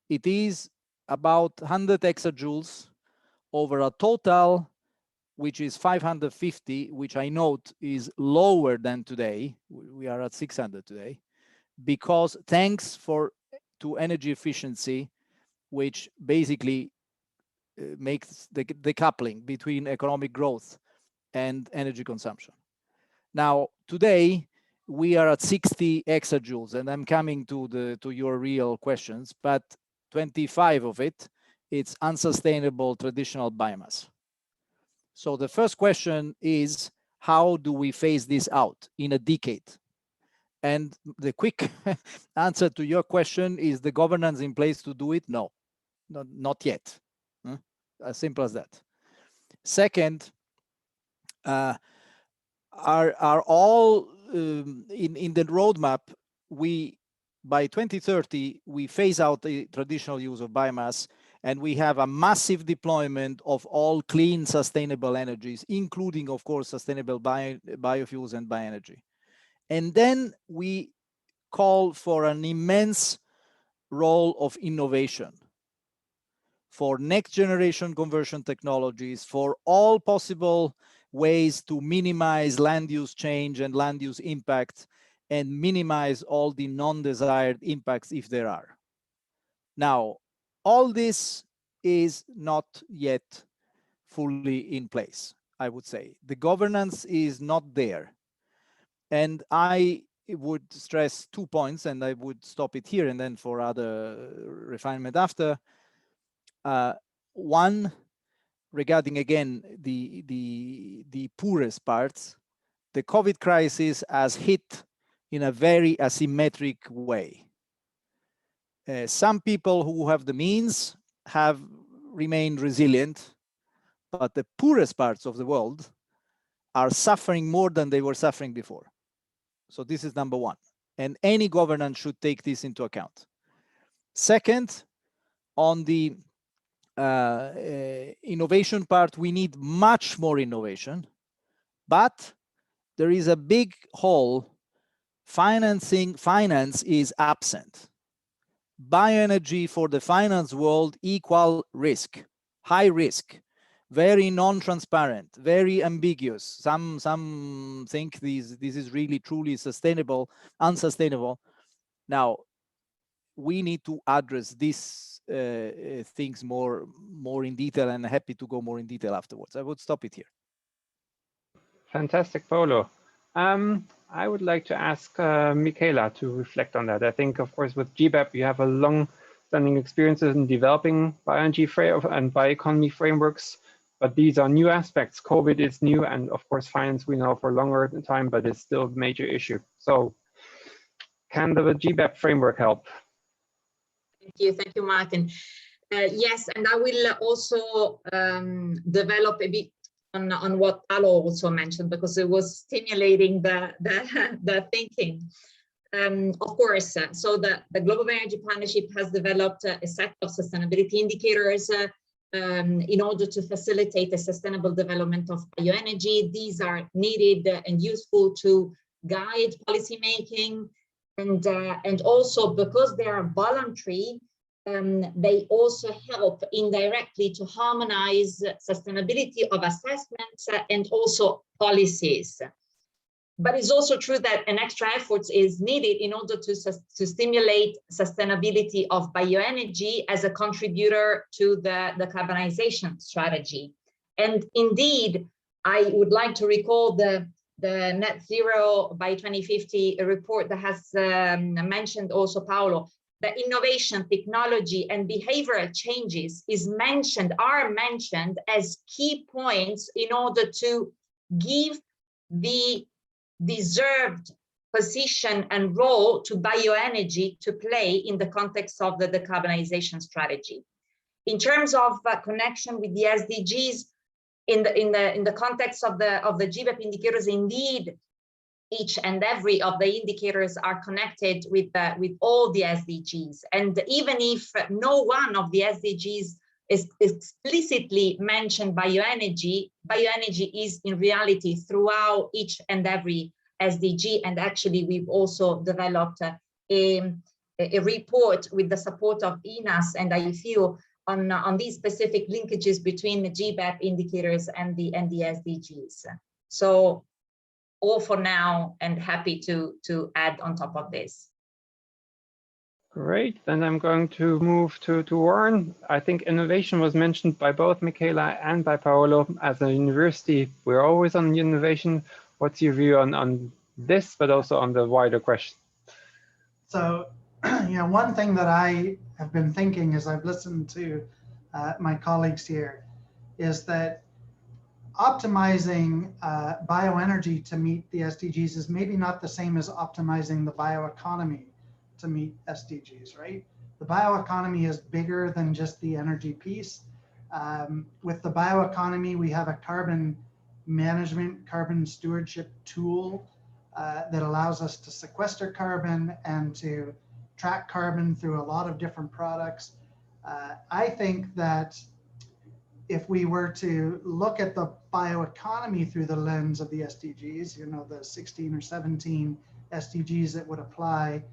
It is about 100 exajoules over a total which is 550, which I note is lower than today. We are at 600 today, because thanks to energy efficiency, which basically makes the coupling between economic growth and energy consumption. Now, today, we are at 60 exajoules, and I'm coming to your real questions, but 25 of it's unsustainable traditional biomass. So the first question is, how do we phase this out in a decade? And the quick answer to your question is the governance in place to do it? No, not yet. As simple as that. Second, are all in the roadmap, by 2030, we phase out the traditional use of biomass, and we have a massive deployment of all clean, sustainable energies, including, of course, sustainable biofuels and bioenergy. And then we call for an immense role of innovation for next generation conversion technologies, for all possible ways to minimize land use change and land use impact, and minimize all the non-desired impacts if there are. Now, all this is not yet fully in place, I would say. The governance is not there. And I would stress 2 points, and I would stop it here and then for other refinement after. One, regarding again the poorest parts, the COVID crisis has hit in a very asymmetric way. Some people who have the means have remained resilient, but the poorest parts of the world are suffering more than they were suffering before. So this is number one. And any governance should take this into account. Second, on the innovation part, we need much more innovation, but there is a big hole Finance is absent. Bioenergy for the finance world equal risk, high risk, very non-transparent, very ambiguous. Some think this is really truly sustainable, unsustainable. Now, we need to address these things more in detail, and happy to go more in detail afterwards. I would stop it here. Fantastic, Paolo. I would like to ask Michaela to reflect on that. I think, of course, with GBEP, you have a long-standing experiences in developing bioenergy and bioeconomy frameworks, but these are new aspects. COVID is new, and of course, finance we know for a longer time, but it's still a major issue. So, can the GBEP framework help? Thank you, Martin. Yes, and I will also develop a bit on what Paolo also mentioned, because it was stimulating the thinking. Of course, so the Global Bioenergy Partnership has developed a set of sustainability indicators in order to facilitate the sustainable development of bioenergy. These are needed and useful to guide policymaking, and also because they are voluntary, they also help indirectly to harmonize sustainability of assessments and also policies. But it's also true that an extra effort is needed in order to stimulate sustainability of bioenergy as a contributor to the decarbonization strategy. And indeed, I would like to recall the Net Zero by 2050 report that has mentioned also Paolo. The innovation, technology, and behavioral changes are mentioned as key points in order to give the deserved position and role to bioenergy to play in the context of the decarbonization strategy. In terms of connection with the SDGs, in the context of the GBEP indicators, indeed, each and every of the indicators are connected with all the SDGs. And even if no one of the SDGs is explicitly mentioned bioenergy is in reality throughout each and every SDG. And actually, we've also developed a report with the support of INAS and I feel on these specific linkages between the GBEP indicators and the SDGs. So all for now, and happy to add on top of this. Great, then I'm going to move to Warren. I think innovation was mentioned by both Michaela and by Paolo. As a university, we're always on innovation. What's your view on this, but also on the wider question? So, one thing that I have been thinking as I've listened to my colleagues here is that optimizing bioenergy to meet the SDGs is maybe not the same as optimizing the bioeconomy to meet SDGs, right? The bioeconomy is bigger than just the energy piece. With the bioeconomy, we have a carbon management, carbon stewardship tool that allows us to sequester carbon and to track carbon through a lot of different products. I think that if we were to look at the bioeconomy through the lens of the SDGs, the 16 or 17 SDGs that would apply,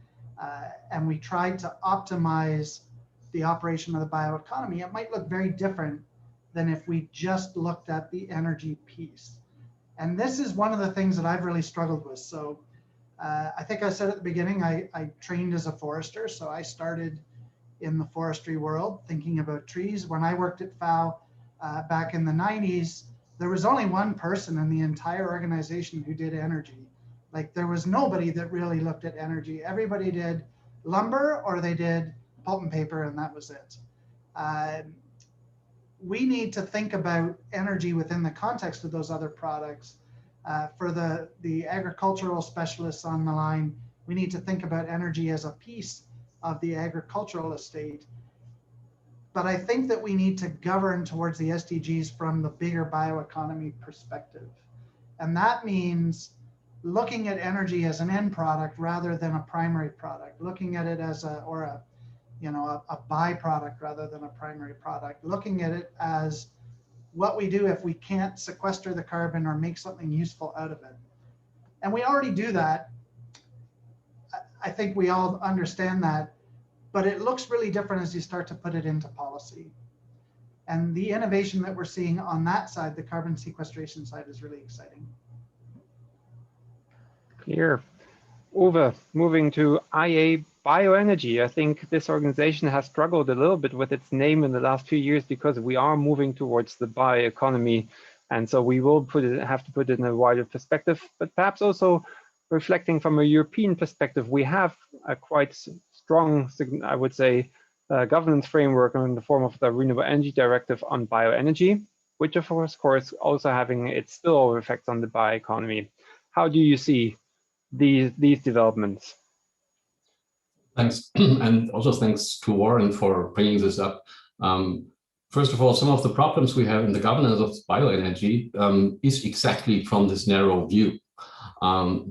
and we tried to optimize the operation of the bioeconomy, it might look very different than if we just looked at the energy piece. And this is one of the things that I've really struggled with. So I think I said at the beginning, I trained as a forester. So I started in the forestry world thinking about trees. When I worked at FAO back in the 90s, there was only one person in the entire organization who did energy. Like there was nobody that really looked at energy. Everybody did lumber or they did pulp and paper, and that was it. We need to think about energy within the context of those other products. For the agricultural specialists on the line, we need to think about energy as a piece of the agricultural estate. But I think that we need to govern towards the SDGs from the bigger bioeconomy perspective. And that means looking at energy as an end product rather than a primary product, looking at it as a byproduct rather than a primary product, looking at it as what we do if we can't sequester the carbon or make something useful out of it. And we already do that I think we all understand that, but it looks really different as you start to put it into policy. And the innovation that we're seeing on that side, the carbon sequestration side, is really exciting. Clear. Uwe, moving to IA Bioenergy. I think this organization has struggled a little bit with its name in the last few years because we are moving towards the bioeconomy. And so we will have to put it in a wider perspective, but perhaps also reflecting from a European perspective, we have a quite strong, I would say, governance framework in the form of the Renewable Energy Directive on bioenergy, which of course also having its spillover effects on the bioeconomy. How do you see these developments? Thanks, and also thanks to Warren for bringing this up. First of all, some of the problems we have in the governance of bioenergy is exactly from this narrow view,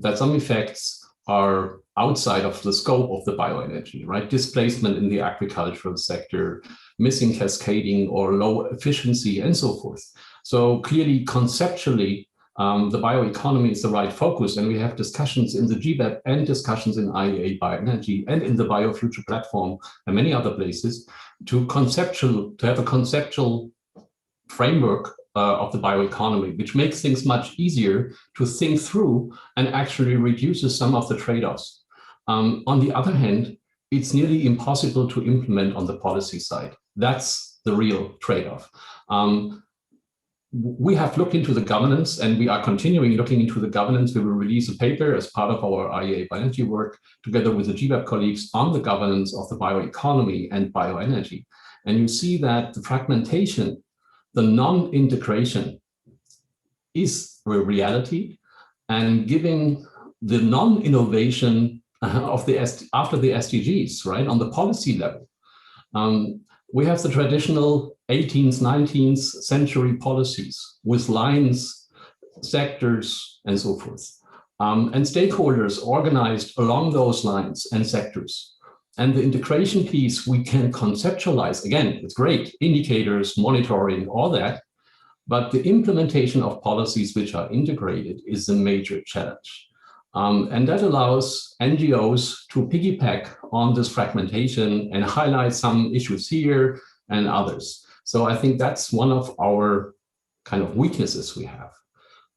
that some effects are outside of the scope of the bioenergy, right? Displacement in the agricultural sector, missing cascading or low efficiency and so forth. So clearly, conceptually, the bioeconomy is the right focus, and we have discussions in the GBEP and discussions in IEA Bioenergy and in the BioFuture platform and many other places to have a conceptual framework of the bioeconomy, which makes things much easier to think through and actually reduces some of the trade-offs. On the other hand, it's nearly impossible to implement on the policy side. That's the real trade-off. We have looked into the governance, and we are continuing looking into the governance. We will release a paper as part of our IEA Bioenergy work together with the GBEP colleagues on the governance of the bioeconomy and bioenergy. And you see that the fragmentation, the non-integration is a reality, and giving the non-innovation of after the SDGs, right, on the policy level. We have the traditional 18th, 19th century policies with lines, sectors, and so forth, and stakeholders organized along those lines and sectors. And the integration piece we can conceptualize. Again, it's great, indicators, monitoring, all that, but the implementation of policies which are integrated is a major challenge. And that allows NGOs to piggyback on this fragmentation and highlight some issues here and others. So I think that's one of our kind of weaknesses we have.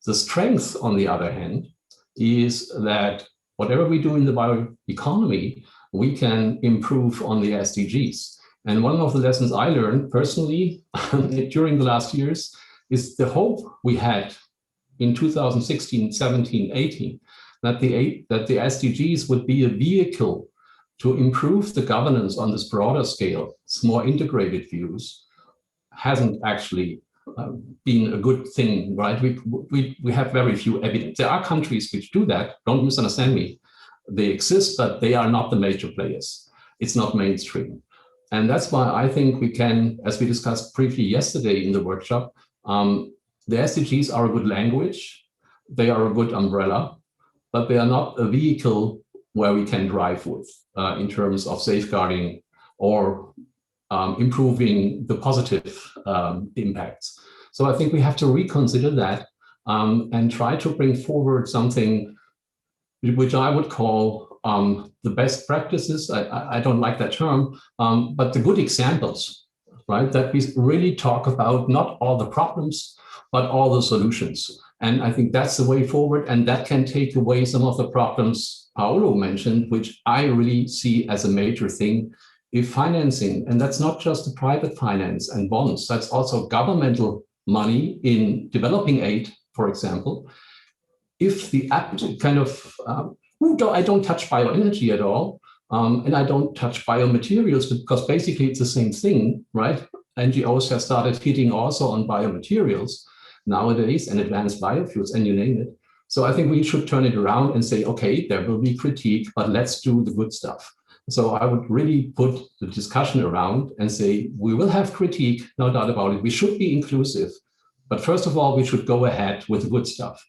The strength, on the other hand, is that whatever we do in the bioeconomy, we can improve on the SDGs. And one of the lessons I learned personally during the last years is the hope we had in 2016, 17, 18, that the SDGs would be a vehicle to improve the governance on this broader scale, more integrated views, hasn't actually been a good thing, right? We have very few evidence. There are countries which do that, don't misunderstand me. They exist, but they are not the major players. It's not mainstream. And that's why I think we can, as we discussed briefly yesterday in the workshop, the SDGs are a good language, they are a good umbrella, but they are not a vehicle where we can drive with in terms of safeguarding or improving the positive impacts. So I think we have to reconsider that and try to bring forward something which I would call the best practices. I don't like that term, but the good examples, right? That we really talk about not all the problems, but all the solutions. And I think that's the way forward, and that can take away some of the problems Paolo mentioned, which I really see as a major thing. If financing, and that's not just the private finance and bonds, that's also governmental money in developing aid, for example. If the kind of, I don't touch bioenergy at all, and I don't touch biomaterials, because basically it's the same thing, right? NGOs have started hitting also on biomaterials nowadays and advanced biofuels, and you name it. So I think we should turn it around and say, okay, there will be critique, but let's do the good stuff. So I would really put the discussion around and say, we will have critique, no doubt about it. We should be inclusive, but first of all, we should go ahead with the good stuff.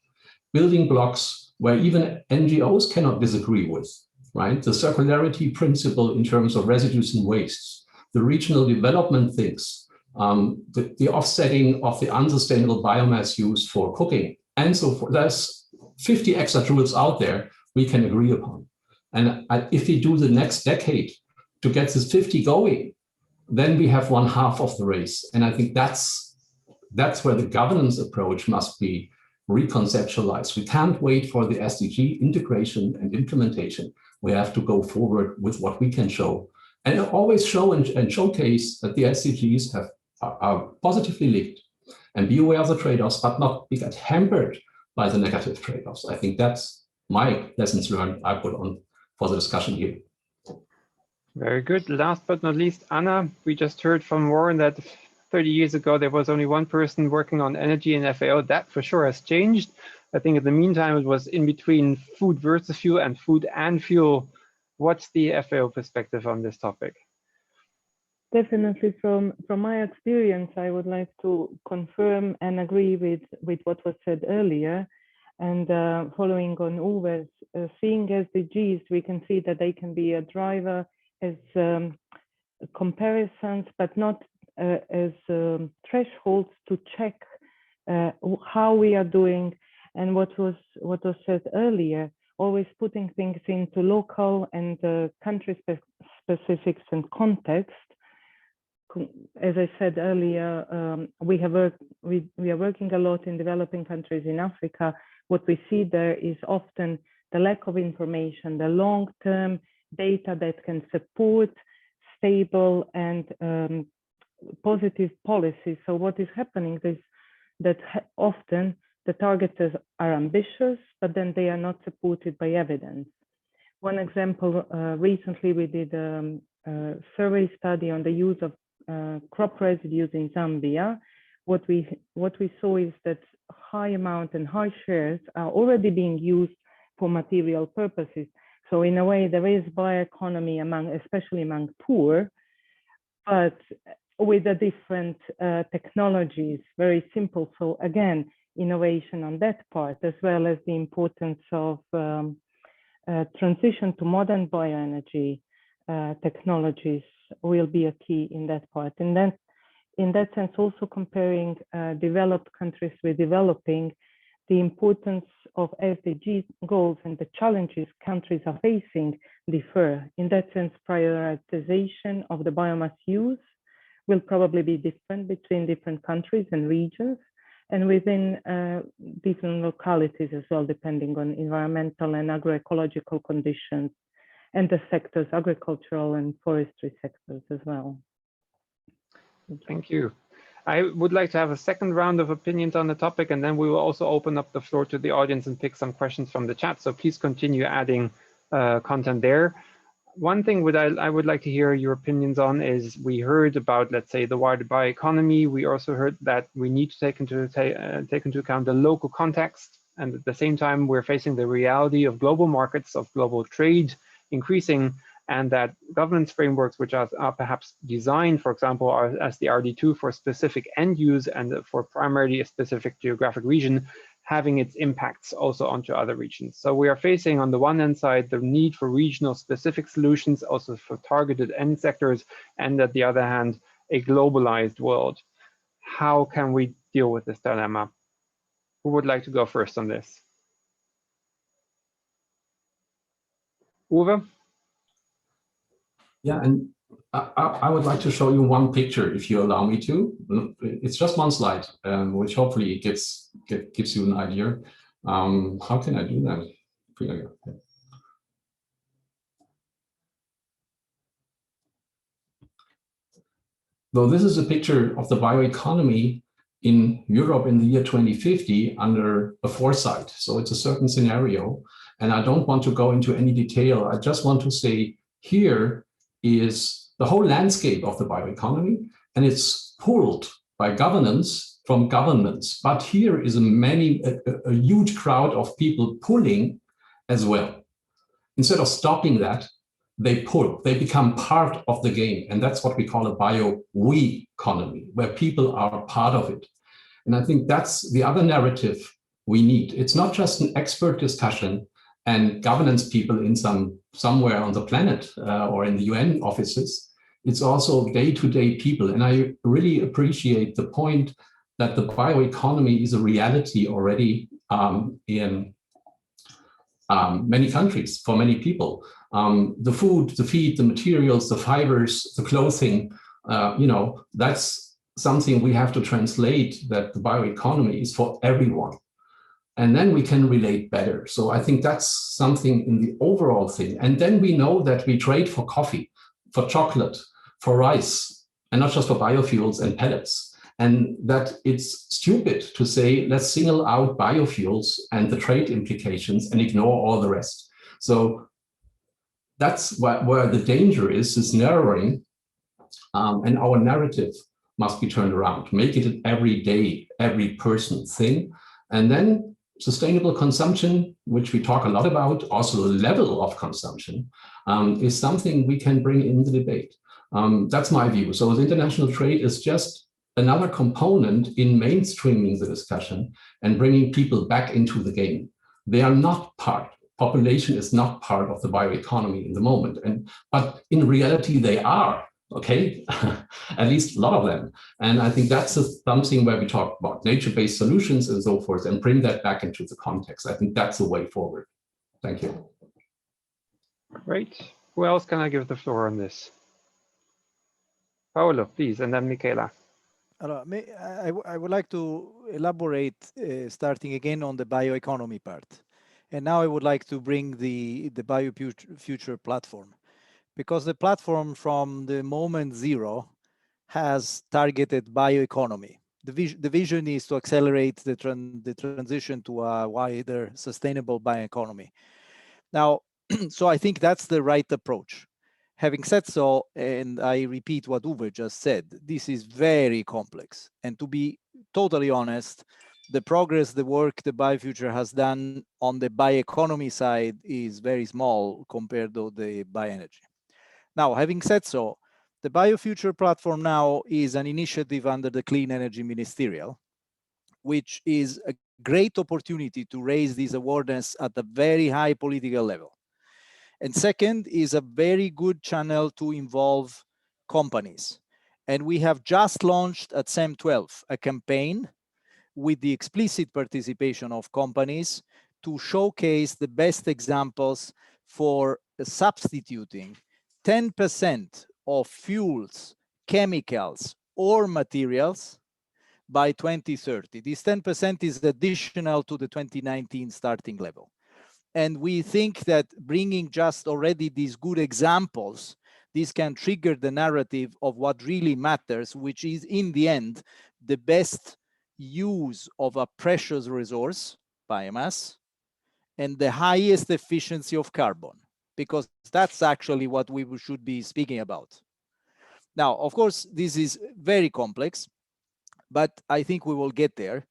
Building blocks where even NGOs cannot disagree with, right? The circularity principle in terms of residues and wastes, the regional development things, the offsetting of the unsustainable biomass use for cooking, and so forth. There's 50 extra rules out there we can agree upon. And if we do the next decade to get this 50 going, then we have one half of the race. And I think that's where the governance approach must be reconceptualized. We can't wait for the SDG integration and implementation. We have to go forward with what we can show. And always show and showcase that the SDGs are positively linked, and be aware of the trade-offs, but not get hampered by the negative trade-offs. I think that's my lessons learned I put on for the discussion here. Very good. Last but not least, Anna, we just heard from Warren that 30 years ago, there was only one person working on energy in FAO. That for sure has changed. I think in the meantime, it was in between food versus fuel and food and fuel. What's the FAO perspective on this topic? Definitely from my experience, I would like to confirm and agree with what was said earlier. And following on Uwe's, seeing SDGs, we can see that they can be a driver as comparisons, but not as thresholds to check how we are doing. And what was said earlier, always putting things into local and country specifics and context. As I said earlier, we are working a lot in developing countries in Africa. What we see there is often the lack of information, the long-term data that can support stable and positive policies. So what is happening is that often the targets are ambitious, but then they are not supported by evidence. One example, recently we did a survey study on the use of crop residues in Zambia. What we saw is that high amount and high shares are already being used for material purposes. So in a way, there is bioeconomy especially among poor, but with the different technologies, very simple. So again, innovation on that part, as well as the importance of transition to modern bioenergy technologies will be a key in that part. And then in that sense, also comparing developed countries with developing, the importance of SDG goals and the challenges countries are facing differ. In that sense, prioritization of the biomass use will probably be different between different countries and regions, and within different localities as well, depending on environmental and agroecological conditions, and the sectors, agricultural and forestry sectors as well. Thank you. I would like to have a second round of opinions on the topic, and then we will also open up the floor to the audience and pick some questions from the chat. So please continue adding content there. One thing I would like to hear your opinions on is we heard about, let's say, the wider bioeconomy. We also heard that we need to take into account the local context. And at the same time, we're facing the reality of global markets, of global trade increasing, and that governance frameworks, which are perhaps designed, for example, as the RD2 for specific end use and for primarily a specific geographic region, having its impacts also onto other regions. So we are facing, on the one hand side, the need for regional specific solutions, also for targeted end sectors, and at the other hand, a globalized world. How can we deal with this dilemma? Who would like to go first on this? Uwe? Yeah, and I would like to show you one picture, if you allow me to. It's just one slide, which hopefully gives you an idea. How can I do that? So this is a picture of the bioeconomy in Europe in the year 2050 under a foresight. So it's a certain scenario, and I don't want to go into any detail. I just want to say here is the whole landscape of the bioeconomy, and it's pulled by governance from governments. But here is a huge crowd of people pulling as well. Instead of stopping that, they pull, they become part of the game. And that's what we call a bio-we-economy, where people are part of it. And I think that's the other narrative we need. It's not just an expert discussion and governance people in somewhere on the planet or in the UN offices. It's also day-to-day people. And I really appreciate the point that the bioeconomy is a reality already in many countries, for many people. The food, the feed, the materials, the fibers, the clothing, that's something we have to translate, that the bioeconomy is for everyone. And then we can relate better. So I think that's something in the overall thing. And then we know that we trade for coffee, for chocolate, for rice, and not just for biofuels and pellets. And that it's stupid to say, let's single out biofuels and the trade implications and ignore all the rest. So that's where the danger is narrowing, and our narrative must be turned around, make it an everyday, every person thing. And then sustainable consumption, which we talk a lot about, also the level of consumption, is something we can bring in the debate. That's my view. So the international trade is just another component in mainstreaming the discussion and bringing people back into the game. They are not part, population is not part of the bioeconomy in the moment, but in reality they are. Okay, at least a lot of them. And I think that's something where we talk about nature-based solutions and so forth and bring that back into the context. I think that's the way forward. Thank you. Great. Who else can I give the floor on this? Paolo, please, and then Michaela. I would like to elaborate, starting again on the bioeconomy part. And now I would like to bring the BioFuture platform, because the platform from the moment zero has targeted bioeconomy. The vision is to accelerate the transition to a wider sustainable bioeconomy. Now, so I think that's the right approach. Having said so, and I repeat what Uwe just said, this is very complex. And to be totally honest, the progress, the work the BioFuture has done on the bioeconomy side is very small compared to the bioenergy. Now, having said so, the BioFuture platform now is an initiative under the Clean Energy Ministerial, which is a great opportunity to raise this awareness at a very high political level. And second is a very good channel to involve companies. And we have just launched at SEM12 a campaign with the explicit participation of companies to showcase the best examples for substituting 10% of fuels, chemicals, or materials by 2030. This 10% is additional to the 2019 starting level. And we think that bringing just already these good examples, this can trigger the narrative of what really matters, which is in the end, the best use of a precious resource, biomass, and the highest efficiency of carbon, because that's actually what we should be speaking about. Now, of course, this is very complex, but I think we will get there.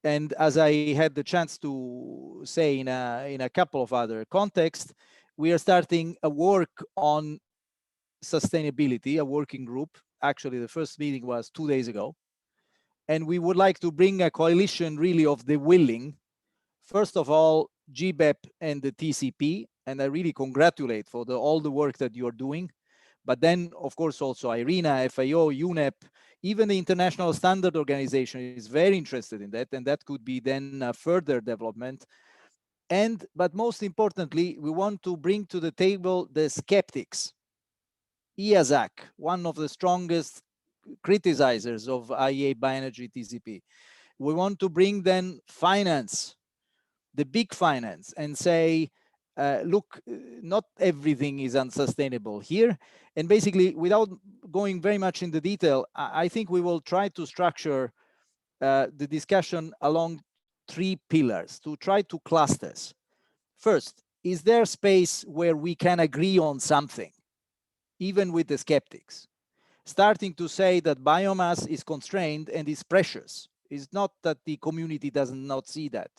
And as I had the chance to say in a couple of other contexts, we are starting a work on sustainability, a working group. Actually, the first meeting was 2 days ago. And we would like to bring a coalition really of the willing. First of all, GBEP and the TCP, and I really congratulate for all the work that you are doing. But then, of course, also IRENA, FAO, UNEP, even the International Standard Organization is very interested in that, and that could be then a further development. But most importantly, we want to bring to the table the skeptics. IASAC, one of the strongest criticizers of IEA Bioenergy TCP. We want to bring then finance, the big finance, and say, look, not everything is unsustainable here. And basically, without going very much into detail, I think we will try to structure the discussion along 3 pillars to try to clusters. First, is there space where we can agree on something, even with the skeptics? Starting to say that biomass is constrained and is precious. It's not that the community does not see that.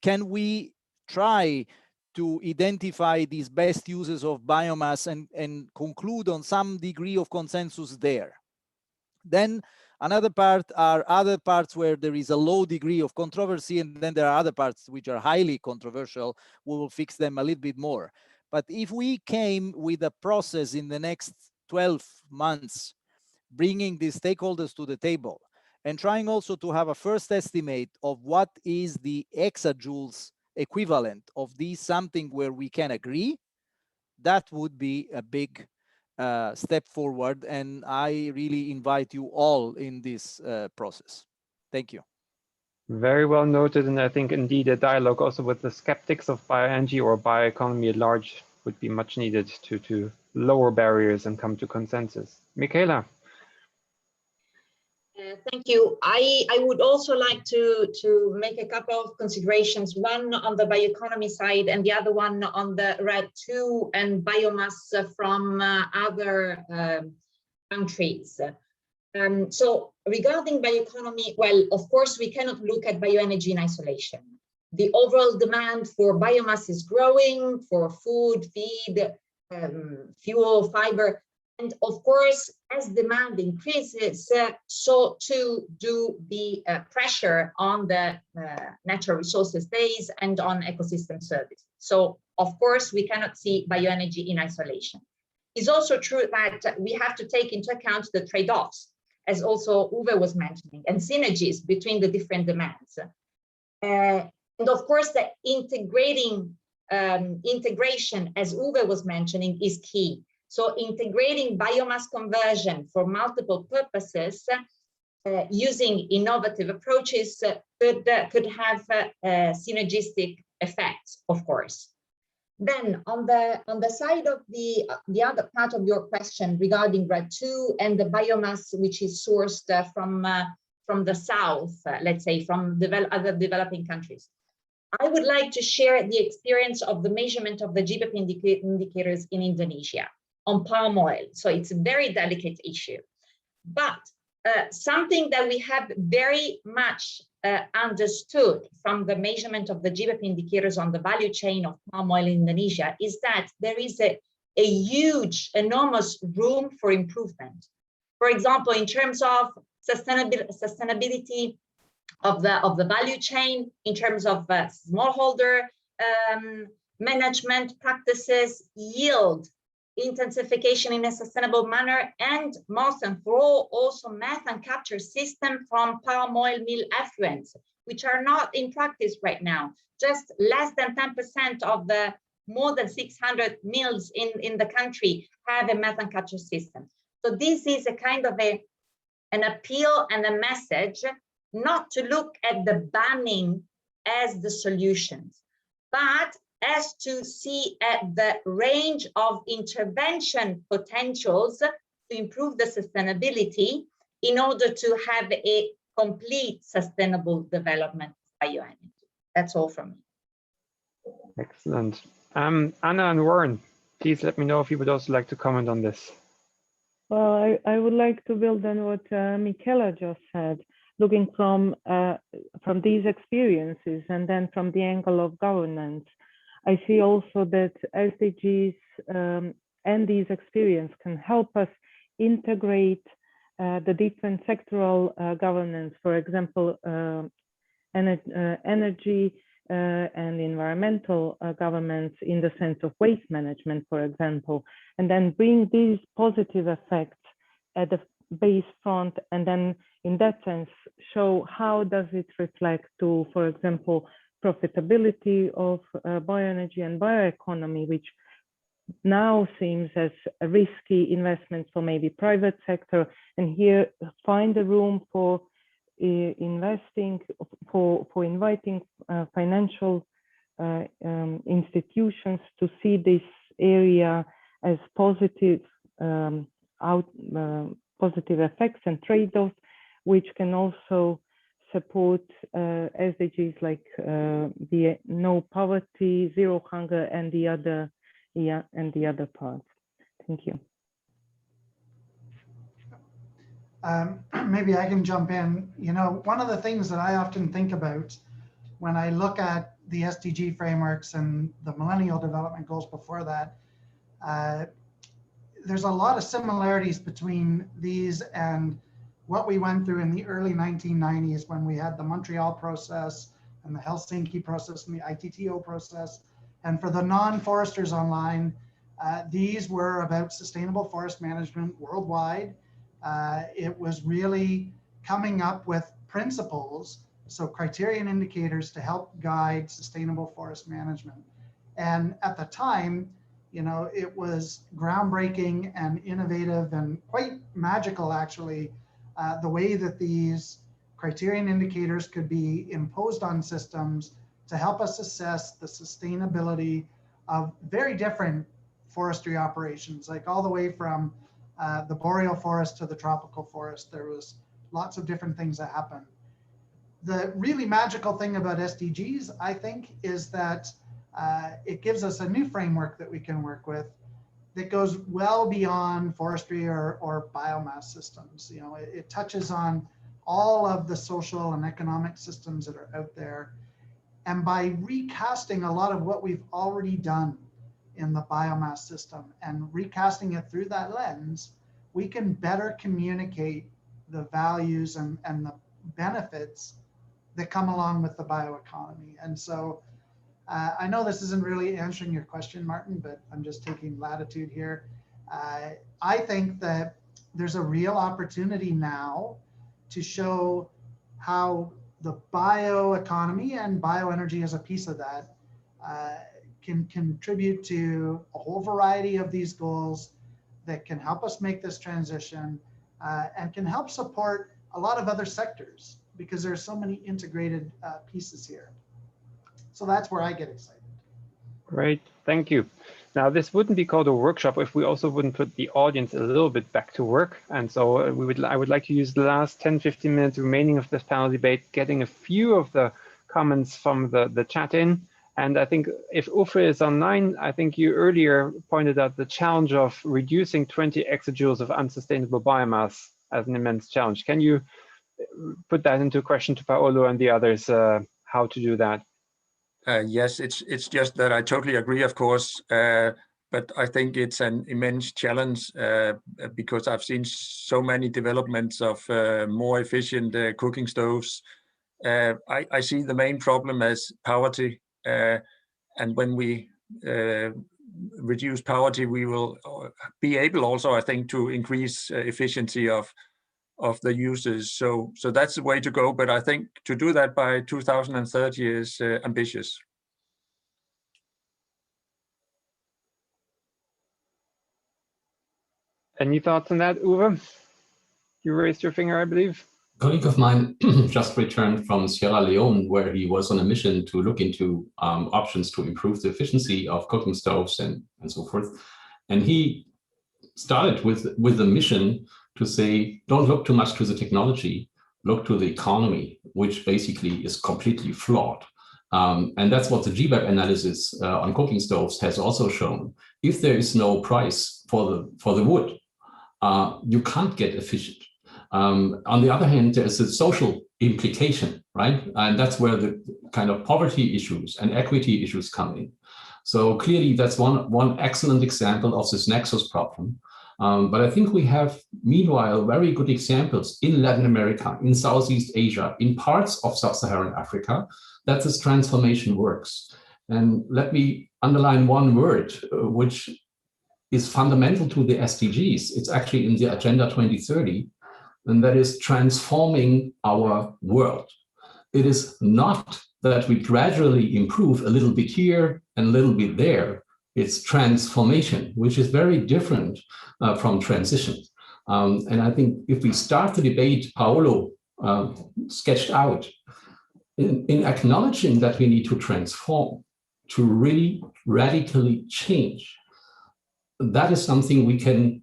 Can we try to identify these best uses of biomass and conclude on some degree of consensus there? Then another part are other parts where there is a low degree of controversy, and then there are other parts which are highly controversial. We will fix them a little bit more. But if we came with a process in the next 12 months, bringing the stakeholders to the table and trying also to have a first estimate of what is the exajoules equivalent of these, something where we can agree, that would be a big step forward. And I really invite you all in this process. Thank you. Very well noted. And I think indeed a dialogue also with the skeptics of bioenergy or bioeconomy at large would be much needed to lower barriers and come to consensus. Michaela. Thank you. I would also like to make a couple of considerations, one on the bioeconomy side and the other one on the RED2 and biomass from other countries. So regarding bioeconomy, well, of course, we cannot look at bioenergy in isolation. The overall demand for biomass is growing for food, feed, fuel, fiber. And of course, as demand increases, so too do the pressure on the natural resources base and on ecosystem services. So of course, we cannot see bioenergy in isolation. It's also true that we have to take into account the trade-offs, as also Uwe was mentioning, and synergies between the different demands. And of course, the integration, as Uwe was mentioning, is key. So integrating biomass conversion for multiple purposes using innovative approaches could have synergistic effects, of course. Then on the side of the other part of your question regarding RED2 and the biomass which is sourced from the south, let's say from other developing countries, I would like to share the experience of the measurement of the GBP indicators in Indonesia on palm oil. So it's a very delicate issue, but something that we have very much understood from the measurement of the GBP indicators on the value chain of palm oil in Indonesia is that there is a huge, enormous room for improvement. For example, in terms of sustainability of the value chain, in terms of smallholder management practices, yield, intensification in a sustainable manner, and most and for all, also methane capture system from palm oil mill effluents, which are not in practice right now. Just less than 10% of the more than 600 mills in the country have a methane capture system. So this is a kind of an appeal and a message not to look at the banning as the solutions, but as to see at the range of intervention potentials to improve the sustainability in order to have a complete sustainable development of bioenergy. That's all from me. Excellent. Anna and Warren, please let me know if you would also like to comment on this. Well, I would like to build on what Michaela just said, looking from these experiences and then from the angle of governance. I see also that SDGs and these experiences can help us integrate the different sectoral governance, for example, energy and environmental governance in the sense of waste management, for example, and then bring these positive effects at the base front, and then in that sense show how does it reflect to, for example, profitability of bioenergy and bioeconomy, which now seems as a risky investment for maybe private sector, and here find a room for investing, for inviting financial institutions to see this area as positive positive effects and trade-offs, which can also support SDGs like the no poverty, zero hunger, and the other parts. Thank you. Maybe I can jump in. You know, one of the things that I often think about when I look at the SDG frameworks and the Millennial Development Goals before that, there's a lot of similarities between these and what we went through in the early 1990s when we had the Montreal process and the Helsinki process and the ITTO process. And for the non-foresters online, these were about sustainable forest management worldwide. It was really coming up with principles So criterion indicators to help guide sustainable forest management. And at the time, you know, it was groundbreaking and innovative and quite magical, actually, the way that these criterion indicators could be imposed on systems to help us assess the sustainability of very different forestry operations, like all the way from the boreal forest to the tropical forest. There was lots of different things that happened. The really magical thing about SDGs, I think, is that it gives us a new framework that we can work with that goes well beyond forestry or biomass systems. You know, it touches on all of the social and economic systems that are out there. And by recasting a lot of what we've already done in the biomass system and recasting it through that lens, we can better communicate the values and the benefits that come along with the bioeconomy. And so I know this isn't really answering your question, Martin, but I'm just taking latitude here. I think that there's a real opportunity now to show how the bioeconomy and bioenergy as a piece of that can contribute to a whole variety of these goals that can help us make this transition and can help support a lot of other sectors, because there are so many integrated pieces here. So that's where I get excited. Great, thank you. Now, this wouldn't be called a workshop if we also wouldn't put the audience a little bit back to work. And so I would like to use the last 10-15 minutes remaining of this panel debate, getting a few of the comments from the chat in. And I think if Uffe is online, I think you earlier pointed out the challenge of reducing 20 exajoules of unsustainable biomass as an immense challenge. Can you put that into question to Paolo and the others, how to do that? Yes, it's just that I totally agree, of course, but I think it's an immense challenge because I've seen so many developments of more efficient cooking stoves. I see the main problem as poverty, and when we reduce poverty, we will be able also, I think, to increase efficiency of the users. So that's the way to go. But I think to do that by 2030 is ambitious. Any thoughts on that, Uwe? You raised your finger, I believe. A colleague of mine just returned from Sierra Leone, where he was on a mission to look into options to improve the efficiency of cooking stoves and so forth. And he started with the mission to say, don't look too much to the technology, look to the economy, which basically is completely flawed. And that's what the GBAP analysis on cooking stoves has also shown. If there is no price for the wood, you can't get efficient. On the other hand, there's a social implication, right? And that's where the kind of poverty issues and equity issues come in. So clearly, that's one excellent example of this nexus problem. But I think we have, meanwhile, very good examples in Latin America, in Southeast Asia, in parts of Sub-Saharan Africa, that this transformation works. And let me underline one word, which is fundamental to the SDGs. It's actually in the Agenda 2030, and that is transforming our world. It is not that we gradually improve a little bit here and a little bit there. It's transformation, which is very different from transition. And I think if we start the debate Paolo sketched out, in acknowledging that we need to transform, to really radically change, that is something we can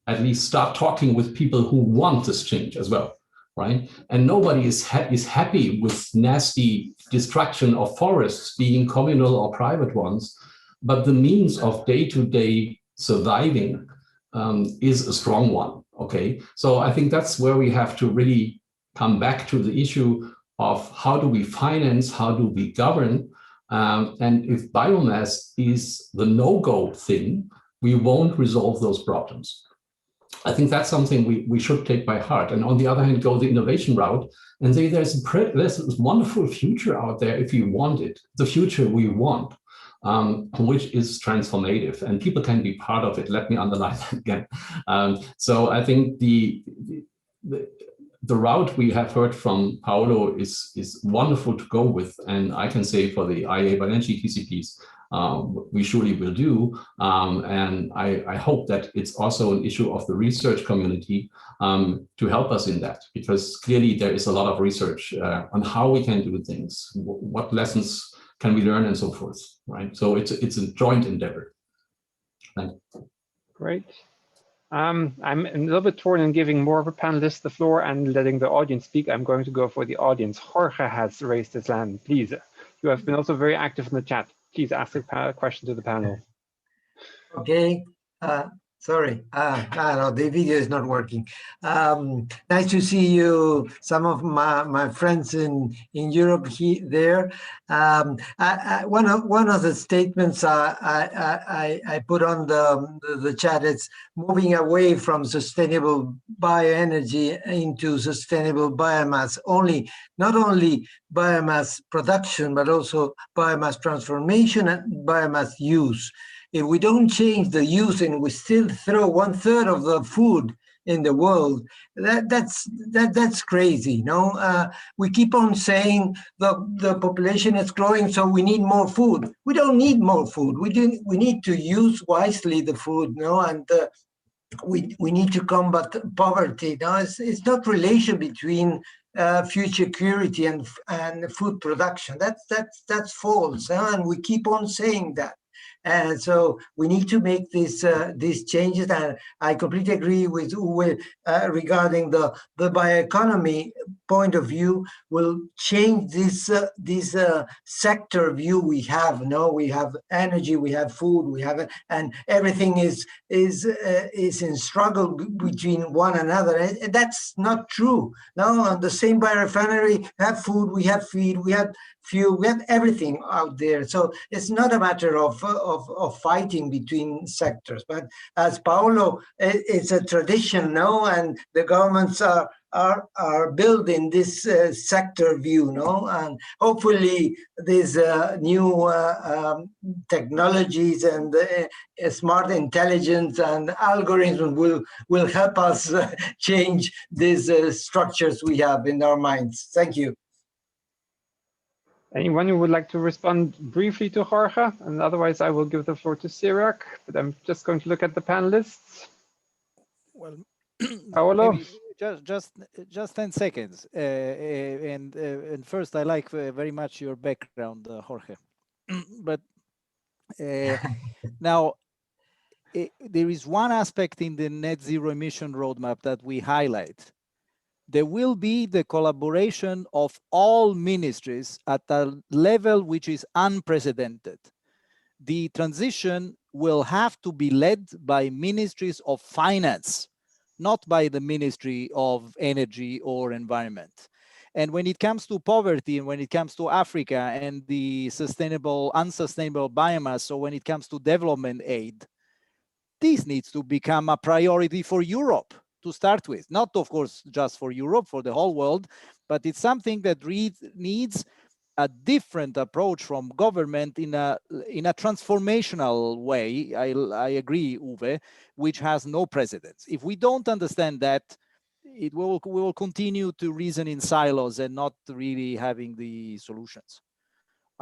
at least start talking with people who want this change as well, right? And nobody is happy with nasty destruction of forests, being communal or private ones, but the means of day-to-day surviving is a strong one, okay? So I think that's where we have to really come back to the issue of how do we finance, how do we govern, and if biomass is the no-go thing, we won't resolve those problems. I think that's something we should take by heart. And on the other hand, go the innovation route and say there's a wonderful future out there if you want it, the future we want, which is transformative, and people can be part of it. Let me underline that again. So I think the route we have heard from Paolo is wonderful to go with, and I can say for the IEA Bioenergy TCPs, we surely will do, and I hope that it's also an issue of the research community to help us in that, because clearly there is a lot of research on how we can do things, what lessons can we learn, and so forth, right? So it's a joint endeavor. Thank you. Great. I'm a little bit torn in giving more of a panelist the floor and letting the audience speak. I'm going to go for the audience. Jorge has raised his hand. Please, you have been also very active in the chat. Please ask a question to the panel. Okay. Sorry. No, the video is not working. Nice to see you. Some of my friends in Europe there. One of the statements I put on the chat is moving away from sustainable bioenergy into sustainable biomass. Not only biomass production, but also biomass transformation and biomass use. If we don't change the use and we still throw 1/3 of the food in the world, that's crazy. No, we keep on saying the population is growing, so we need more food. We don't need more food. We need to use wisely the food. No, and we need to combat poverty. No, it's not relation between food security and food production. That's false, and we keep on saying that. And so we need to make these changes. And I completely agree with Uwe regarding the bioeconomy point of view will change this sector view we have. No, we have energy, we have food, we have, and everything is in struggle between one another. And that's not true. No, on the same biorefinery, we have food, we have feed, we have fuel, we have everything out there. So it's not a matter of fighting between sectors, but as Paolo, it's a tradition, no, and the governments are building this sector view, no, and hopefully these new technologies and smart intelligence and algorithms will help us change these structures we have in our minds. Thank you. Anyone who would like to respond briefly to Jorge? And otherwise, I will give the floor to Cyriac, but I'm just going to look at the panelists. Well, Paolo? Just 10 seconds. And first, I like very much your background, Jorge. But now, there is one aspect in the net zero emission roadmap that we highlight. There will be the collaboration of all ministries at a level which is unprecedented. The transition will have to be led by ministries of finance, not by the Ministry of Energy or Environment. And when it comes to poverty, and when it comes to Africa and the unsustainable biomass, so when it comes to development aid, this needs to become a priority for Europe to start with. Not, of course, just for Europe, for the whole world, but it's something that needs a different approach from government in a transformational way. I agree, Uwe, which has no precedence. If we don't understand that, we will continue to reason in silos and not really having the solutions.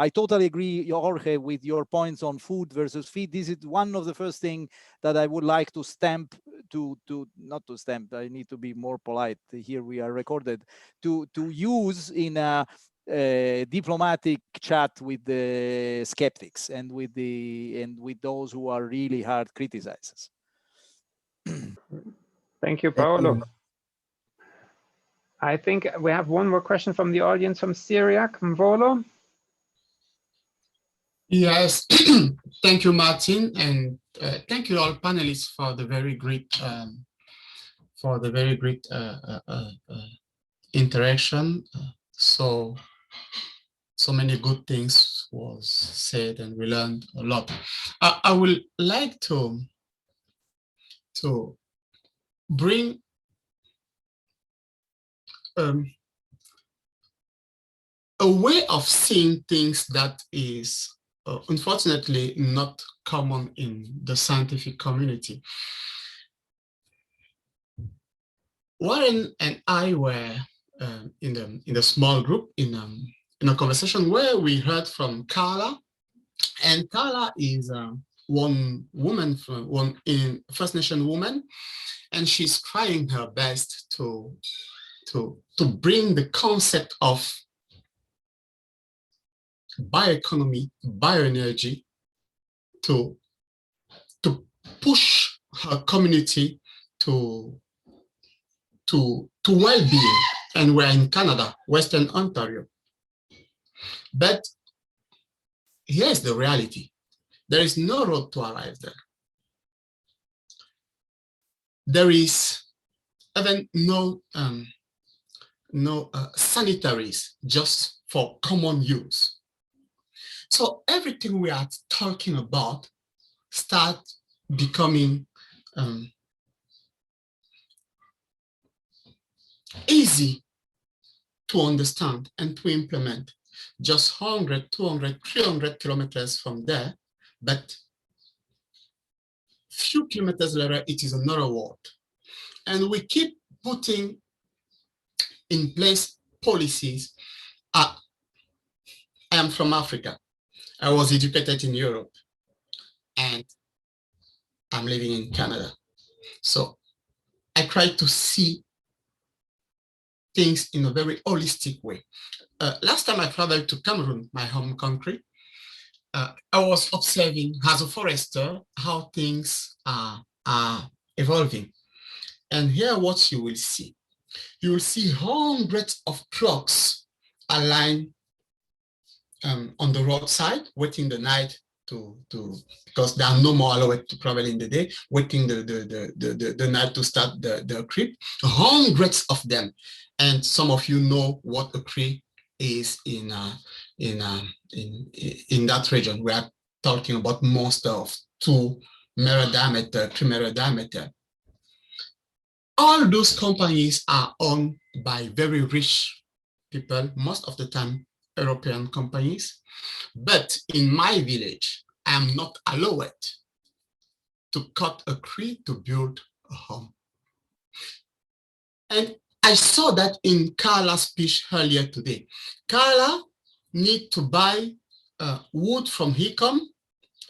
I totally agree, Jorge, with your points on food versus feed. This is one of the first things that I would like to stamp, not to stamp, I need to be more polite. Here we are recorded, to use in a diplomatic chat with the skeptics and with those who are really hard criticizers. Thank you, Paolo. I think we have one more question from the audience from Cyriac Mvolo. Yes, thank you, Martin, and thank you all panelists for the very great interaction. So many good things was said, and we learned a lot. I would like to bring a way of seeing things that is unfortunately not common in the scientific community. Warren and I were in the small group in a conversation where we heard from Cara, and Cara is one woman from one First Nation woman, and she's trying her best to bring the concept of bioeconomy, bioenergy, to push her community to well-being. And we're in Canada, Western Ontario. But here's the reality. There is no road to arrive there. There is even no sanitaries just for common use. So everything we are talking about start becoming easy to understand and to implement. Just 100, 200, 300 kilometers from there, but few kilometers later, it is another world. And we keep putting in place policies. I am from Africa. I was educated in Europe, and I'm living in Canada. So I try to see things in a very holistic way. Last time I traveled to Cameroon, my home country, I was observing as a forester how things are evolving. And here what you will see. You will see hundreds of trucks aligned on the roadside, waiting the night because they are no more allowed to travel in the day, waiting the night to start the trip. Hundreds of them. And some of you know what a creek is in that region. We are talking about monster of 2 meter diameter, 3 meter diameter. All those companies are owned by very rich people, most of the time European companies. But in my village, I am not allowed to cut a tree to build a home. And I saw that in Cara's speech earlier today. Cara need to buy wood from Hicom,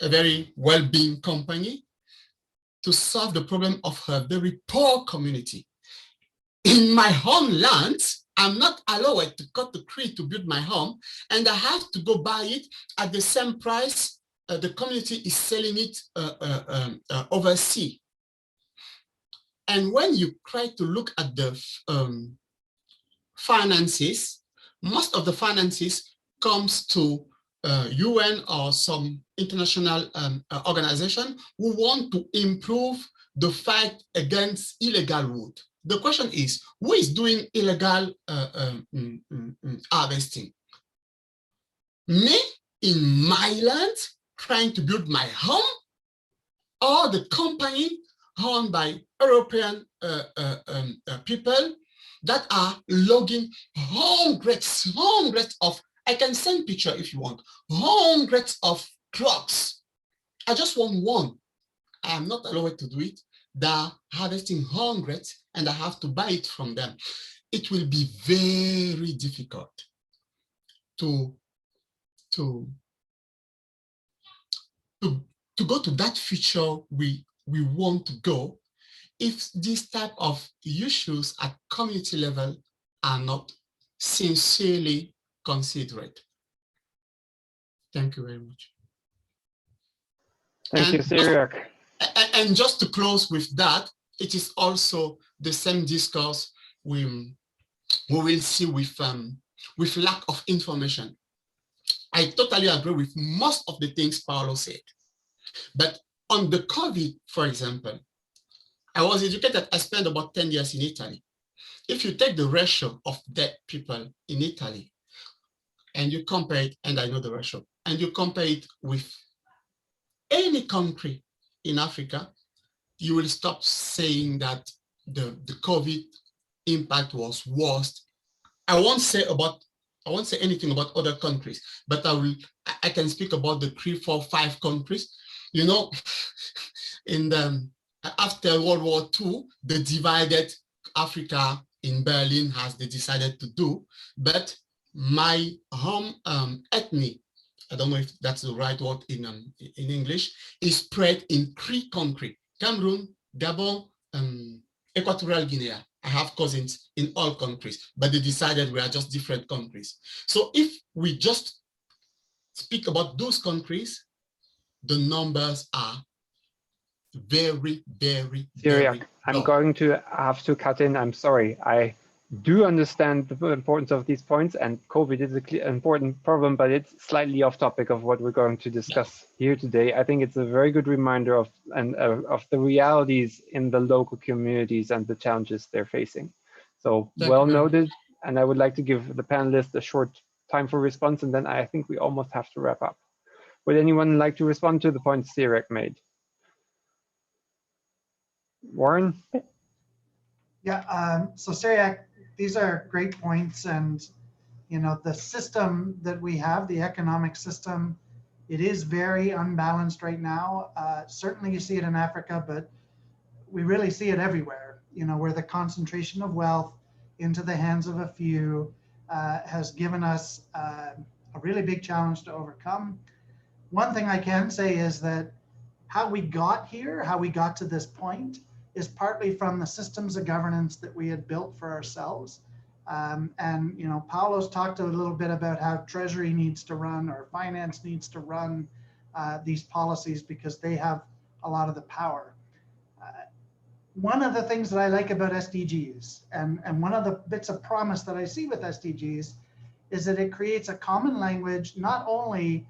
a very well-being company, to solve the problem of her very poor community. In my homeland, I'm not allowed to cut the tree to build my home, and I have to go buy it at the same price the community is selling it overseas. And when you try to look at the finances, most of the finances comes to UN or some international organization who want to improve the fight against illegal wood. The question is, who is doing illegal harvesting? Me in my land trying to build my home, or the company owned by European people that are logging hundreds of, I can send picture if you want, hundreds of trucks. I just want one. I am not allowed to do it. They're harvesting hundreds and I have to buy it from them. It will be very difficult to go to that future we want to go if these type of issues at community level are not sincerely considered. Thank you very much. Thank you, Cyriac. And just to close with that, it is also the same discourse we will see with lack of information. I totally agree with most of the things Paolo said. But on the COVID, for example, I was educated, I spent about 10 years in Italy. If you take the ratio of dead people in Italy and you compare it, and I know the ratio, and you compare it with any country in Africa, you will stop saying that the COVID impact was worse. I won't say anything about other countries, but I can speak about the 3, 4, 5 countries. You know, in after World War II, the divided Africa in Berlin as they decided to do, but my home ethnic, I don't know if that's the right word in English, is spread in 3 countries: Cameroon, Gabon, Equatorial Guinea. I have cousins in all countries, but they decided we are just different countries. So if we just speak about those countries, the numbers are very, very, Syriac, very I'm low. going to have to cut in. I'm sorry. I do understand the importance of these points, and COVID is an important problem, but it's slightly off topic of what we're going to discuss here today. I think it's a very good reminder of the realities in the local communities and the challenges they're facing. So well noted, and I would like to give the panelists a short time for response, and then I think we almost have to wrap up. Would anyone like to respond to the points Syriac made? Warren? Yeah, so Syriac, these are great points, and you know, the system that we have, the economic system, it is very unbalanced right now. Certainly you see it in Africa, but we really see it everywhere, you know, where the concentration of wealth into the hands of a few has given us a really big challenge to overcome. One thing I can say is that how we got here, how we got to this point, is partly from the systems of governance that we had built for ourselves. And you know, Paulo's talked a little bit about how Treasury needs to run, or finance needs to run these policies, because they have a lot of the power. One of the things that I like about SDGs, and one of the bits of promise that I see with SDGs, is that it creates a common language, not only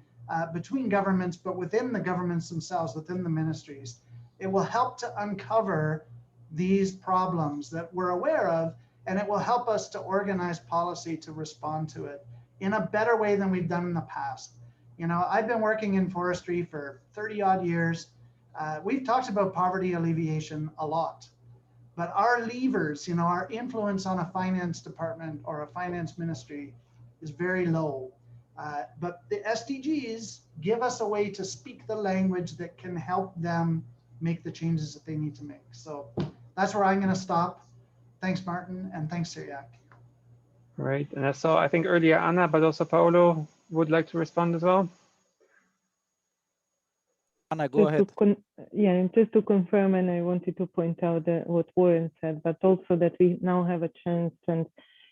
between governments, but within the governments themselves, within the ministries. It will help to uncover these problems that we're aware of, and it will help us to organize policy to respond to it in a better way than we've done in the past. You know, I've been working in forestry for 30 odd years. We've talked about poverty alleviation a lot, but our levers, you know, our influence on a finance department or a finance ministry is very low. But the SDGs give us a way to speak the language that can help them make the changes that they need to make. So that's where I'm going to stop. Thanks, Martin, and thanks, Syriac. Right, and I saw, I think earlier Anna, but also Paolo would like to respond as well. Anna, go ahead. Yeah, just to confirm, and I wanted to point out what Warren said, but also that we now have a chance to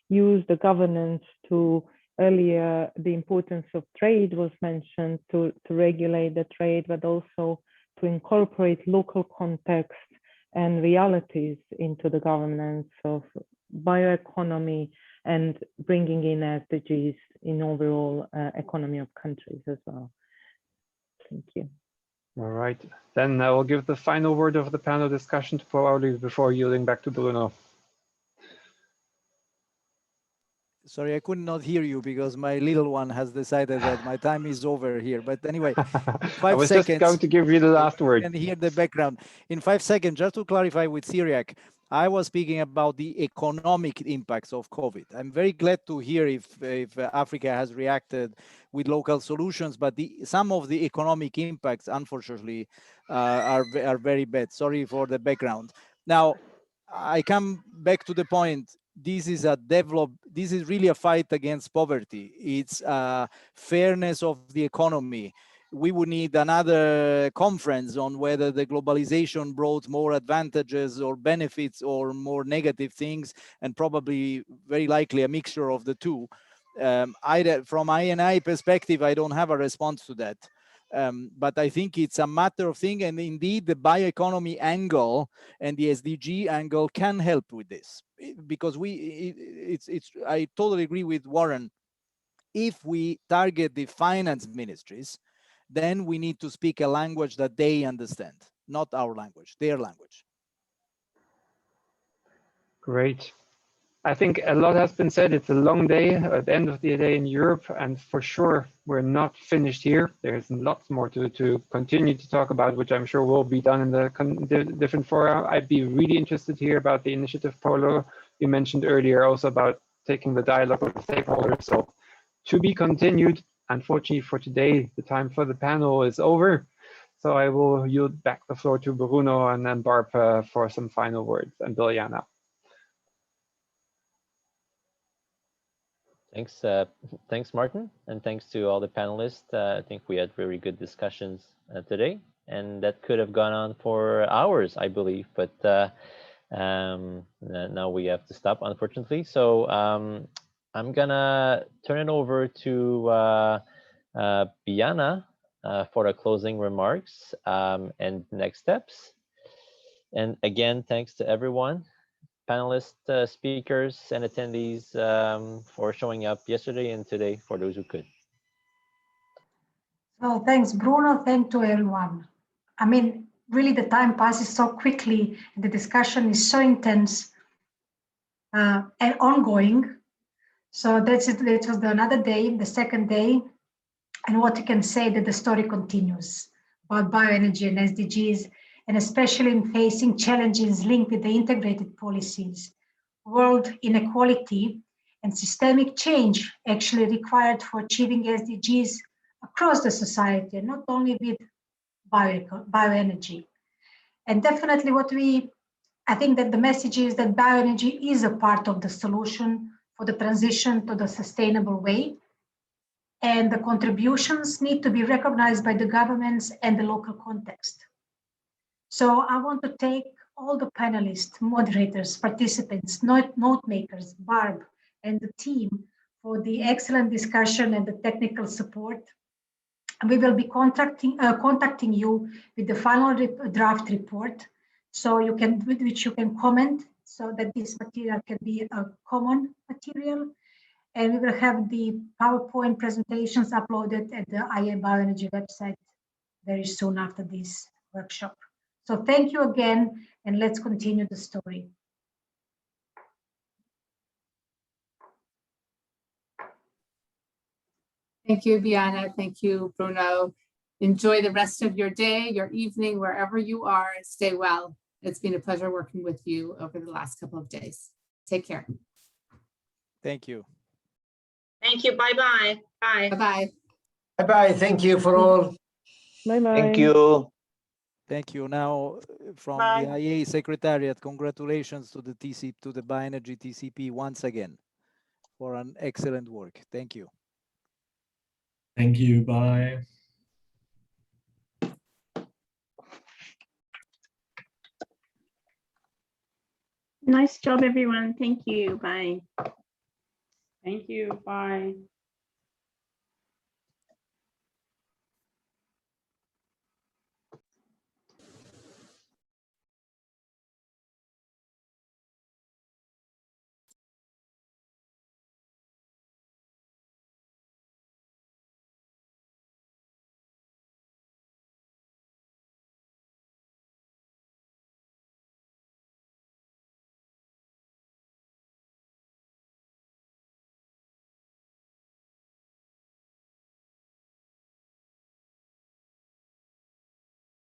use the governance to, earlier, the importance of trade was mentioned, to regulate the trade, but also to incorporate local context and realities into the governance of bioeconomy and bringing in SDGs in overall economy of countries as well. Thank you. All right, then I will give the final word of the panel discussion to Paolo before yielding back to Bruno. Sorry, I could not hear you because my little one has decided that my time is over here. But anyway, 5 seconds. I was just going to give you the last word. You can hear the background. In 5 seconds, just to clarify with Syriac, I was speaking about the economic impacts of COVID. I'm very glad to hear if Africa has reacted with local solutions, but some of the economic impacts, unfortunately, are very bad. Sorry for the background. Now, I come back to the point. This is really a fight against poverty. It's fairness of the economy. We would need another conference on whether the globalization brought more advantages or benefits or more negative things, and probably very likely a mixture of the two. From INI perspective, I don't have a response to that. But I think it's a matter of thing, and indeed the bioeconomy angle and the SDG angle can help with this, because I totally agree with Warren. If we target the finance ministries, then we need to speak a language that they understand, not our language, their language. Great. I think a lot has been said. It's a long day at the end of the day in Europe, and for sure we're not finished here. There's lots more to continue to talk about, which I'm sure will be done in the different fora. I'd be really interested to hear about the initiative, Paulo, you mentioned earlier, also about taking the dialogue with the stakeholders. So to be continued. Unfortunately for today, the time for the panel is over. So I will yield back the floor to Bruno and then Barb for some final words, and Biljana. Thanks, Martin, and thanks to all the panelists. I think we had very good discussions today, and that could have gone on for hours, I believe, but now we have to stop, unfortunately. So I'm gonna turn it over to Biana for the closing remarks and next steps. And again, thanks to everyone, panelists, speakers, and attendees for showing up yesterday and today for those who could. So thanks, Bruno. Thanks to everyone. I mean, really, the time passes so quickly. The discussion is so intense and ongoing. So that's it. That was another day, the second day. And what you can say that the story continues about bioenergy and SDGs, and especially in facing challenges linked with the integrated policies, world inequality, and systemic change actually required for achieving SDGs across the society, and not only with bioenergy. And definitely I think that the message is that bioenergy is a part of the solution for the transition to the sustainable way. And the contributions need to be recognized by the governments and the local context. So I want to thank all the panelists, moderators, participants, note makers, Barb, and the team for the excellent discussion and the technical support. And we will be contacting you with the final draft report, so you can, with which you can comment, so that this material can be a common material. And we will have the PowerPoint presentations uploaded at the IA Bioenergy website very soon after this workshop. So thank you again, and let's continue the story. Thank you, Biana. Thank you, Bruno. Enjoy the rest of your day, your evening, wherever you are. Stay well. It's been a pleasure working with you over the last couple of days. Take care. Thank you. Thank you. Bye-bye. Bye. Bye-bye. Bye-bye. Thank you for all. Bye-bye. Thank you. Thank you. Now, from Bye. the IA Secretariat, congratulations to the Bioenergy TCP once again for an excellent work. Thank you. Thank you. Bye. Nice job, everyone. Thank you. Bye. Thank you. Bye.